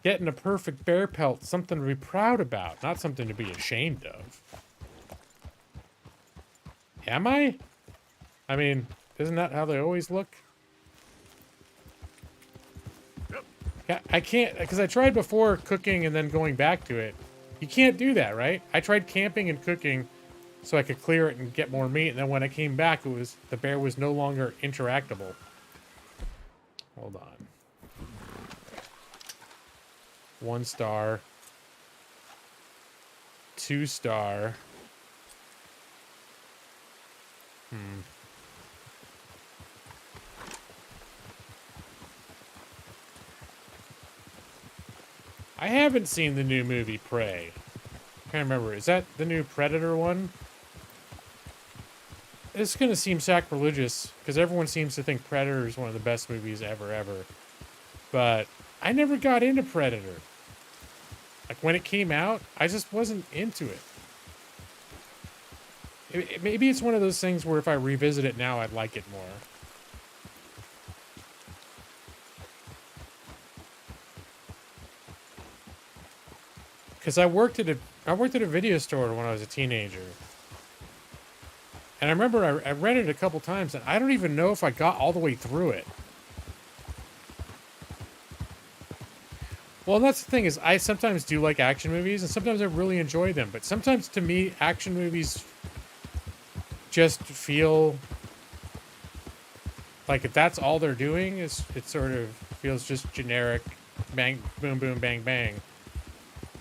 Getting a perfect bear pelt, something to be proud about, not something to be ashamed of. Am I? I mean, isn't that how they always look? I can't, because I tried before cooking and then going back to it. You can't do that, right? I tried camping and cooking so I could clear it and get more meat, and then when I came back, the bear was no longer interactable. Hold on. 1 star. 2 star. I haven't seen the new movie Prey. I can't remember. Is that the new Predator one? It's gonna seem sacrilegious because everyone seems to think Predator is one of the best movies ever. But I never got into Predator. Like when it came out, I just wasn't into it. Maybe it's one of those things where if I revisit it now, I'd like it more. Because I worked at a video store when I was a teenager. And I remember I read it a couple times, and I don't even know if I got all the way through it. Well, that's the thing, is I sometimes do like action movies, and sometimes I really enjoy them. But sometimes, to me, action movies just feel like if that's all they're doing, it sort of feels just generic, bang, boom, boom, bang, bang.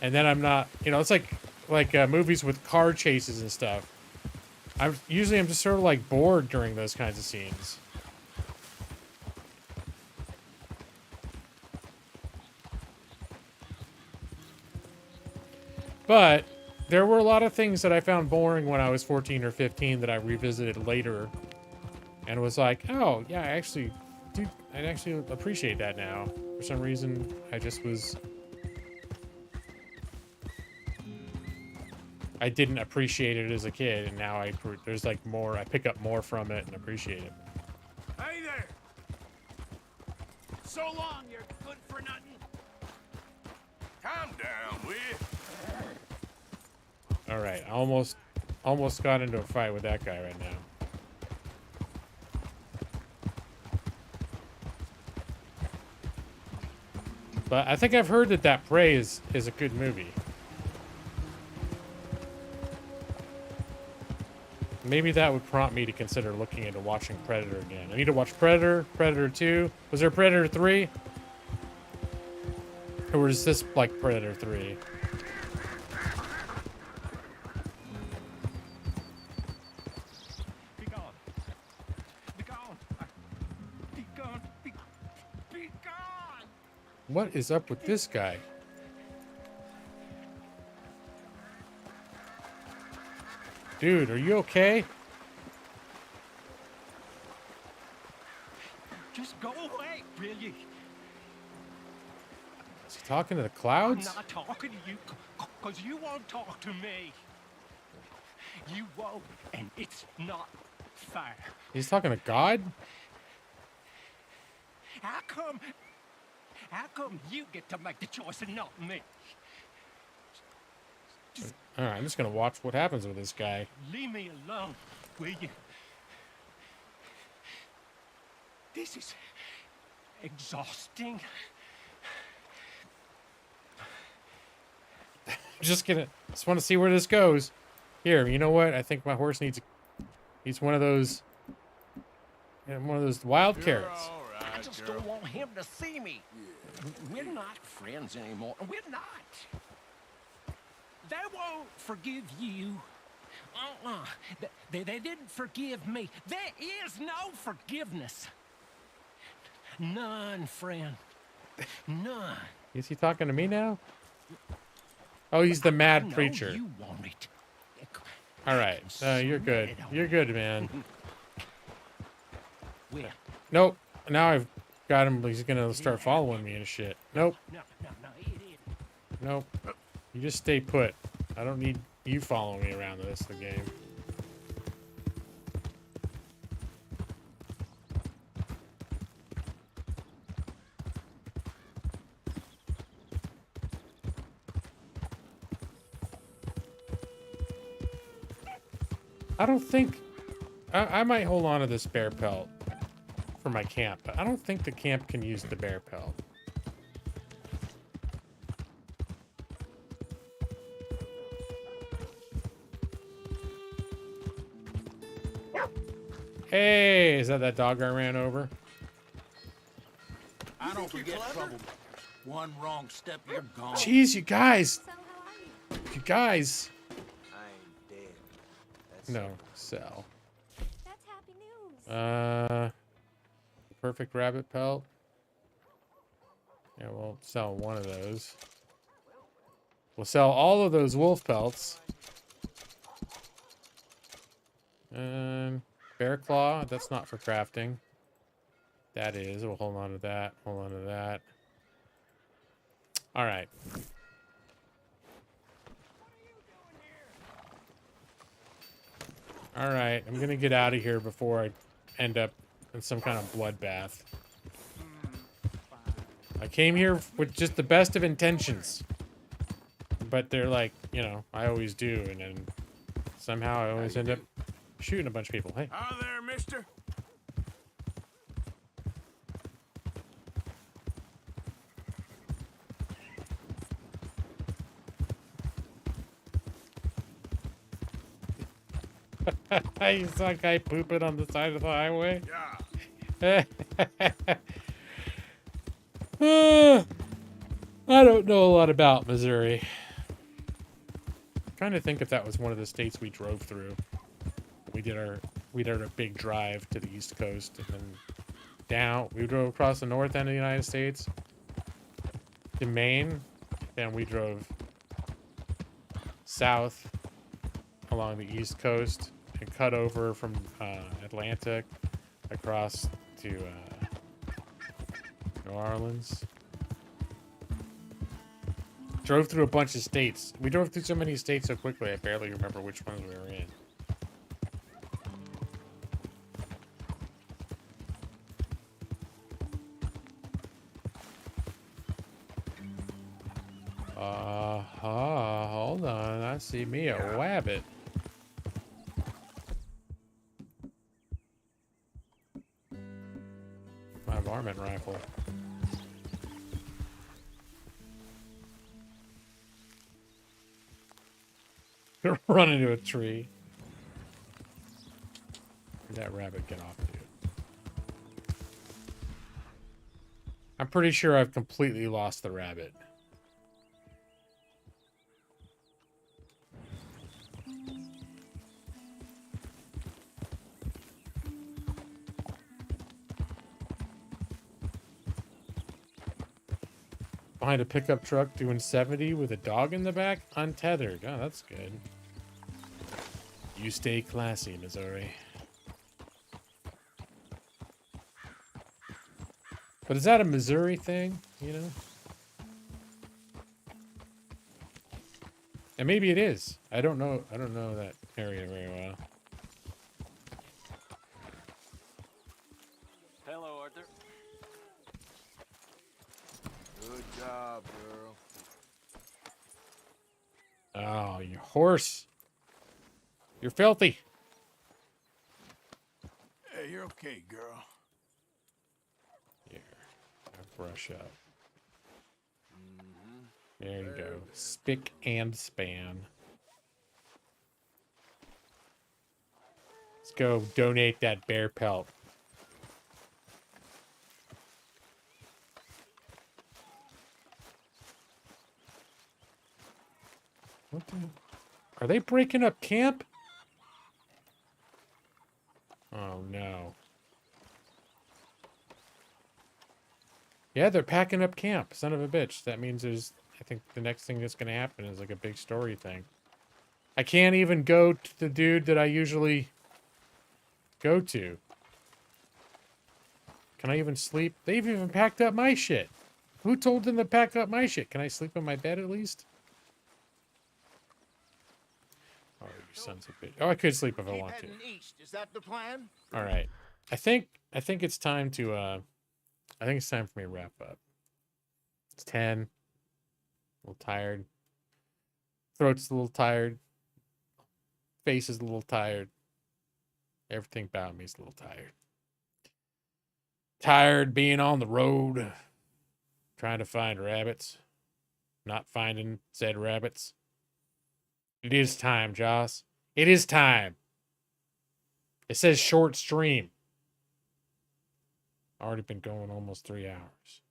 And then I'm not, you know, it's like movies with car chases and stuff. I'm just sort of like bored during those kinds of scenes. But there were a lot of things that I found boring when I was 14 or 15 that I revisited later and was like, oh, yeah, I actually appreciate that now. For some reason, I didn't appreciate it as a kid, and now there's like more, I pick up more from it and appreciate it. Hey there! So long, you're good for nothing. Calm down, will you? All right, I almost got into a fight with that guy right now. But I think I've heard that Prey is a good movie. Maybe that would prompt me to consider looking into watching Predator again. I need to watch Predator, Predator 2. Was there Predator 3? Or was this like Predator 3? Be gone. Be gone. Be gone. Be gone. What is up with this guy? Dude, are you okay? Just go away, will you? Is he talking to the clouds? I'm not talking to you, because you won't talk to me. You won't, and it's not fair. He's talking to God? How come you get to make the choice and not me? Alright, I'm just gonna watch what happens with this guy. Leave me alone, will you? This is exhausting. Just want to see where this goes. Here, you know what? I think my horse needs one of those wild carrots. I just don't want him to see me. We're not friends anymore. We're not. They won't forgive you. They didn't forgive me. There is no forgiveness. None, friend. None. Is he talking to me now? Oh, he's the mad preacher. You want it. All right. You're good. You're good, man. Where? Nope. Now I've got him. He's going to start following me and shit. Nope. Nope. You just stay put. I don't need you following me around the rest of the game. I don't think... I might hold on to this bear pelt for my camp, but I don't think the camp can use the bear pelt. Hey, is that dog I ran over? I don't forget trouble. One wrong step, you're gone. Jeez, you guys. You guys. I ain't dead. That's No, sell. That's happy news. Perfect rabbit pelt. Yeah, we'll sell one of those. We'll sell all of those wolf pelts. Bear claw, that's not for crafting. That is. We'll hold on to that. Hold on to that. All right. All right, I'm gonna get out of here before I end up in some kind of bloodbath. I came here with just the best of intentions. But they're like, you know, I always do, and then somehow I always end up shooting a bunch of people. Hey. Hi there, mister. You saw a guy pooping on the side of the highway? Yeah. I don't know a lot about Missouri. I'm trying to think if that was one of the states we drove through. We did our big drive to the East Coast and then down. We drove across the north end of the United States to Maine. Then we drove south along the East Coast and cut over from Atlantic across to New Orleans. Drove through a bunch of states. We drove through so many states so quickly, I barely remember which ones we were in. Hold on. I see me a rabbit. My varmint rifle. Run into a tree. Where'd that rabbit get off to? I'm pretty sure I've completely lost the rabbit. Behind a pickup truck doing 70 with a dog in the back, untethered. Oh, that's good. You stay classy, Missouri. But is that a Missouri thing, you know? And maybe it is. I don't know that area very well. Hello, Arthur. Good job, girl. Oh, you horse. You're filthy. Hey, you're okay, girl. Here, brush up. There you go. Spick and span. Let's go donate that bear pelt. What the? Are they breaking up camp? Oh no. Yeah, they're packing up camp. Son of a bitch. That means there's... I think the next thing that's going to happen is like a big story thing. I can't even go to the dude that I usually go to. Can I even sleep? They've even packed up my shit. Who told them to pack up my shit? Can I sleep in my bed at least? Oh, you sons of bitch. Oh, I could sleep if I want to. East. Is that the plan? All right. I think it's time to I think it's time for me to wrap up. It's 10. A little tired. Throat's a little tired. Face is a little tired. Everything about me is a little tired. Tired being on the road. Trying to find rabbits. Not finding said rabbits. It is time, Joss. It is time. It says short stream. Already been going almost 3 hours.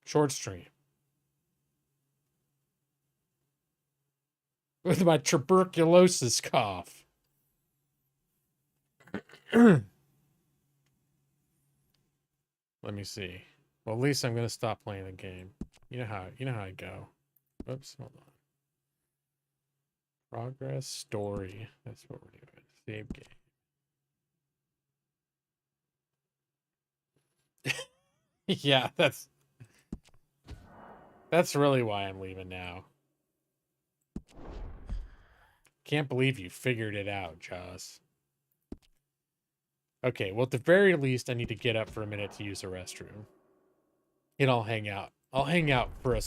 Short stream. With my tuberculosis cough. Let me see. Well, at least I'm gonna stop playing the game. You know how I go. Oops, hold on. Progress story. That's what we're doing. Save game. Yeah, that's really why I'm leaving now. can't believe you figured it out, Joss. Okay, well, at the very least, I need to get up for a minute to use the restroom. And I'll hang out. I'll hang out for a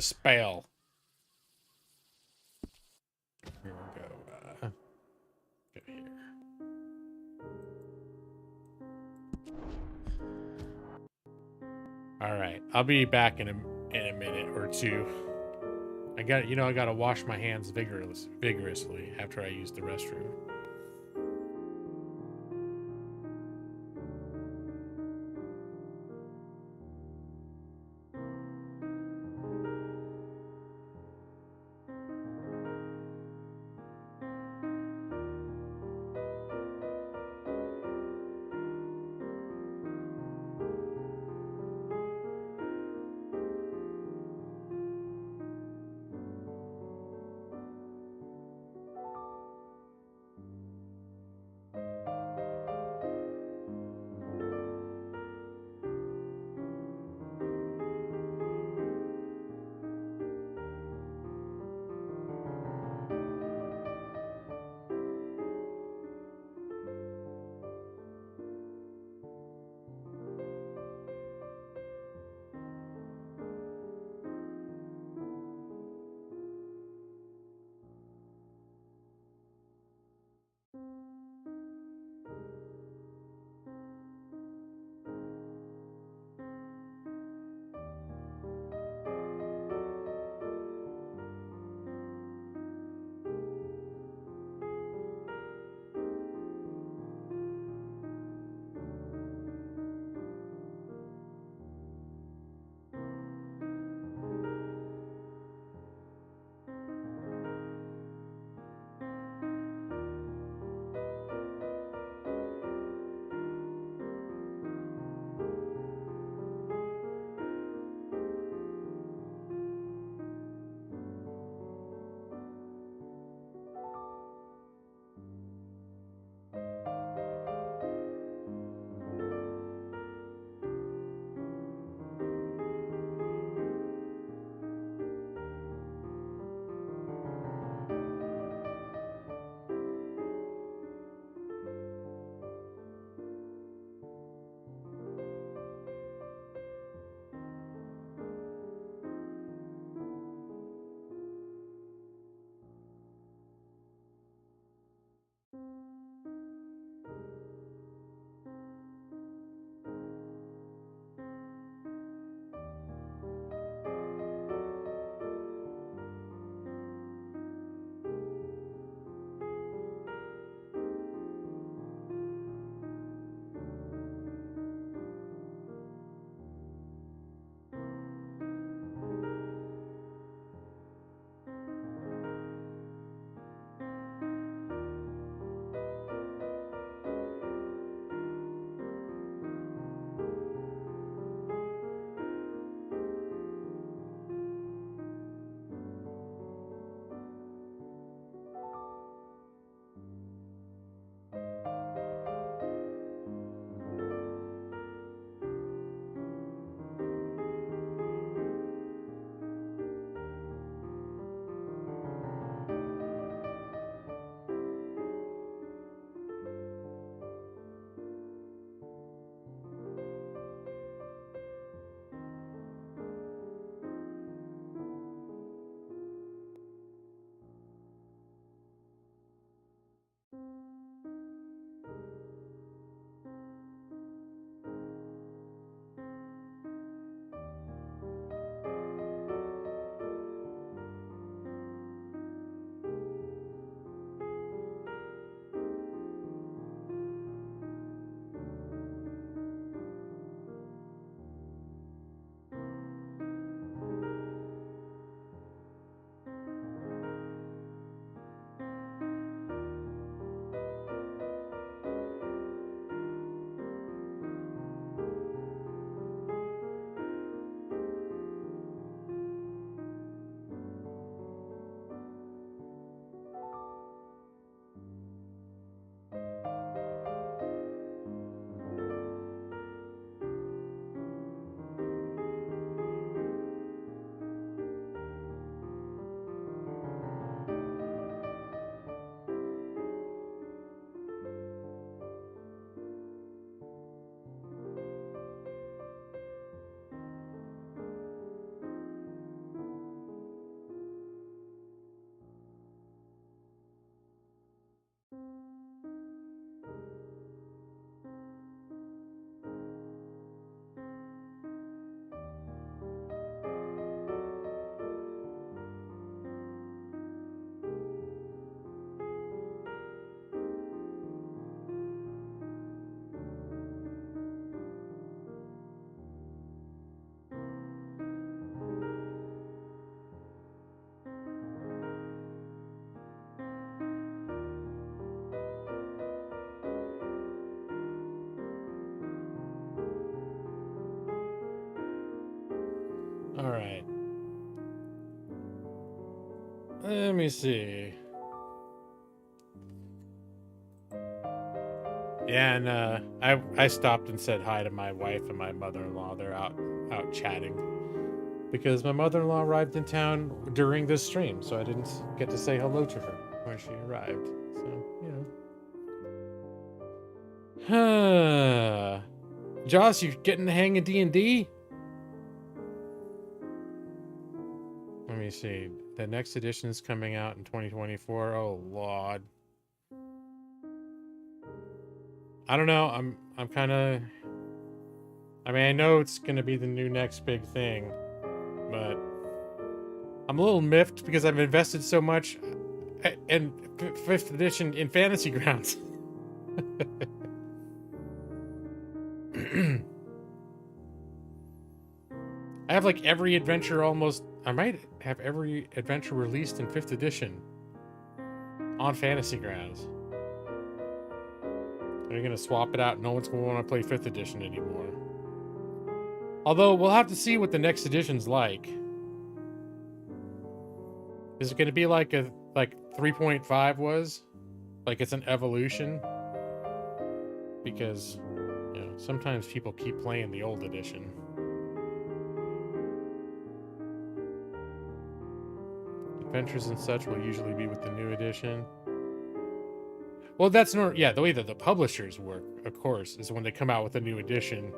spell. Here we go. Go here. All right, I'll be back in a minute or two. I gotta wash my hands vigorously after I use the restroom. All right. Let me see. Yeah, and I stopped and said hi to my wife and my mother-in-law. They're out chatting because my mother-in-law arrived in town during this stream, so I didn't get to say hello to her when she arrived. So, you know. Joss, you getting the hang of D&D? Let me see. The next edition is coming out in 2024. Oh, Lord. I don't know. I'm kind of... I mean, I know it's going to be the new next big thing, but I'm a little miffed because I've invested so much in 5th edition in Fantasy Grounds. I have like every adventure almost... I might have every adventure released in 5th edition on Fantasy Grounds. They're going to swap it out. No one's going to want to play 5th edition anymore. Although, we'll have to see what the next edition's like. Is it going to be like 3.5 was? Like it's an evolution? Because, you know, sometimes people keep playing the old edition. Adventures and such will usually be with the new edition. Well, that's not... Yeah, the way that the publishers work, of course, is when they come out with a new edition,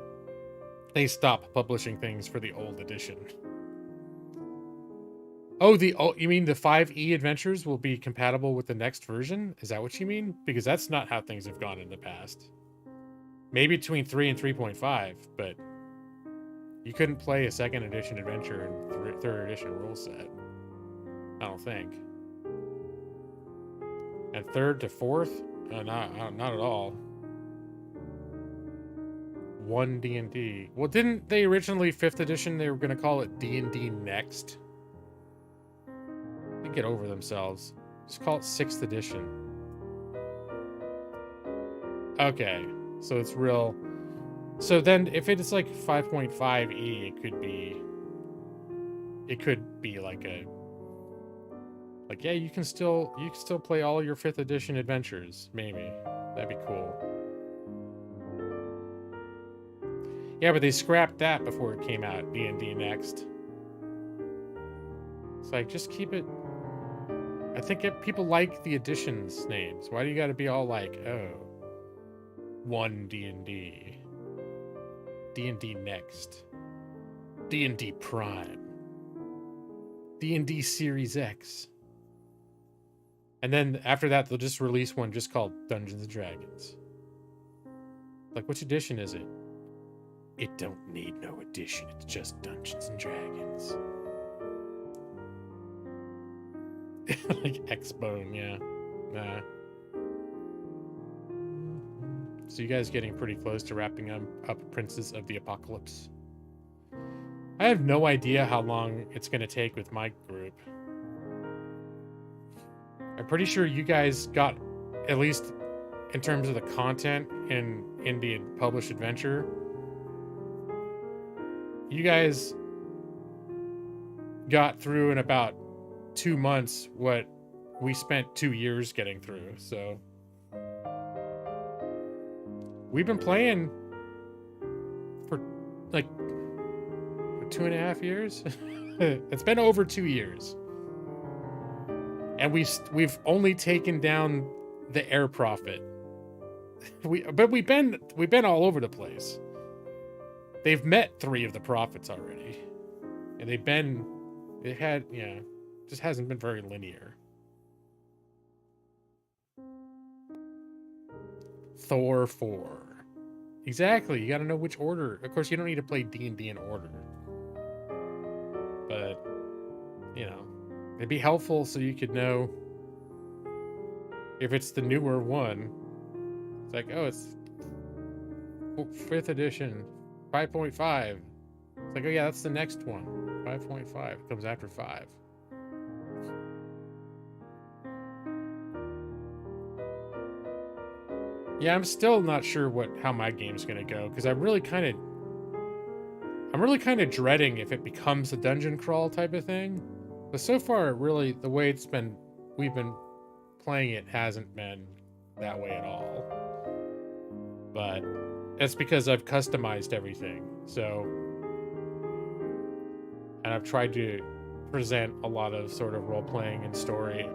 they stop publishing things for the old edition. Oh, you mean the 5e adventures will be compatible with the next version? Is that what you mean? Because that's not how things have gone in the past. Maybe between 3 and 3.5, but you couldn't play a 2nd edition adventure and 3rd edition rule set. I don't think. And 3rd to 4th? Not at all. 1 D&D. Well, didn't they originally 5th edition? They were going to call it D&D Next. They get over themselves. Just call it 6th edition. Okay, so it's real. So then, if it's like 5.5e, it could be like a. Like, yeah, you can still play all your 5th edition adventures, maybe. That'd be cool. Yeah, but they scrapped that before it came out, D&D Next. It's like, just keep it... I think people like the editions names. Why do you gotta be all like, oh, 1 D&D. D&D Next. D&D Prime. D&D Series X. And then after that, they'll just release one just called Dungeons & Dragons. Like, which edition is it? It don't need no edition. It's just Dungeons & Dragons. Like X-Bone, yeah. Nah. So you guys getting pretty close to wrapping up Princes of the Apocalypse. I have no idea how long it's going to take with my group. I'm pretty sure you guys got, at least in terms of the content in the published adventure, you guys got through in about 2 months what we spent 2 years getting through. So we've been playing for like 2.5 years. It's been over 2 years. And we've only taken down the air prophet. But we've been all over the place. They've met 3 of the prophets already. And just hasn't been very linear. Thor 4. Exactly, you gotta know which order. Of course, you don't need to play D&D in order. But, you know, it'd be helpful so you could know if it's the newer one. It's like, oh, it's 5th edition, 5.5. It's like, oh yeah, that's the next one. 5.5 comes after 5. Yeah, I'm still not sure how my game's gonna go, because I really kind of... I'm really kind of dreading if it becomes a dungeon crawl type of thing. But so far, really, the way we've been playing it hasn't been that way at all. But that's because I've customized everything. So, and I've tried to present a lot of sort of role-playing and story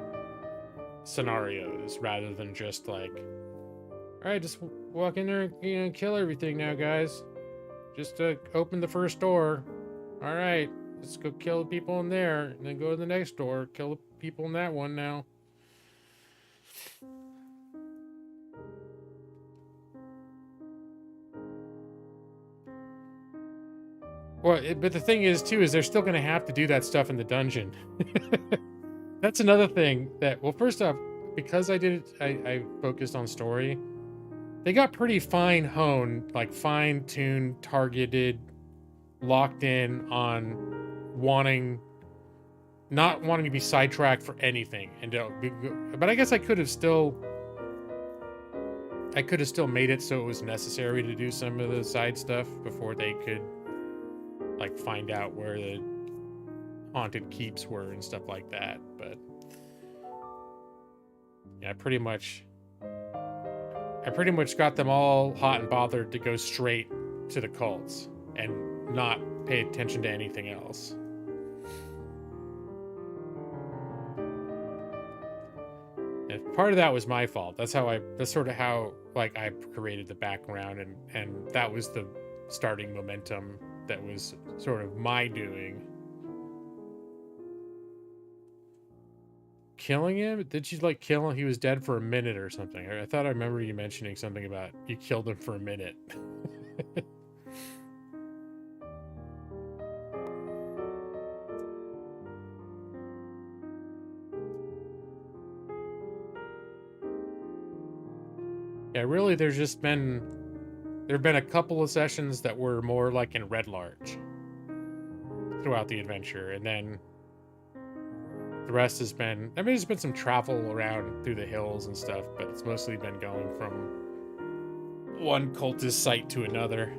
scenarios rather than just like, all right, just walk in there and kill everything now, guys. Just open the first door. All right, let's go kill the people in there, and then go to the next door, kill the people in that one now. Well, but the thing is, too, is they're still going to have to do that stuff in the dungeon. That's another thing that, well, first off, because I focused on story, they got pretty fine-honed, like fine-tuned, targeted, locked in on not wanting to be sidetracked for anything. But I guess I could have still made it so it was necessary to do some of the side stuff before they could like find out where the haunted keeps were and stuff like that. But yeah, I pretty much got them all hot and bothered to go straight to the cults and not pay attention to anything else. And part of that was my fault. That's sort of how like I created the background, and that was the starting momentum that was sort of my doing. Killing him? Did you like kill him? He was dead for a minute or something. I thought I remember you mentioning something about you killed him for a minute. Yeah, really, there have been a couple of sessions that were more like in Red Larch throughout the adventure, and then the rest has been, I mean, there's been some travel around through the hills and stuff, but it's mostly been going from one cultist site to another.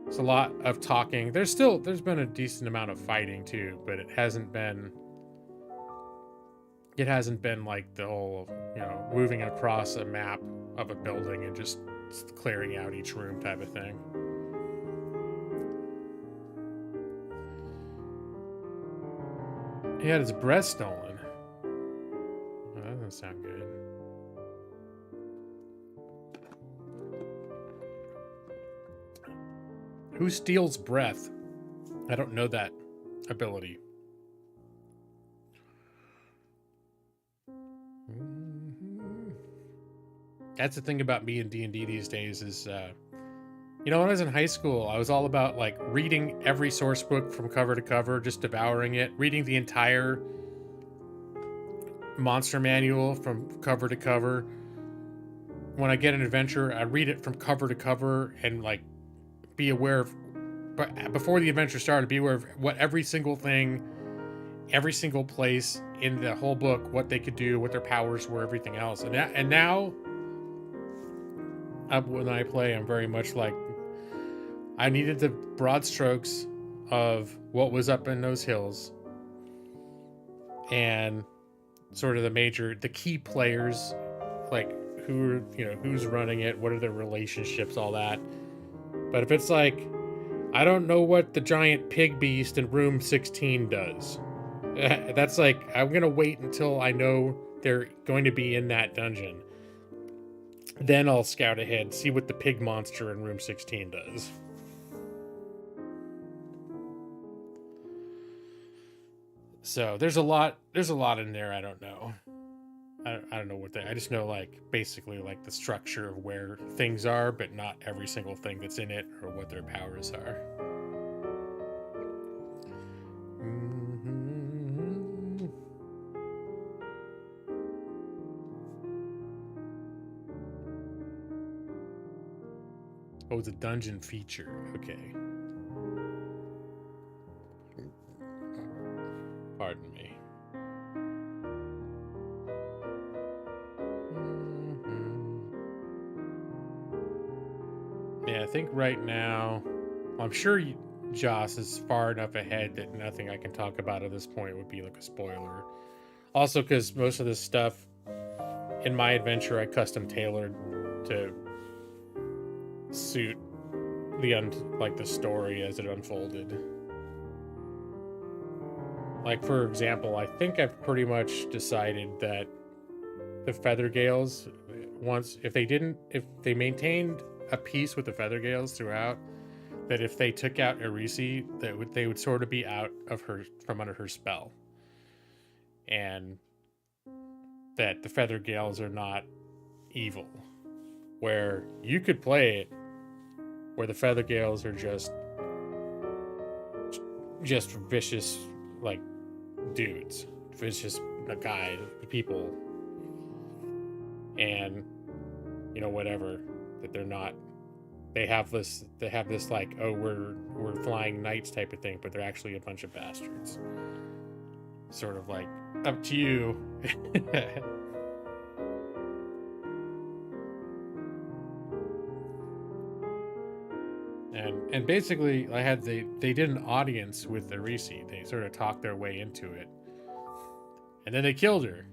It's a lot of talking. There's been a decent amount of fighting too, but it hasn't been like the whole, moving across a map of a building and just clearing out each room type of thing. He had his breath stolen. Oh, that doesn't sound good. Who steals breath? I don't know that ability. That's the thing about me and D&D these days is, when I was in high school, I was all about like reading every source book from cover to cover, just devouring it, reading the entire monster manual from cover to cover. When I get an adventure, I read it from cover to cover and like be aware of, but before the adventure started, be aware of what every single thing, every single place in the whole book, what they could do, what their powers were, everything else. And now, when I play, I'm very much like, I needed the broad strokes of what was up in those hills and sort of the key players, like who's running it, what are their relationships, all that. But if it's like, I don't know what the giant pig beast in room 16 does, that's like, I'm going to wait until I know they're going to be in that dungeon. Then I'll scout ahead, see what the pig monster in room 16 does. So there's a lot in there I don't know. I don't know what I just know like basically like the structure of where things are, but not every single thing that's in it or what their powers are. Oh, it's a dungeon feature. Okay. Pardon me. Yeah, I think right now I'm sure Joss is far enough ahead that nothing I can talk about at this point would be like a spoiler. Also, because most of this stuff in my adventure I custom tailored to suit the story as it unfolded. Like, for example, I think I've pretty much decided that the Feathergales, if they maintained a peace with the Feathergales throughout, that if they took out Irisi, they would sort of be out of from under her spell. And that the Feathergales are not evil. Where you could play it where the Feathergales are just vicious, like, dudes. Vicious guys, people. And, you know, whatever. That they're not... They have this like, oh, we're flying knights type of thing, but they're actually a bunch of bastards. Sort of like, up to you. And basically, they did an audience with Irisi. They sort of talked their way into it, and then they killed her.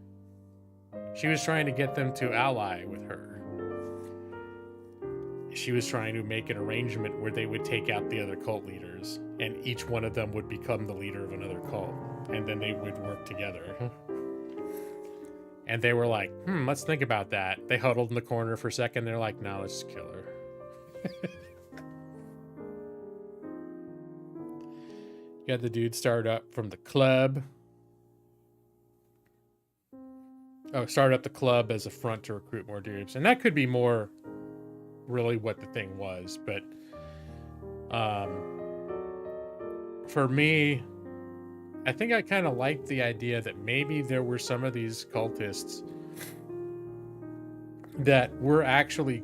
She was trying to get them to ally with her. She was trying to make an arrangement where they would take out the other cult leaders, and each one of them would become the leader of another cult, and then they would work together. And they were like, let's think about that. They huddled in the corner for a second. They're like, no, let's just kill her. You got the dude start up from the club. Oh, start up the club as a front to recruit more dudes. And that could be more really what the thing was. But for me, I think I kind of liked the idea that maybe there were some of these cultists that were actually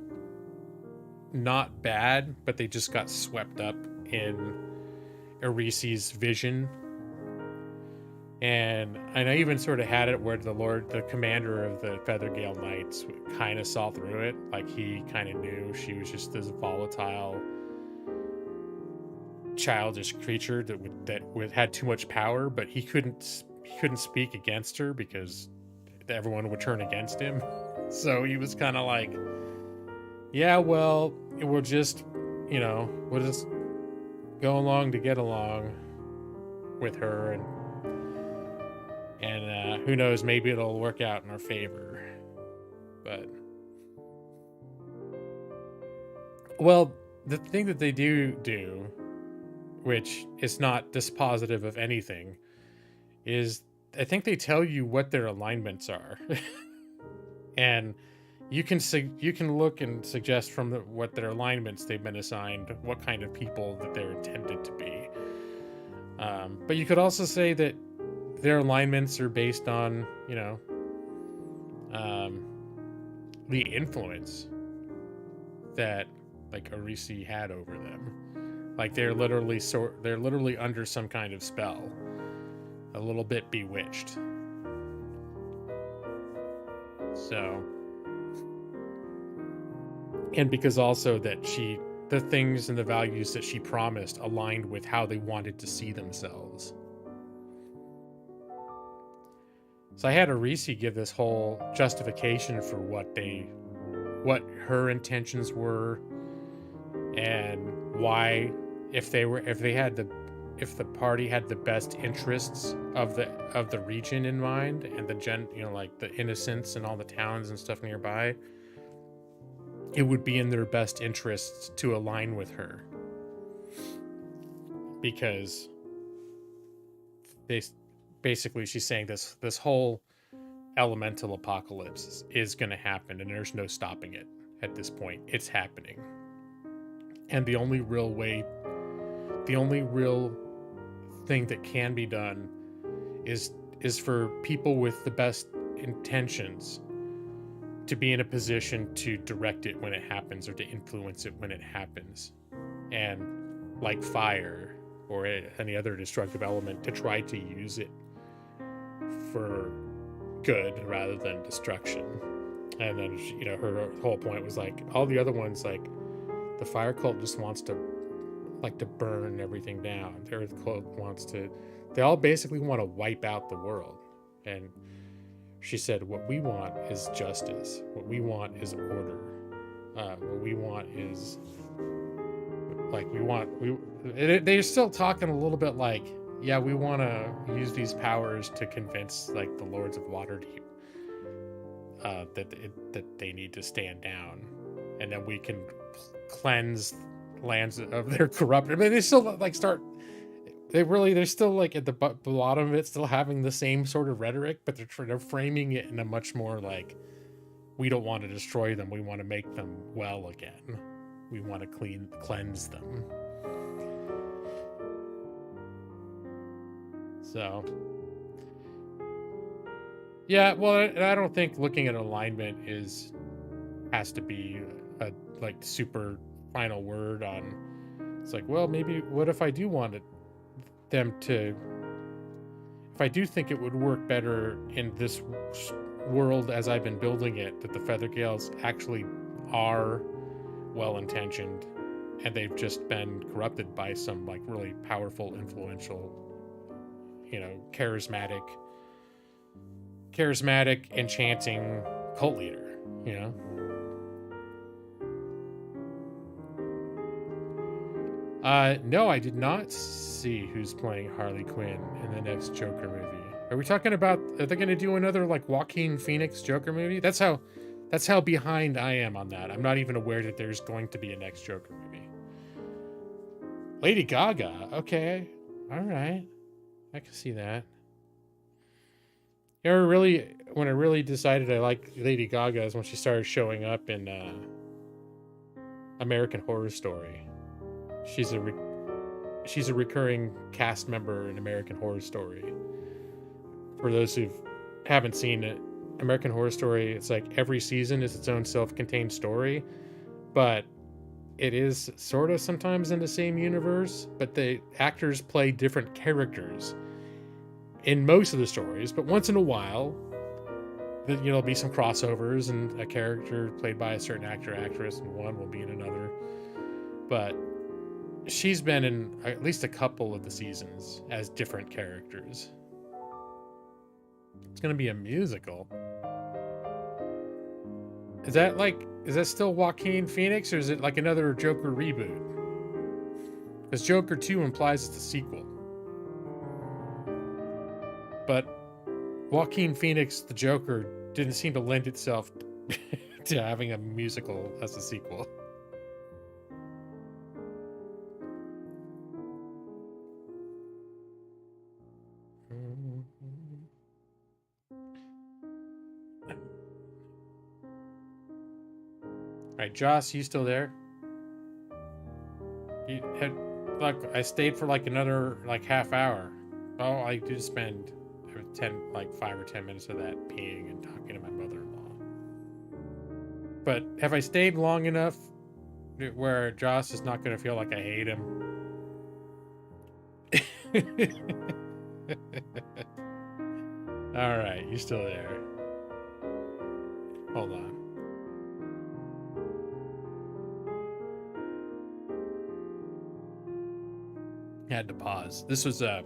not bad, but they just got swept up in Irisi's vision. And I even sort of had it where the commander of the Feathergale Knights kind of saw through it. Like, he kind of knew she was just this volatile, childish creature that had too much power, but he couldn't speak against her because everyone would turn against him. So he was kind of like, yeah, well, we'll just go along to get along with her, and who knows, maybe it'll work out in our favor. But, well, the thing that they do, which is not dispositive of anything, is I think they tell you what their alignments are. And you can look and suggest from what their alignments they've been assigned, what kind of people that they're intended to be. But you could also say that their alignments are based on, the influence that, like, Irisi had over them. Like, they're literally under some kind of spell, a little bit bewitched. So, and because also that the things and the values that she promised aligned with how they wanted to see themselves. So I had Irisi give this whole justification for what her intentions were, and why, if the party had the best interests of the region in mind, and the innocents and all the towns and stuff nearby, it would be in their best interests to align with her, because basically she's saying this whole elemental apocalypse is going to happen, and there's no stopping it at this point. It's happening, and the only real thing that can be done is for people with the best intentions to be in a position to direct it when it happens, or to influence it when it happens, and like fire or any other destructive element, to try to use it for good rather than destruction. And then her whole point was like, all the other ones, like the fire cult just wants to like to burn everything down. The Earth Cult wants to. They all basically want to wipe out the world. And she said, "What we want is justice. What we want is order. What we want is like They're still talking a little bit like, yeah, we want to use these powers to convince like the Lords of Waterdeep that they need to stand down, and then we can cleanse lands of their corrupt. I mean, they still like start. They're still like at the bottom of it, still having the same sort of rhetoric, but they're framing it in a much more like, we don't want to destroy them. We want to make them well again. We want to cleanse them. So, yeah, well, I don't think looking at alignment has to be a like super final word on. It's like, well, maybe what if I do want them to? If I do think it would work better in this world as I've been building it, that the Feathergales actually are well-intentioned, and they've just been corrupted by some like really powerful, influential, charismatic, enchanting cult leader, No, I did not see who's playing Harley Quinn in the next Joker movie. Are we talking about, are they going to do another like Joaquin Phoenix Joker movie? That's how behind I am on that. I'm not even aware that there's going to be a next Joker movie. Lady Gaga. Okay. All right. I can see that. When I really decided I liked Lady Gaga is when she started showing up in American Horror Story. She's a recurring cast member in American Horror Story. For those who haven't seen it, American Horror Story, it's like every season is its own self-contained story, but it is sort of sometimes in the same universe, but the actors play different characters in most of the stories. But once in a while, there'll be some crossovers, and a character played by a certain actor or actress, and one will be in another. But she's been in at least a couple of the seasons as different characters. It's going to be a musical. Is that still Joaquin Phoenix, or is it like another Joker reboot? Because Joker 2 implies it's a sequel. But Joaquin Phoenix, the Joker, didn't seem to lend itself to having a musical as a sequel. All right, Joss, you still there? You had, I stayed for another half hour. Oh, I did spend 5 or 10 minutes of that peeing and talking to my mother-in-law. But have I stayed long enough where Joss is not going to feel like I hate him? All right, you're still there. Hold on. I had to pause. This was at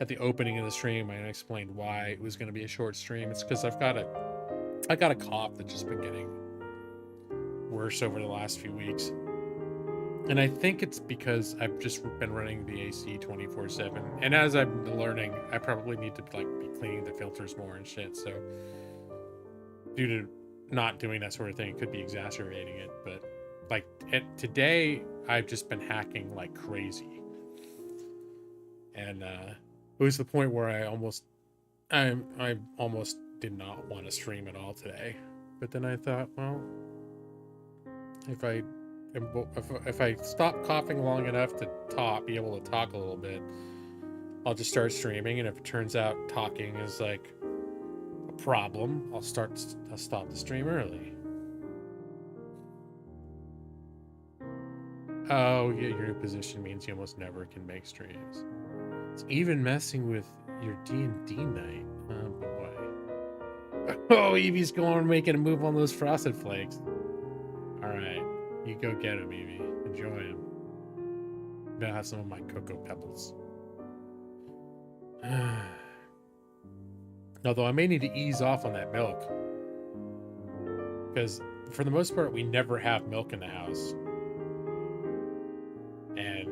the opening of the stream. I explained why it was going to be a short stream. It's because I got a cough that's just been getting worse over the last few weeks, and I think it's because I've just been running the AC 24/7. And as I'm learning, I probably need to be cleaning the filters more and shit. So due to not doing that sort of thing, it could be exacerbating it. But today, I've just been hacking like crazy. And it was the point where I almost did not want to stream at all today. But then I thought, well, if I stop coughing long enough to be able to talk a little bit, I'll just start streaming. And if it turns out talking is like a problem, I'll stop the stream early. Oh, yeah, your new position means you almost never can make streams. It's even messing with your D&D night. Oh, boy. Oh, Evie's making a move on those Frosted Flakes. All right. You go get him, Evie. Enjoy him. now have some of my Cocoa Pebbles. Although I may need to ease off on that milk. Because for the most part, we never have milk in the house. And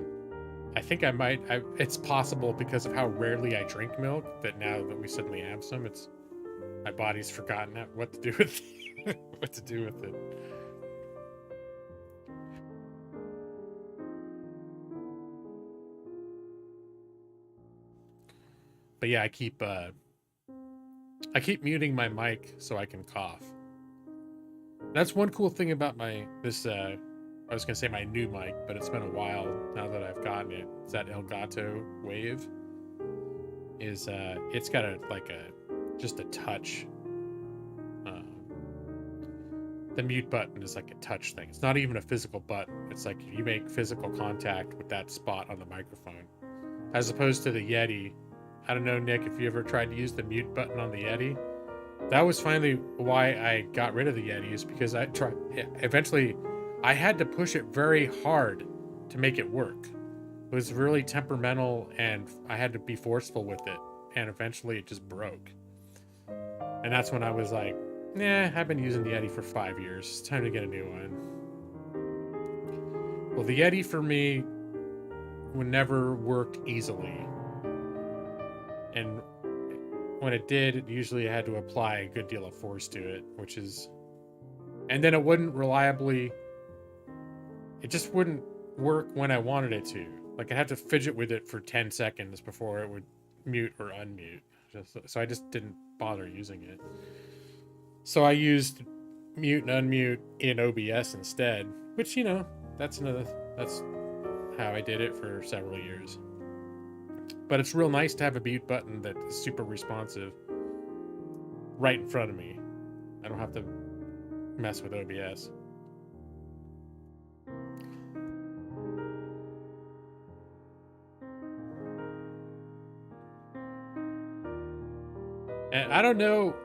I think I might, it's possible because of how rarely I drink milk that now that we suddenly have some, my body's forgotten what to do with what to do with it. But yeah, I keep muting my mic so I can cough. That's one cool thing about I was gonna say my new mic, but it's been a while now that I've gotten it. It's that Elgato Wave. It's got just a touch. The mute button is like a touch thing. It's not even a physical button. It's like you make physical contact with that spot on the microphone. As opposed to the Yeti. I don't know, Nick, if you ever tried to use the mute button on the Yeti. That was finally why I got rid of the Yeti, is because eventually I had to push it very hard to make it work. It was really temperamental and I had to be forceful with it. And eventually it just broke. And that's when I was like, nah, I've been using the Yeti for 5 years. It's time to get a new one. Well, the Yeti for me would never work easily. And when it did, usually I had to apply a good deal of force to it, and then it wouldn't reliably, it just wouldn't work when I wanted it to. Like I'd have to fidget with it for 10 seconds before it would mute or unmute. So I just didn't bother using it. So I used mute and unmute in OBS instead, which, that's how I did it for several years. But it's real nice to have a mute button that is super responsive right in front of me. I don't have to mess with OBS. And I don't know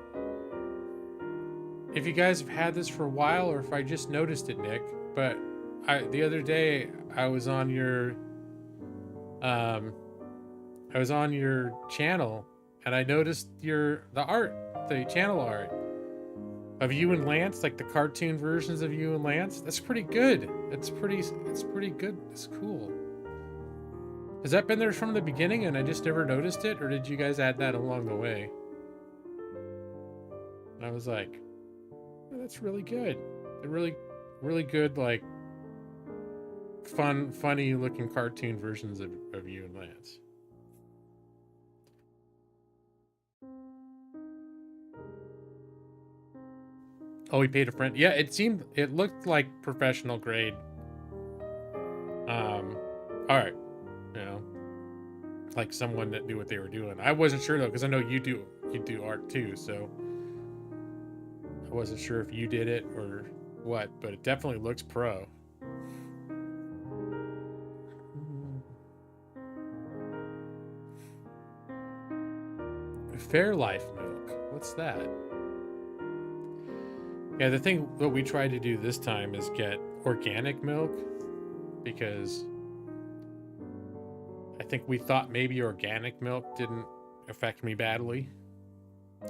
if you guys have had this for a while or if I just noticed it, Nick, but the other day I was on your channel and I noticed the channel art of you and Lance, like the cartoon versions of you and Lance. That's pretty good. It's pretty good. It's cool. Has that been there from the beginning and I just never noticed it, or did you guys add that along the way? And I was like, oh, that's really good. They're really, really good, like funny looking cartoon versions of you and Lance. Oh, he paid a friend. Yeah, it looked like professional grade. All right, like someone that knew what they were doing. I wasn't sure though, because I know you do art too, so I wasn't sure if you did it or what, but it definitely looks pro. Fairlife milk. What's that? Yeah, the thing that we tried to do this time is get organic milk, because I think we thought maybe organic milk didn't affect me badly,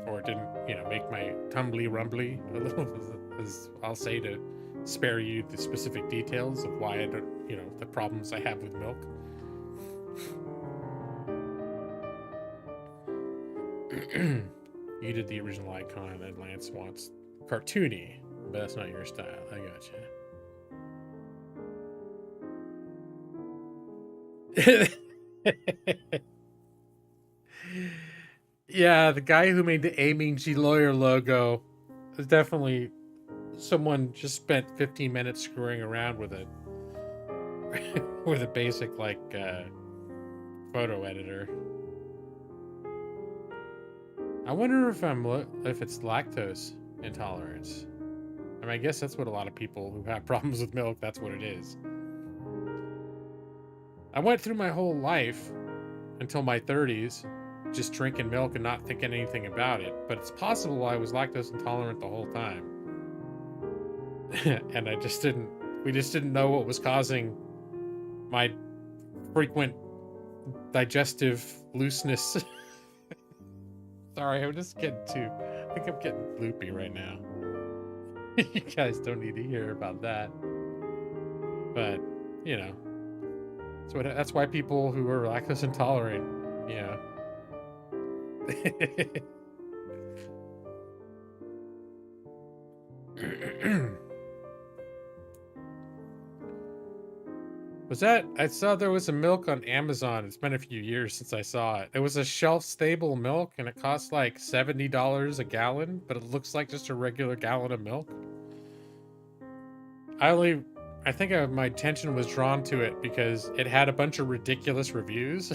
or it didn't, make my tumbly rumbly a little, as I'll say, to spare you the specific details of why I don't, the problems I have with milk. You did the original icon, and Lance wants cartoony, but that's not your style. I gotcha. Yeah, the guy who made the Aiming G Lawyer logo is definitely someone just spent 15 minutes screwing around with it. With a basic, photo editor. I wonder if it's lactose intolerance. I mean, I guess that's what a lot of people who have problems with milk, that's what it is. I went through my whole life until my 30s just drinking milk and not thinking anything about it, but it's possible I was lactose intolerant the whole time. And we just didn't know what was causing my frequent digestive looseness. Sorry, I'm just getting I think I'm getting loopy right now. You guys don't need to hear about that. But, you know. That's why people who are lactose intolerant, you know. I saw there was a milk on Amazon. It's been a few years since I saw it. It was a shelf-stable milk, and it cost like $70 a gallon, but it looks like just a regular gallon of milk. I think my attention was drawn to it because it had a bunch of ridiculous reviews.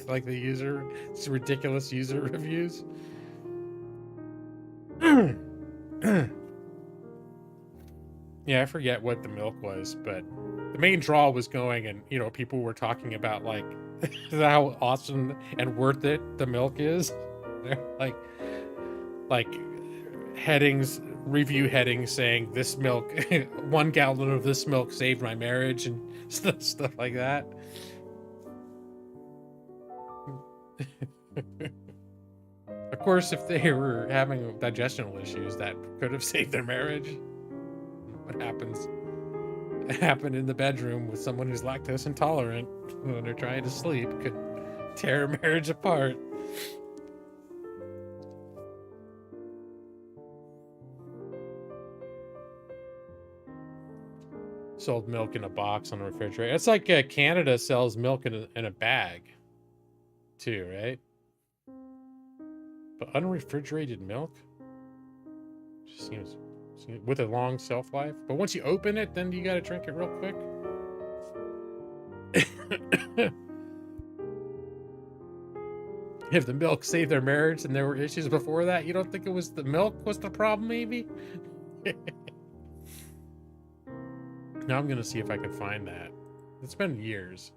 Like it's ridiculous user reviews. Yeah, I forget what the milk was, but the main draw was going, and you know, people were talking about like how awesome and worth it the milk is. like review headings saying this milk, 1 gallon of this milk saved my marriage, and stuff like that. Of course, if they were having digestional issues, that could have saved their marriage. What happened in the bedroom with someone who's lactose intolerant when they're trying to sleep could tear a marriage apart. Sold milk in a box on the refrigerator. It's like Canada sells milk in a bag too, right? But unrefrigerated milk just seems with a long shelf life. But once you open it, then you gotta drink it real quick. If the milk saved their marriage and there were issues before that, you don't think it was the milk was the problem, maybe? Now I'm gonna see if I can find that. It's been years.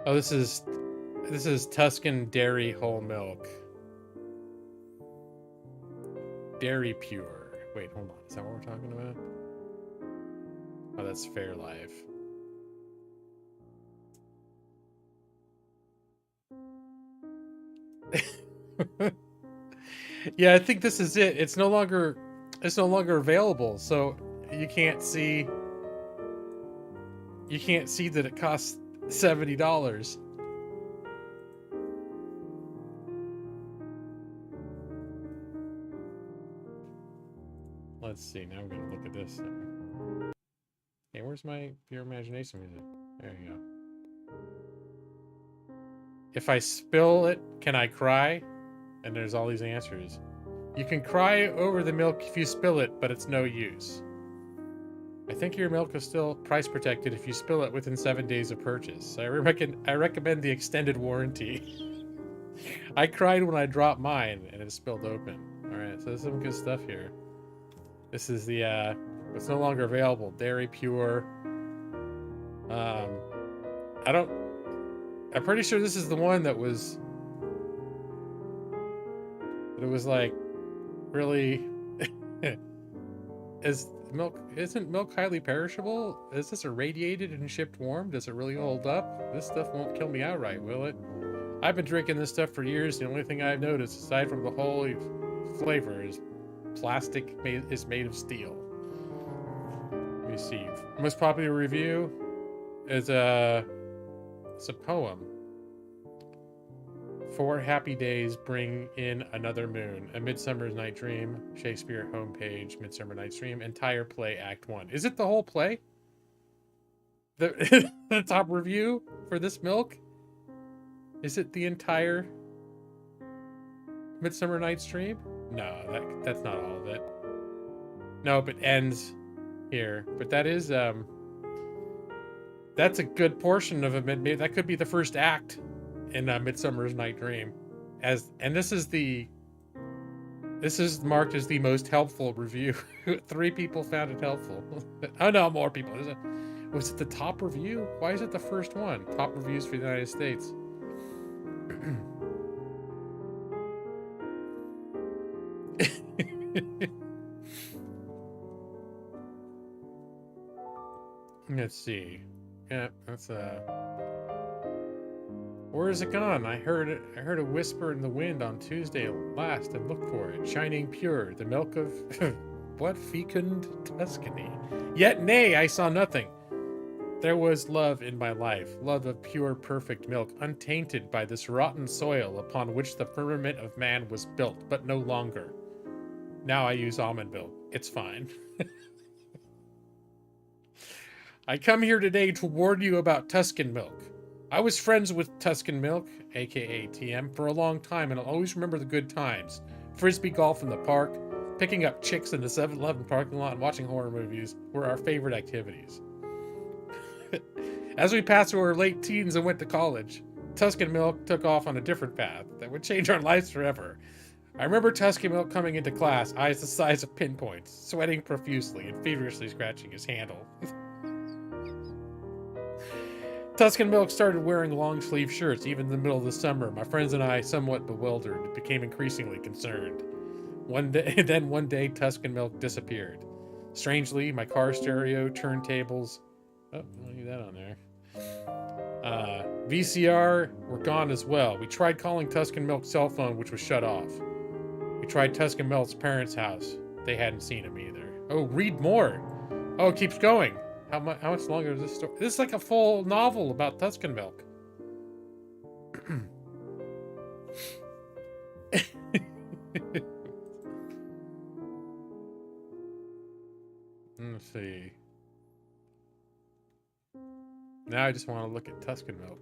Oh, this is Tuscan dairy whole milk. Dairy pure. Wait, hold on. Is that what we're talking about? Oh, that's Fairlife. Yeah, I think this is it. It's no longer available, so you can't see that it costs $70. Let's see. Now I'm gonna look at this. Hey, where's your imagination music? There you go. If I spill it, can I cry? And there's all these answers. You can cry over the milk if you spill it, but it's no use. I think your milk is still price protected if you spill it within 7 days of purchase. I recommend the extended warranty. I cried when I dropped mine and it spilled open. Alright, so there's some good stuff here. This is the it's no longer available. Dairy pure. I'm pretty sure this is the one that was like really isn't milk highly perishable? Is this irradiated and shipped warm? Does it really hold up? This stuff won't kill me outright, will it? I've been drinking this stuff for years. The only thing I've noticed, aside from the holy flavor, is plastic is made of steel. Let me see. Most popular review is it's a poem. 4 happy days bring in another moon. A Midsummer Night's Dream. Shakespeare homepage. Midsummer Night's Dream. Entire play, Act 1. Is it the whole play? The top review for this milk? Is it the entire Midsummer Night's Dream? No, that's not all of it. No, but ends here. But that is That's a good portion of a maybe that could be the first act in Midsummer's Night Dream. This is marked as the most helpful review. 3 people found it helpful. Oh no, more people. Was it the top review? Why is it the first one? Top reviews for the United States. Let's see. Yeah, that's Where is it gone? I heard a whisper in the wind on Tuesday last and looked for it, shining pure, the milk of what fecund Tuscany. Yet nay, I saw nothing. There was love in my life, love of pure, perfect milk, untainted by this rotten soil upon which the firmament of man was built, but no longer. Now I use almond milk. It's fine. I come here today to warn you about Tuscan milk. I was friends with Tuscan Milk, aka TM, for a long time, and I'll always remember the good times. Frisbee golf in the park, picking up chicks in the 7-Eleven parking lot, and watching horror movies were our favorite activities. As we passed through our late teens and went to college, Tuscan Milk took off on a different path that would change our lives forever. I remember Tuscan Milk coming into class, eyes the size of pinpoints, sweating profusely and feverishly scratching his handle. Tuscan Milk started wearing long-sleeve shirts even in the middle of the summer. My friends and I, somewhat bewildered, became increasingly concerned. One day, Tuscan Milk disappeared. Strangely, my car stereo, turntables... Oh, I'll leave that on there. VCR were gone as well. We tried calling Tuscan Milk's cell phone, which was shut off. We tried Tuscan Milk's parents' house. They hadn't seen him either. Oh, read more! Oh, it keeps going! How much longer is this story? This is like a full novel about Tuscan Milk. Let's see. Now I just want to look at Tuscan Milk.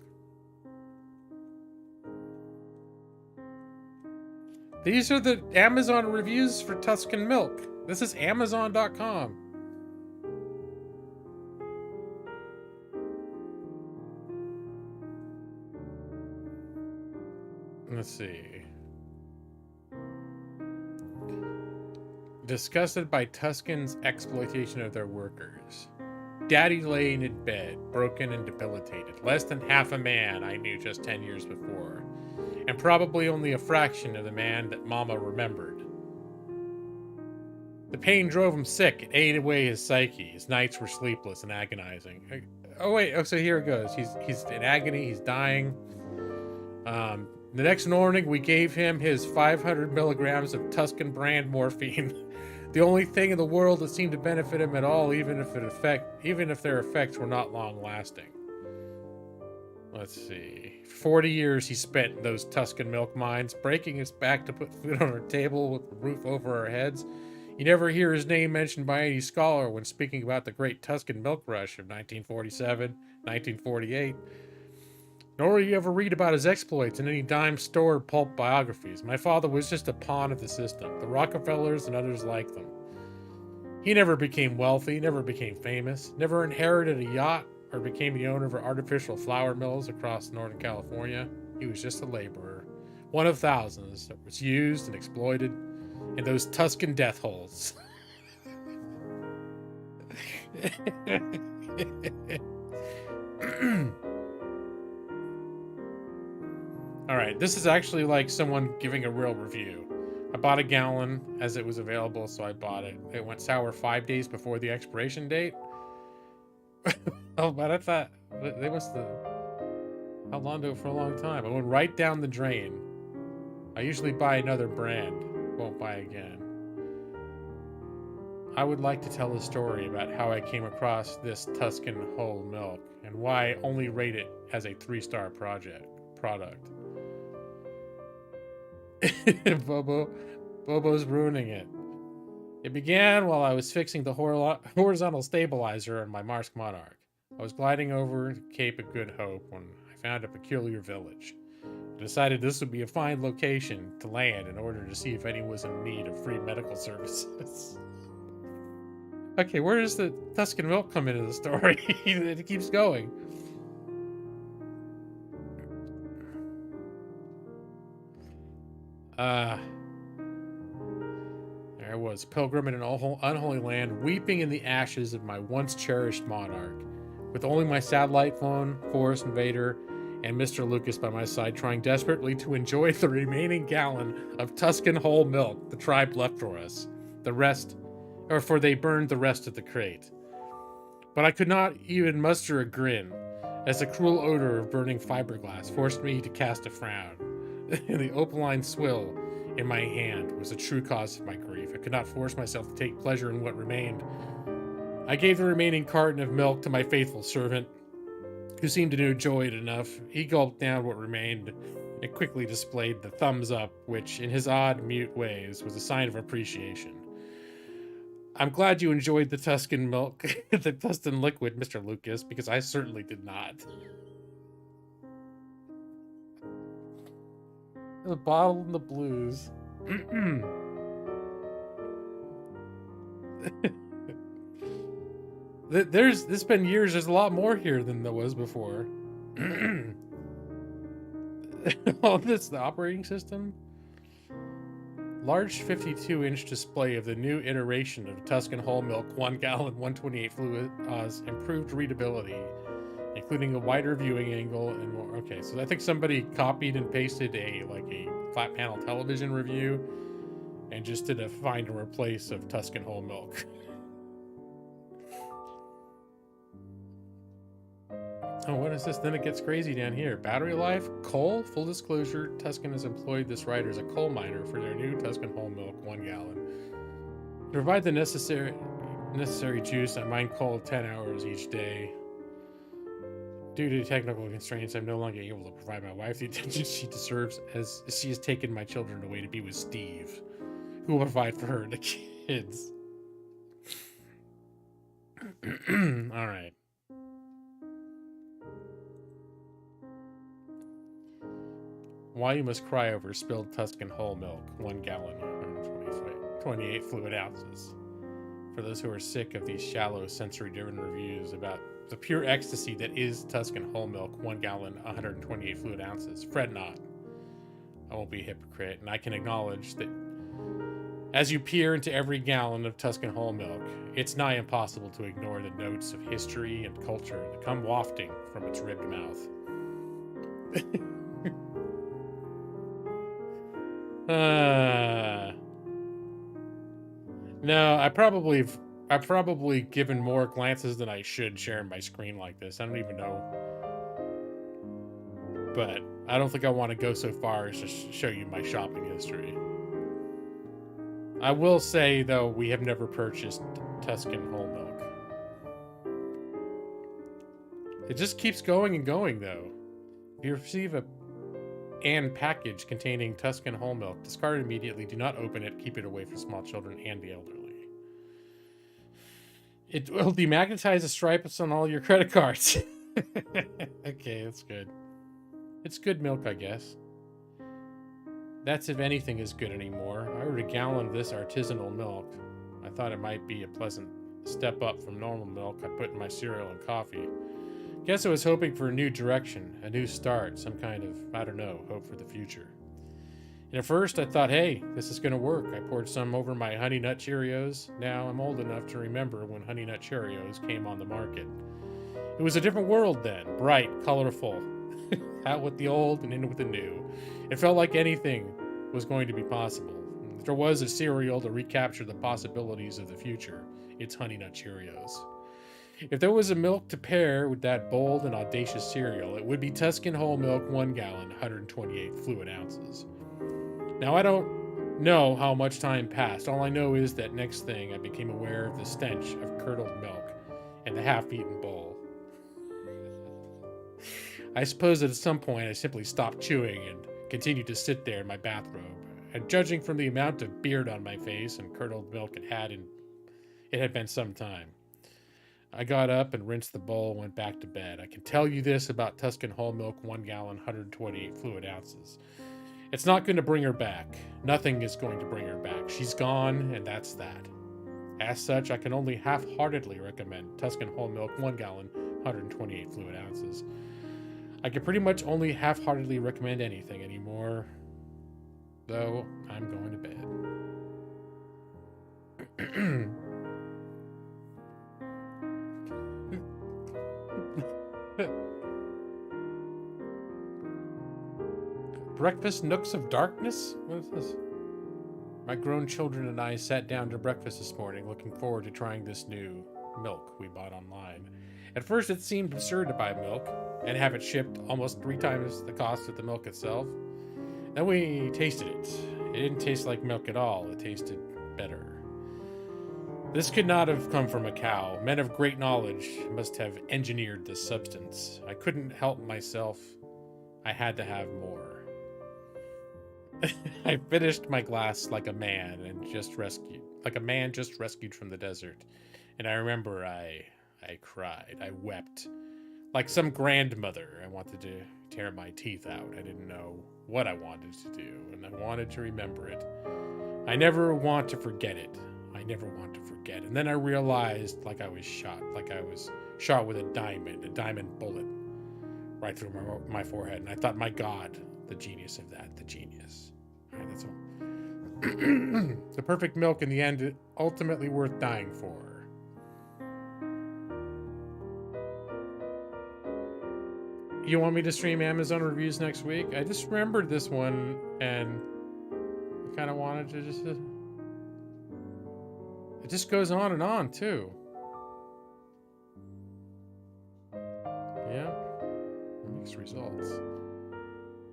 These are the Amazon reviews for Tuscan Milk. This is Amazon.com. Let's see. Disgusted by Tuscan's exploitation of their workers. Daddy laying in bed, broken and debilitated. Less than half a man I knew just 10 years before. And probably only a fraction of the man that Mama remembered. The pain drove him sick. It ate away his psyche. His nights were sleepless and agonizing. Oh, wait. Oh, so here it goes. He's in agony. He's dying. The next morning, we gave him his 500 milligrams of Tuscan brand morphine. The only thing in the world that seemed to benefit him at all, even if their effects were not long lasting. Let's see. 40 years he spent in those Tuscan milk mines, breaking his back to put food on our table with the roof over our heads. You never hear his name mentioned by any scholar when speaking about the great Tuscan milk rush of 1947, 1948. Nor will you ever read about his exploits in any dime-store pulp biographies. My father was just a pawn of the system, the Rockefellers and others like them. He never became wealthy, never became famous, never inherited a yacht, or became the owner of artificial flour mills across Northern California. He was just a laborer, one of thousands that was used and exploited in those Tuscan death holes. Alright, this is actually like someone giving a real review. I bought a gallon as it was available, so I bought it. It went sour 5 days before the expiration date. Oh, but I thought they must have held on to it for a long time. I went right down the drain. I usually buy another brand. Won't buy again. I would like to tell a story about how I came across this Tuscan whole milk and why I only rate it as a 3-star product. Bobo's ruining it. It began while I was fixing the horizontal stabilizer on my Mars Monarch. I was gliding over the Cape of Good Hope when I found a peculiar village. I decided this would be a fine location to land in order to see if anyone was in need of free medical services. Okay, where does the Tuscan milk come into the story? It keeps going. There I was, pilgrim in an unholy land, weeping in the ashes of my once cherished monarch, with only my satellite phone, Forest Invader, and Mr. Lucas by my side, trying desperately to enjoy the remaining gallon of Tuscan whole milk the tribe left for us. The rest, for they burned the rest of the crate. But I could not even muster a grin, as the cruel odor of burning fiberglass forced me to cast a frown. The opaline swill in my hand was the true cause of my grief. I could not force myself to take pleasure in what remained. I gave the remaining carton of milk to my faithful servant, who seemed to enjoy it enough. He gulped down what remained and quickly displayed the thumbs up, which, in his odd, mute ways, was a sign of appreciation. I'm glad you enjoyed the Tuscan milk, the Tuscan liquid, Mr. Lucas, because I certainly did not. The bottle and the blues. This been years. There's a lot more here than there was before. Oh, this the operating system. Large 52-inch display of the new iteration of Tuscan whole milk 1 gallon 128 fluid improved readability, including a wider viewing angle and more. Okay, so I think somebody copied and pasted a flat panel television review and just did a find and replace of Tuscan whole milk. Oh, what is this? Then it gets crazy down here. Battery life, coal. Full disclosure, Tuscan has employed this writer as a coal miner for their new Tuscan whole milk 1 gallon. To provide the necessary juice, I mine coal 10 hours each day. Due to technical constraints, I'm no longer able to provide my wife the attention she deserves, as she has taken my children away to be with Steve, who will provide for her and the kids. All right. Why you must cry over spilled Tuscan whole milk, 1 gallon, 128 fluid ounces. For those who are sick of these shallow, sensory-driven reviews about the pure ecstasy that is Tuscan whole milk, 1 gallon, 128 fluid ounces, fret not. I won't be a hypocrite, and I can acknowledge that as you peer into every gallon of Tuscan whole milk, it's nigh impossible to ignore the notes of history and culture that come wafting from its ribbed mouth. No, I've probably given more glances than I should sharing my screen like this. I don't even know. But I don't think I want to go so far as to show you my shopping history. I will say, though, we have never purchased Tuscan whole milk. It just keeps going and going, though. If you receive an package containing Tuscan whole milk, discard it immediately. Do not open it. Keep it away from small children and the elderly. It will demagnetize the stripes on all your credit cards. Okay, that's good. It's good milk, I guess. That's if anything is good anymore. I ordered a gallon of this artisanal milk. I thought it might be a pleasant step up from normal milk I put in my cereal and coffee. Guess I was hoping for a new direction, a new start, some kind of, I don't know, hope for the future. And at first I thought, hey, this is going to work. I poured some over my Honey Nut Cheerios. Now I'm old enough to remember when Honey Nut Cheerios came on the market. It was a different world then, bright, colorful, out with the old and in with the new. It felt like anything was going to be possible. If there was a cereal to recapture the possibilities of the future, it's Honey Nut Cheerios. If there was a milk to pair with that bold and audacious cereal, it would be Tuscan whole milk 1 gallon, 128 fluid ounces. Now, I don't know how much time passed. All I know is that next thing I became aware of the stench of curdled milk and the half-eaten bowl. I suppose that at some point I simply stopped chewing and continued to sit there in my bathrobe. And judging from the amount of beard on my face and curdled milk it had been some time. I got up and rinsed the bowl and went back to bed. I can tell you this about Tuscan whole milk 1 gallon, 128 fluid ounces. It's not going to bring her back. Nothing is going to bring her back. She's gone, and that's that. As such, I can only half-heartedly recommend Tuscan whole milk, 1 gallon, 128 fluid ounces. I can pretty much only half-heartedly recommend anything anymore, though I'm going to bed. Breakfast nooks of darkness? What is this? My grown children and I sat down to breakfast this morning, looking forward to trying this new milk we bought online. At first, it seemed absurd to buy milk and have it shipped almost 3 times the cost of the milk itself. Then we tasted it. It didn't taste like milk at all. It tasted better. This could not have come from a cow. Men of great knowledge must have engineered this substance. I couldn't help myself. I had to have more. I finished my glass like a man just rescued from the desert. And I remember I cried. I wept. Like some grandmother, I wanted to tear my teeth out. I didn't know what I wanted to do, and I wanted to remember it. I never want to forget it. I never want to forget. And then I realized like I was shot with a diamond bullet right through my forehead. And I thought, my God, the genius of that, the genius. All right, that's all. The perfect milk in the end, ultimately worth dying for. You want me to stream Amazon reviews next week? I just remembered this one and I kind of wanted to just... It just goes on and on, too. Yeah. Mixed results.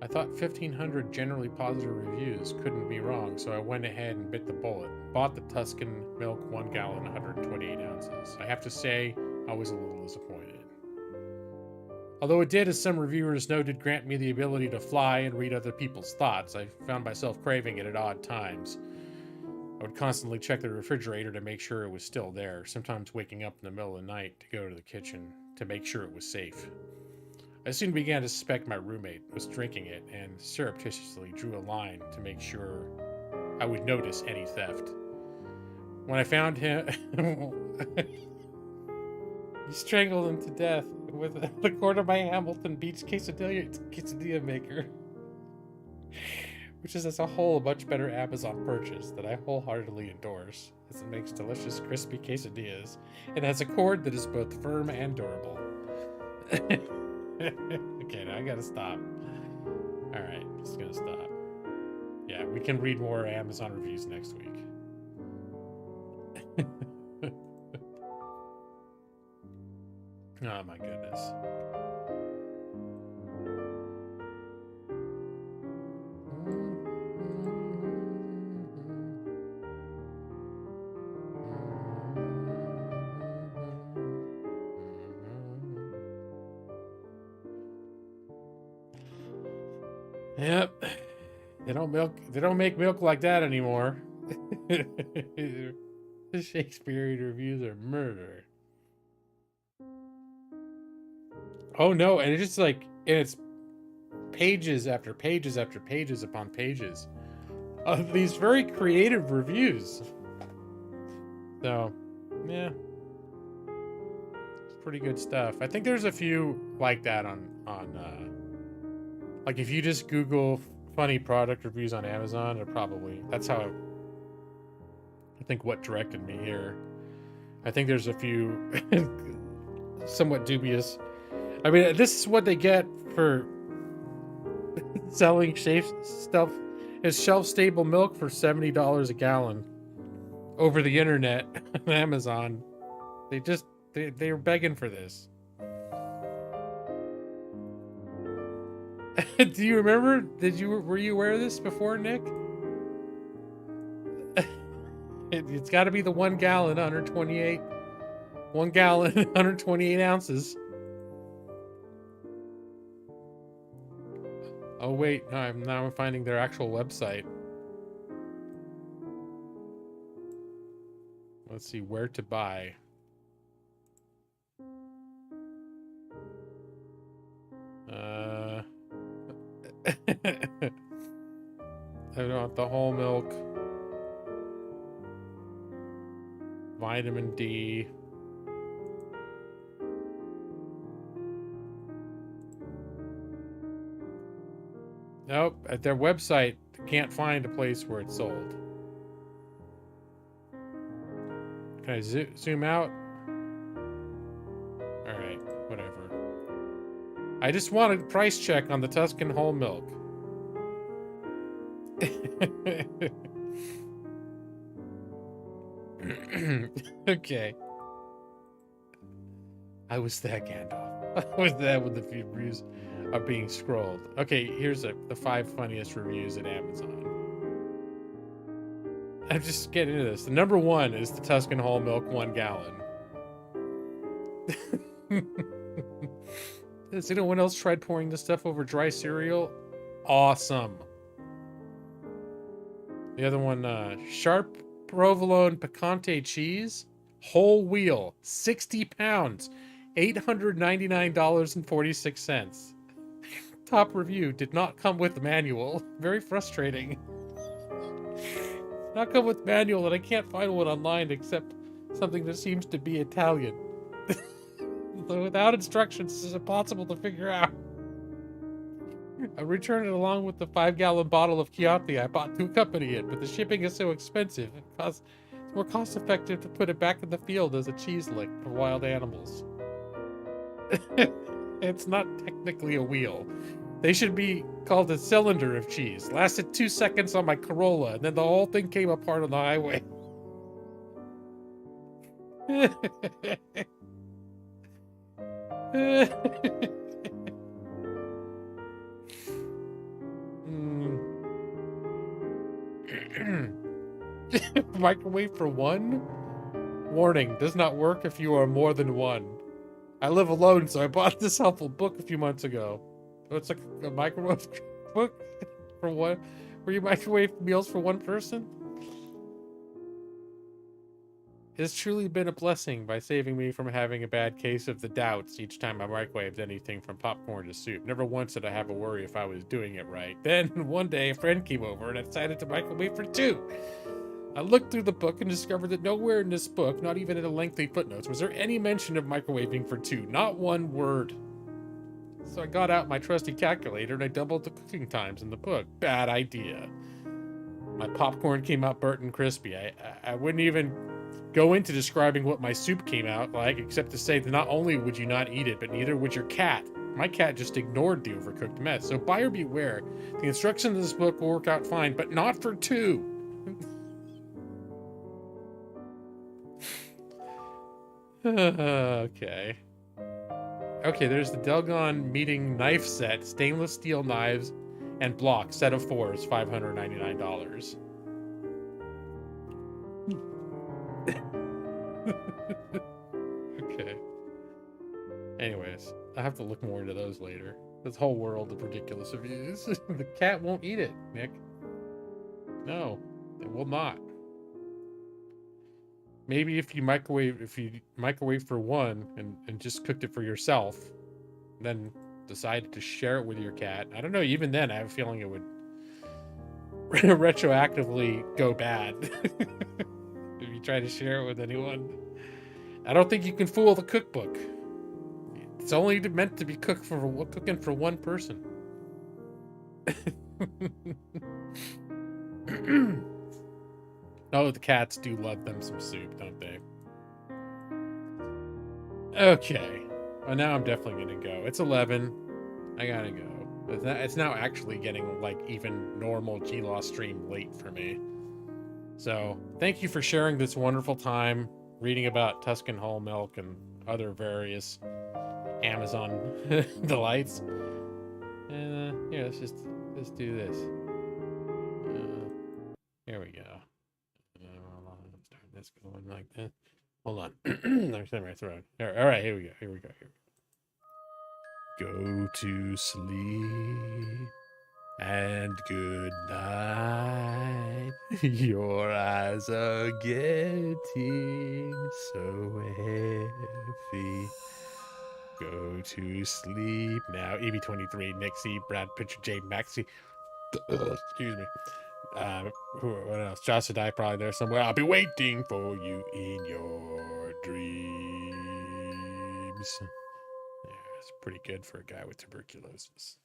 I thought 1,500 generally positive reviews couldn't be wrong, so I went ahead and bit the bullet. Bought the Tuscan milk 1 gallon, 128 ounces. I have to say, I was a little disappointed. Although it did, as some reviewers noted, grant me the ability to fly and read other people's thoughts, I found myself craving it at odd times. I would constantly check the refrigerator to make sure it was still there, sometimes waking up in the middle of the night to go to the kitchen to make sure it was safe. I soon began to suspect my roommate was drinking it and surreptitiously drew a line to make sure I would notice any theft. When I found him, he strangled him to death with the quart of my Hamilton Beach quesadilla maker. Which is as a whole a much better Amazon purchase that I wholeheartedly endorse, as it makes delicious crispy quesadillas and has a cord that is both firm and durable. Okay, now I gotta stop. Alright, just gonna stop. Yeah, we can read more Amazon reviews next week. Oh my goodness. Yep. They don't make milk like that anymore. The Shakespearean reviews are murder. Oh no, and it's just like, and it's pages after pages after pages upon pages of these very creative reviews. So, yeah. It's pretty good stuff. I think there's a few like that on like if you just Google funny product reviews on Amazon, that's how I think what directed me here. I think there's a few somewhat dubious. I mean, this is what they get for selling shelf-stable milk for $70 a gallon over the internet on Amazon. They were begging for this. Do you remember? Were you aware of this before, Nick? It's got to be the 1 gallon, 128. 1 gallon, 128 ounces. Oh wait, no, I'm finding their actual website. Let's see where to buy. I want the whole milk. vitamin D. Nope, at their website, can't find a place where it's sold. Can I zoom out? Alright, whatever. I just wanted a price check on the Tuscan whole milk. Okay. I was that Gandalf. I was that when the reviews are being scrolled. Okay, here's the 5 funniest reviews at Amazon. I'm just getting into this. The number 1 is the Tuscan whole milk 1 gallon. Has anyone else tried pouring this stuff over dry cereal? Awesome. The other one, sharp provolone picante cheese, whole wheel, 60 pounds, $899.46. Top review, did not come with the manual. Very frustrating. Not come with manual, and I can't find one online except something that seems to be Italian. So without instructions, this is impossible to figure out. I returned it along with the 5-gallon bottle of Chianti I bought to accompany it, but the shipping is so expensive. It's more cost-effective to put it back in the field as a cheese lick for wild animals. It's not technically a wheel. They should be called a cylinder of cheese. Lasted 2 seconds on my Corolla, and then the whole thing came apart on the highway. Microwave for 1? Warning, does not work if you are more than 1. I live alone, so I bought this helpful book a few months ago. So it's like a microwave book for 1, where you microwave meals for 1 person? It has truly been a blessing by saving me from having a bad case of the doubts each time I microwaved anything from popcorn to soup. Never once did I have a worry if I was doing it right. Then, one day, a friend came over and I decided to microwave for 2. I looked through the book and discovered that nowhere in this book, not even in the lengthy footnotes, was there any mention of microwaving for 2. Not one word. So I got out my trusty calculator and I doubled the cooking times in the book. Bad idea. My popcorn came out burnt and crispy. I wouldn't even go into describing what my soup came out like, except to say that not only would you not eat it, but neither would your cat. My cat just ignored the overcooked mess. So buyer beware. The instructions in this book will work out fine, but not for 2. Okay. Okay, there's the Delgon meeting knife set, stainless steel knives and blocks, set of 4 is $599. Okay. Anyways, I have to look more into those later. This whole world of ridiculous reviews. The cat won't eat it, Nick. No, it will not. Maybe if you microwave for 1 and just cooked it for yourself, then decided to share it with your cat. I don't know, even then I have a feeling it would retroactively go bad. If you try to share it with anyone. I don't think you can fool the cookbook. It's only meant to be cooking for 1 person. Oh, the cats do love them some soup, don't they? Okay. Well, now I'm definitely gonna go. It's 11. I gotta go. It's now actually getting, like, even normal G-Law stream late for me. So, thank you for sharing this wonderful time reading about Tuscan whole milk and other various Amazon delights. And, yeah, let's do this. Here we go. Start this going like that. Hold on. I'm in my throat. All right, here we go. Go to sleep and good night. Your eyes are getting so heavy. Go to sleep now. EB23, Nixie, Brad Pitcher, J Maxi. Excuse me. What else? Josh and I probably there somewhere. I'll be waiting for you in your dreams. Yeah, it's pretty good for a guy with tuberculosis.